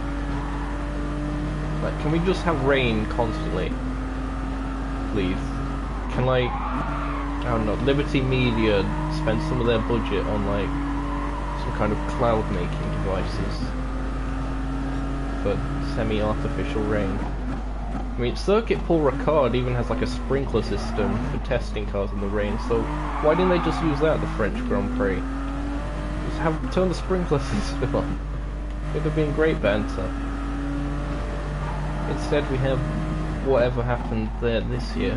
Like, can we just have rain constantly? Please. Can like, I don't know, Liberty Media spend some of their budget on like some kind of cloud making devices for semi-artificial rain? I mean, Circuit Paul Ricard even has like a sprinkler system for testing cars in the rain, so why didn't they just use that at the French Grand Prix? Just turn the sprinkler system on. It would have been great banter. Instead we have whatever happened there this year.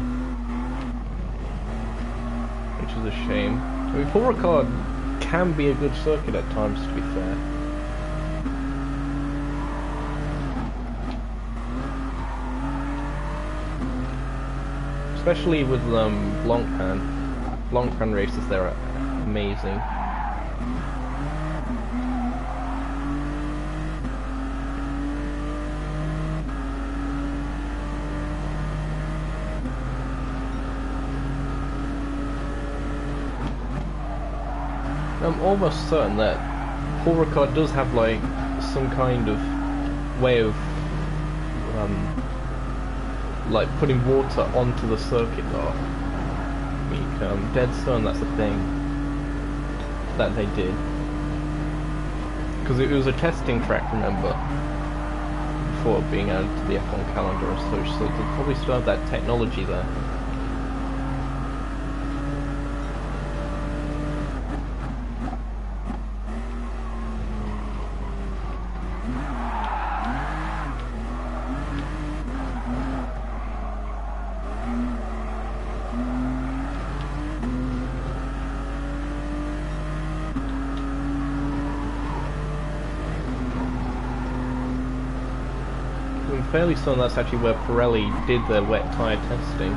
Which is a shame. I mean, Paul Ricard can be a good circuit at times, to be fair. Especially with Blancpain. Blancpain races there are amazing. I'm almost certain that Paul Ricard does have like some kind of way of like putting water onto the circuit though. Like, Dead Stone, that's the thing that they did. Because it was a testing track, remember? Before being added to the F1 calendar and such, so they probably still have that technology there. Fairly certain that's actually where Pirelli did their wet tyre testing,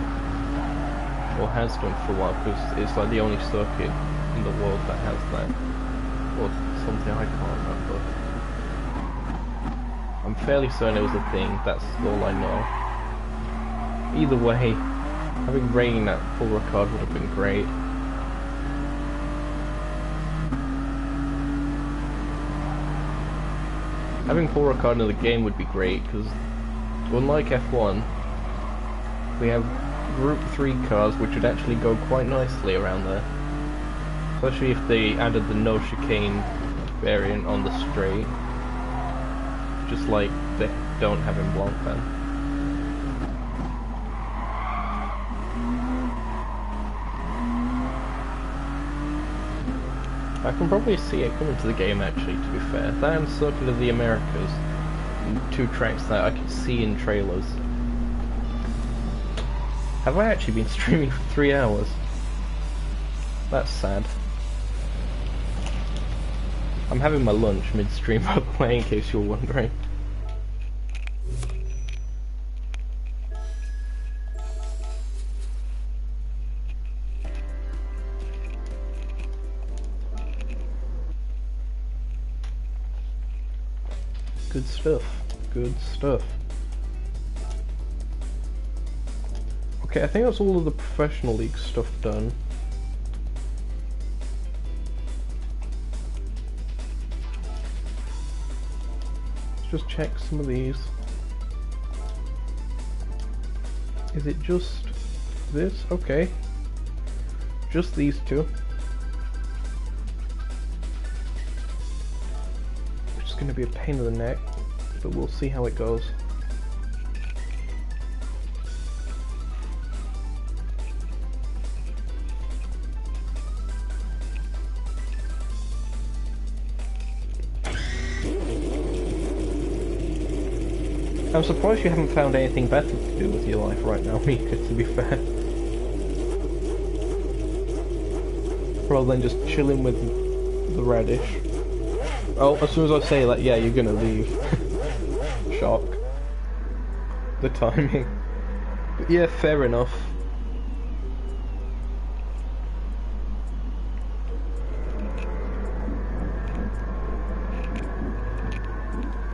or has done for a while, because it's like the only circuit in the world that has that, or something I can't remember. I'm fairly certain it was a thing, that's all I know. Either way, having rain at Paul Ricard would have been great. Having Paul Ricard in the game would be great, because unlike F1, we have Group 3 cars which would actually go quite nicely around there. Especially if they added the no chicane variant on the straight. Just like they don't have in Blancpain. I can probably see it coming to the game actually, to be fair. That and Circuit of the Americas. Two tracks that I can see in trailers. Have I actually been streaming for 3 hours? That's sad. I'm having my lunch mid-stream, by the way, in case you're wondering. Good stuff. Good stuff. Okay, I think that's all of the professional league stuff done. Let's just check some of these. Is it just this? Okay. Just these two. Which is going to be a pain in the neck, but we'll see how it goes. I'm surprised you haven't found anything better to do with your life right now, Mika, to be fair. Rather than just chilling with the radish. Oh, as soon as I say that, yeah, you're gonna leave. Shock. The timing. But yeah, fair enough.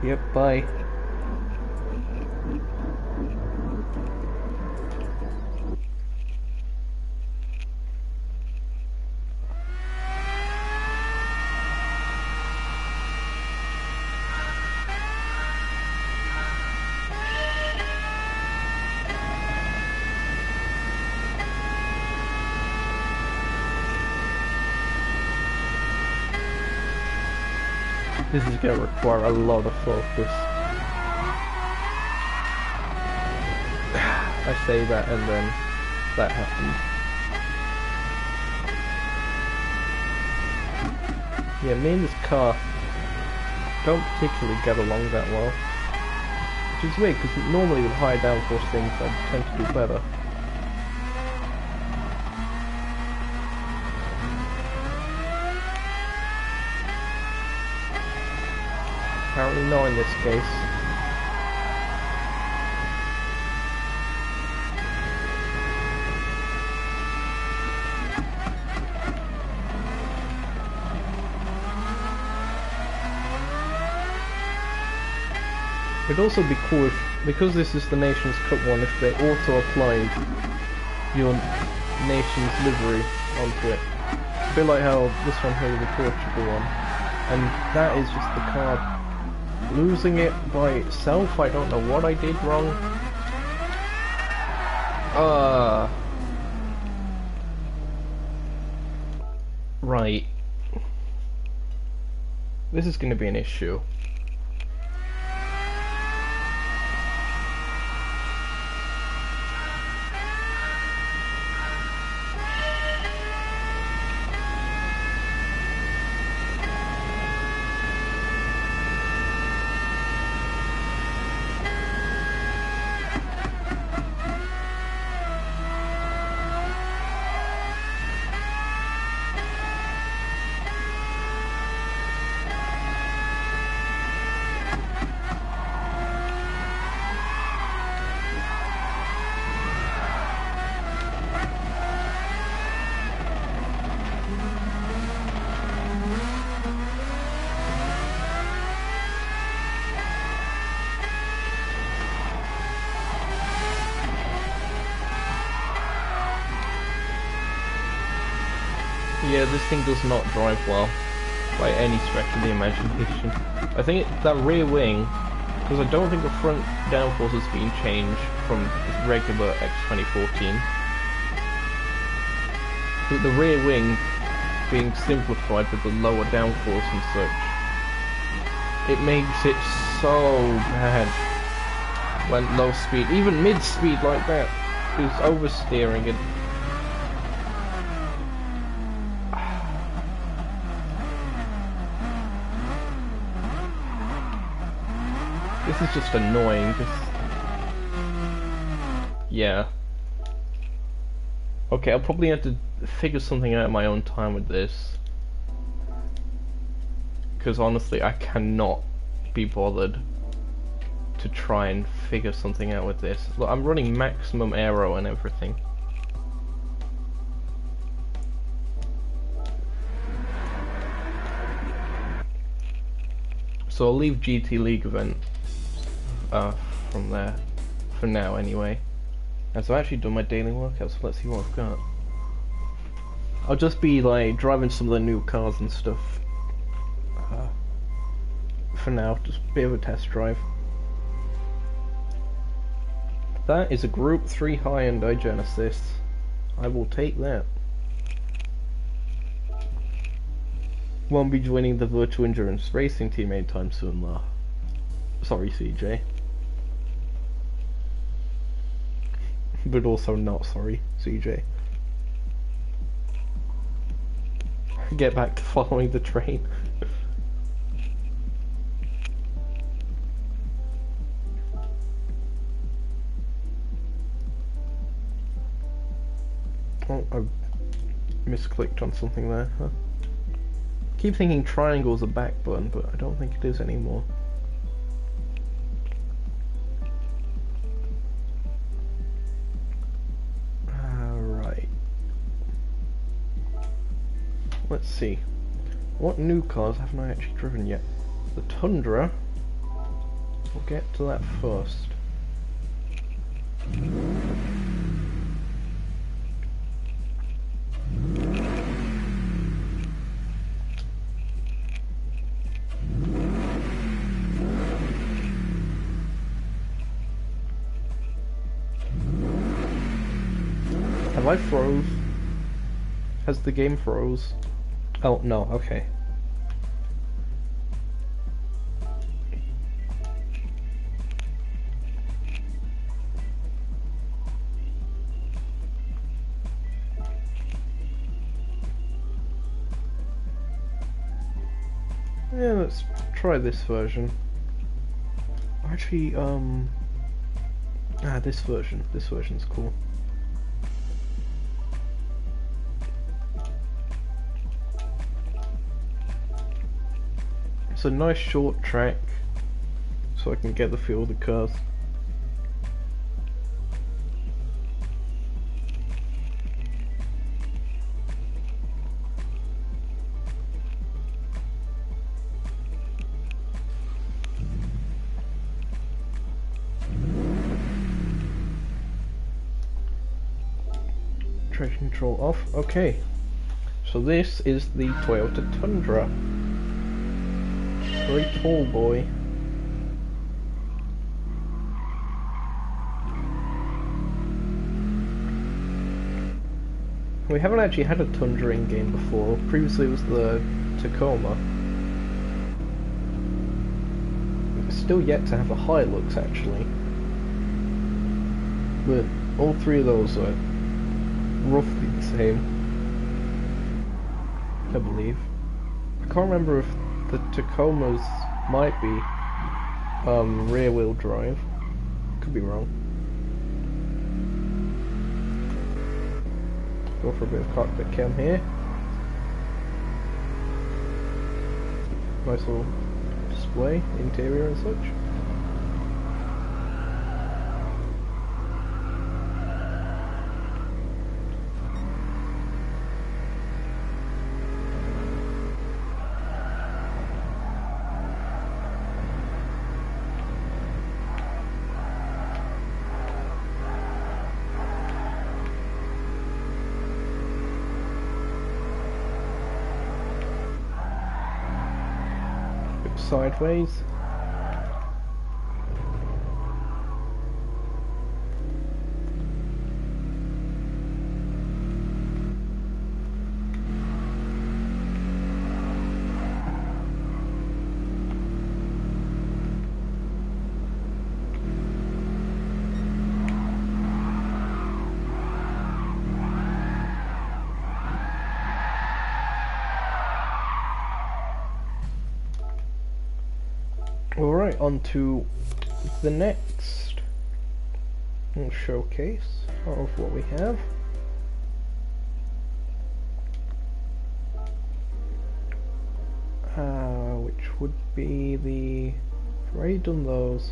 Yep, bye. This is going to require a lot of focus. I say that and then that happens. Yeah, me and this car don't particularly get along that well. Which is weird, because normally with higher downforce things I tend to do better. Apparently not in this case. It'd also be cool if, because this is the Nations Cup one, if they auto-applied your nation's livery onto it. A bit like how this one here, the Portugal one. And that is just the car losing it by itself. I don't know what I did wrong. Right. This is going to be an issue. Yeah, this thing does not drive well, by any stretch of the imagination. I think that rear wing, because I don't think the front downforce has been changed from the regular X 2014. But the rear wing being simplified with the lower downforce and such, it makes it so bad when low speed, even mid speed like that, is oversteering it. This is just annoying, because... yeah. Okay, I'll probably have to figure something out in my own time with this. Because honestly, I cannot be bothered to try and figure something out with this. Look, I'm running maximum aero and everything. So I'll leave GT League event from there, for now anyway. And so I've actually done my daily workouts, so let's see what I've got. I'll just be like driving some of the new cars and stuff. For now, just a bit of a test drive. That is a Group 3 Hyundai Genesis. I will take that. Won't be joining the Virtual Endurance Racing team anytime soon, though. Sorry, CJ. But also not sorry, CJ. Get back to following the train. Oh, I misclicked on something there. Huh? Keep thinking triangle's a back button, but I don't think it is anymore. Alright. Let's see. What new cars haven't I actually driven yet? The Tundra. We'll get to that first. Have I froze? Has the game froze? Oh, no, okay. Yeah, let's try this version. Actually, this version. This version's cool. It's a nice short track, so I can get the feel of the cars. Traction control off. Okay, so this is the Toyota Tundra. Very tall boy. We haven't actually had a Tundra in game before. Previously it was the Tacoma. We've still yet to have a Hilux actually. But all three of those are roughly the same, I believe. I can't remember if the Tacomas might be rear wheel drive. Could be wrong. Go for a bit of cockpit cam here. Nice little display, interior and such. Sideways. Alright, on to the next showcase of what we have. Which would be the... I've already done those.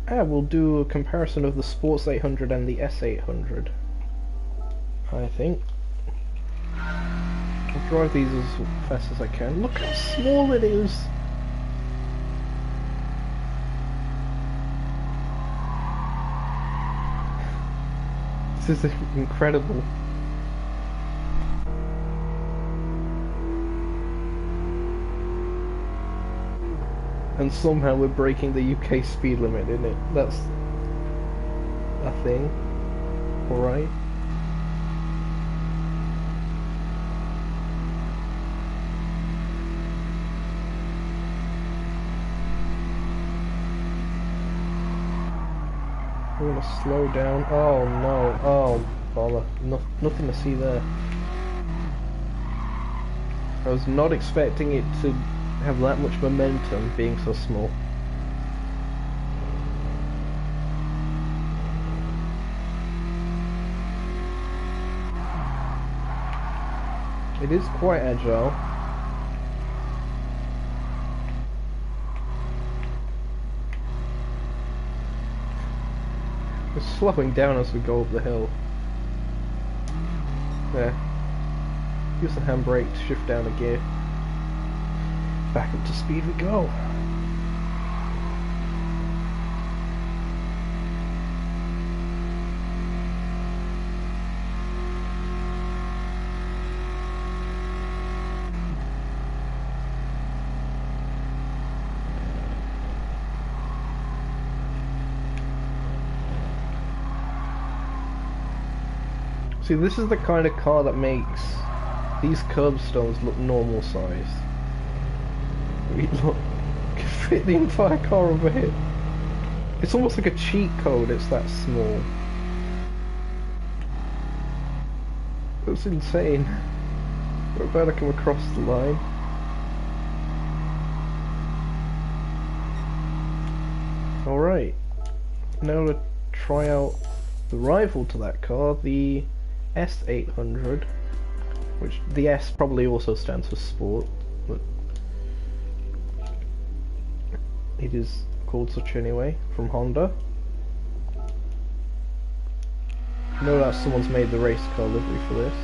We'll do a comparison of the Sports 800 and the S800, I think. I'll drive these as fast as I can. Look how small it is! This is incredible. And somehow we're breaking the UK speed limit in it. That's a thing. Alright. We're gonna slow down. Oh no. Oh bother. Nothing to see there. I was not expecting it to have that much momentum being so small. It is quite agile. It's slowing down as we go up the hill. There. Use the handbrake to shift down a gear. Back up to speed we go. See, this is the kind of car that makes these curbstones look normal sized. Look, can fit the entire car over here. It's almost like a cheat code, it's that small. That's insane. We're about to come across the line. Alright, now to try out the rival to that car, the S800, which the S probably also stands for sport, but it is called such anyway, from Honda. No doubt someone's made the race car livery for this.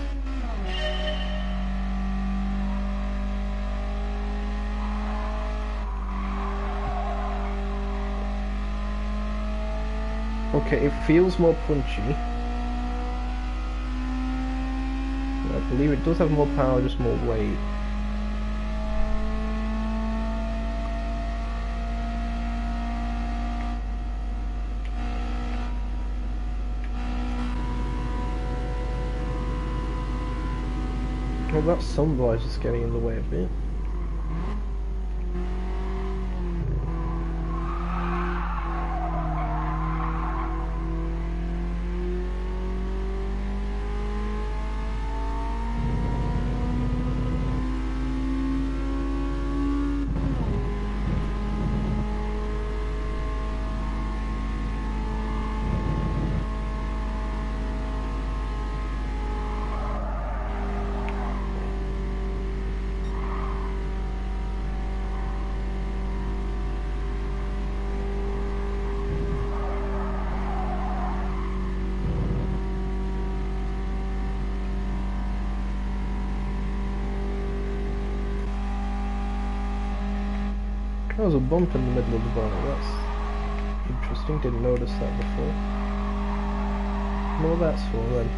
Okay, it feels more punchy. I believe it does have more power, just more weight. Well, that sun visor's getting in the way a bit. There was a bump in the middle of the bonnet, that's interesting, didn't notice that before. No, that's for then.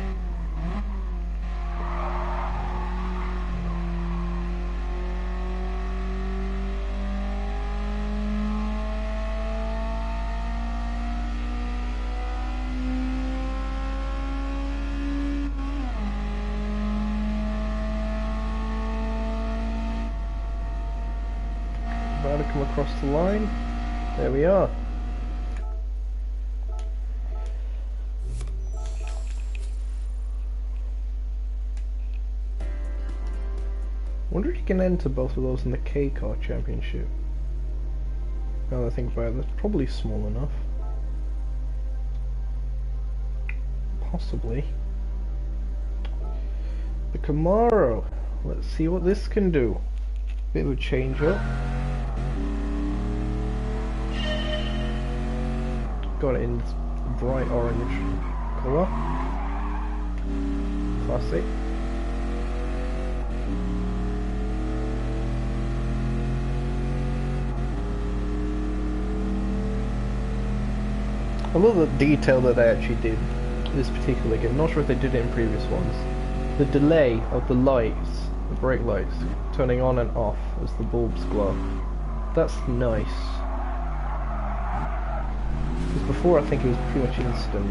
To come across the line. There we are. Wonder if you can enter both of those in the K Car Championship. Now that I think about it, that's probably small enough. Possibly. The Camaro. Let's see what this can do. Bit of a change up. Got it in bright orange colour. Classic. I love the detail that they actually did this particular game. Not sure if they did it in previous ones. The delay of the lights, the brake lights, turning on and off as the bulbs glow. That's nice. Because before I think it was pretty much instant.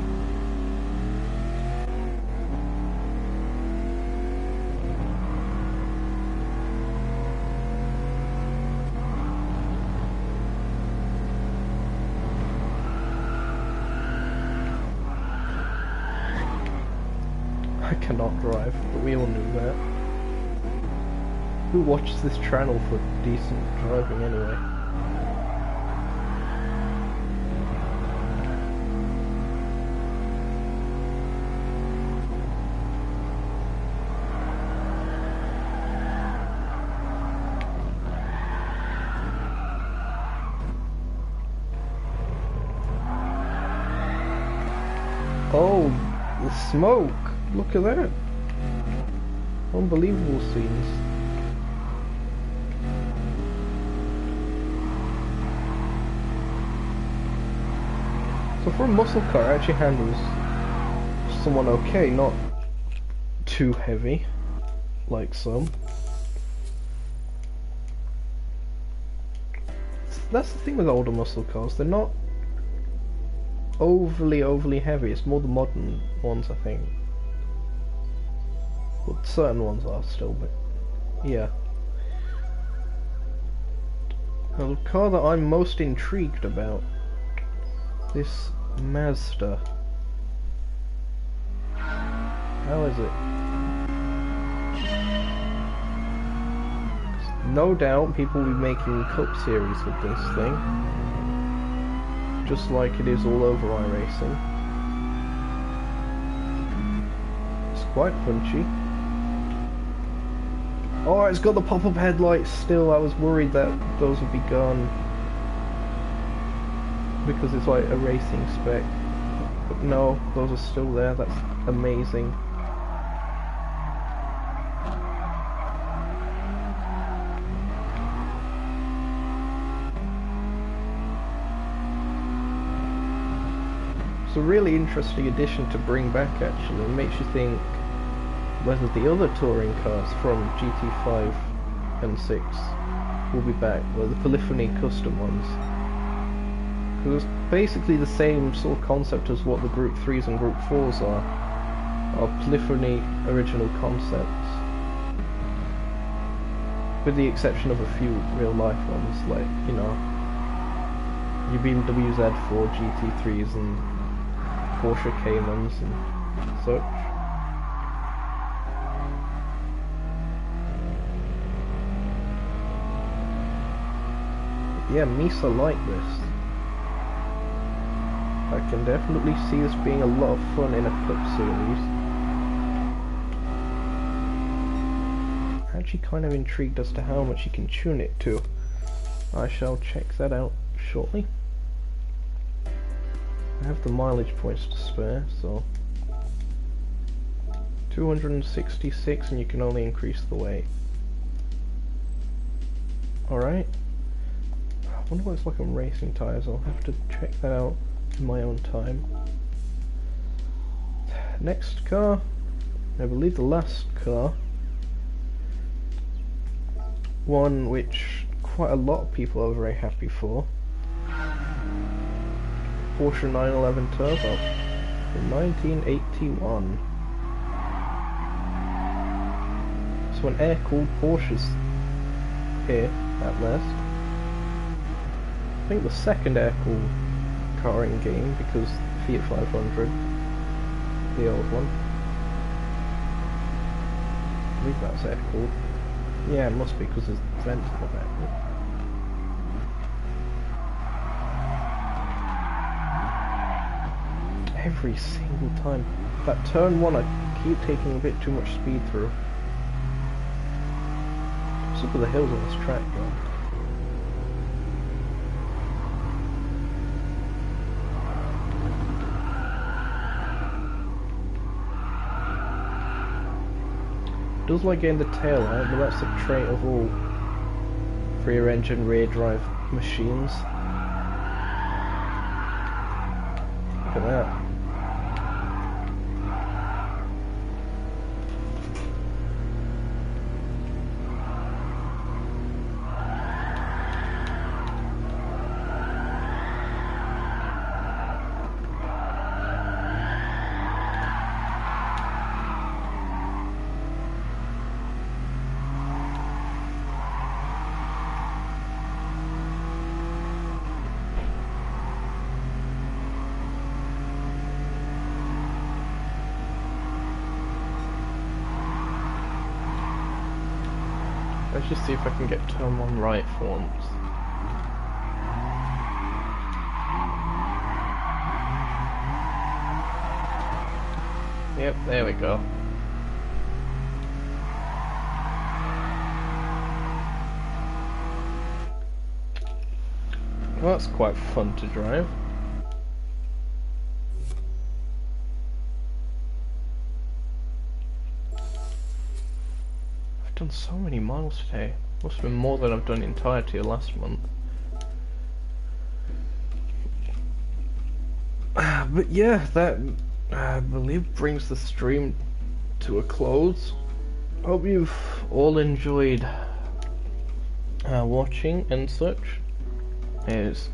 I cannot drive, but we all knew that. Who watches this channel for decent driving anyway? Oh, the smoke! Look at that! Unbelievable scenes. So for a muscle car, it actually handles someone okay, not too heavy, like some. That's the thing with older muscle cars, they're not overly heavy, it's more the modern ones I think. Well, certain ones are still, but yeah. Now the car that I'm most intrigued about, this Mazda. How is it? No doubt people will be making Cup Series with this thing. Just like it is all over iRacing. It's quite punchy. Oh, it's got the pop-up headlights still. I was worried that those would be gone. Because it's like a racing spec. But no, those are still there. That's amazing. It's a really interesting addition to bring back actually. It makes you think whether the other touring cars from GT5 and 6 will be back, well, the polyphony custom ones. Because it's basically the same sort of concept as what the Group 3s and Group 4s are polyphony original concepts. With the exception of a few real life ones, like, you know, your BMW Z4 GT3s and Porsche Caymans and such. Yeah, Misa like this. I can definitely see this being a lot of fun in a Cup Series. Actually kind of intrigued as to how much you can tune it to. I shall check that out shortly. I have the mileage points to spare, so 266, and you can only increase the weight. Alright. I wonder what it's like on racing tyres. I'll have to check that out in my own time. Next car, I believe the last car, one which quite a lot of people are very happy for. Porsche 911 Turbo from 1981. So an air-cooled Porsche's here at last. I think the second air-cooled car in game, because Fiat 500, the old one. I believe that's air-cooled. Yeah, it must be because there's vents in the back. Every single time. That turn one, I keep taking a bit too much speed through. What's up with the hills on this track, though? It does like getting the tail out, but that's a trait of all rear engine, rear drive machines. Look at that. Let's just see if I can get turn one right for once. Yep, there we go. Well, that's quite fun to drive. I've done so many miles today. Must have been more than I've done the entirety of last month. But yeah, that I believe brings the stream to a close. Hope you've all enjoyed watching and such. It's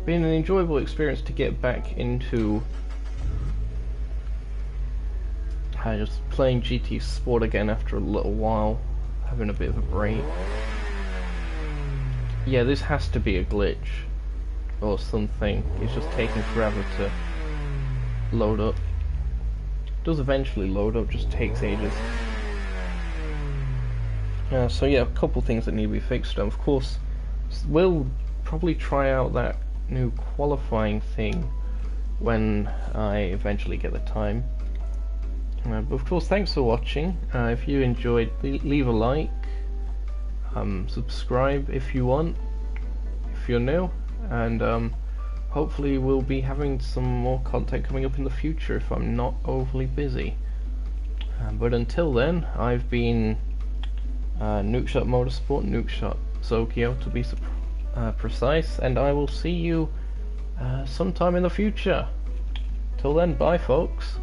been an enjoyable experience to get back into just playing GT Sport again after a little while, having a bit of a break. Yeah, this has to be a glitch or something. It's just taking forever to load up. It does eventually load up, just takes ages. So yeah, a couple things that need to be fixed. Of course, we'll probably try out that new qualifying thing when I eventually get the time. But of course, thanks for watching. If you enjoyed, leave a like, subscribe if you want, if you're new, and hopefully we'll be having some more content coming up in the future if I'm not overly busy. But until then, I've been Nukeshot Motorsport, Nukeshot Zokyo to be precise, and I will see you sometime in the future. Till then, bye folks.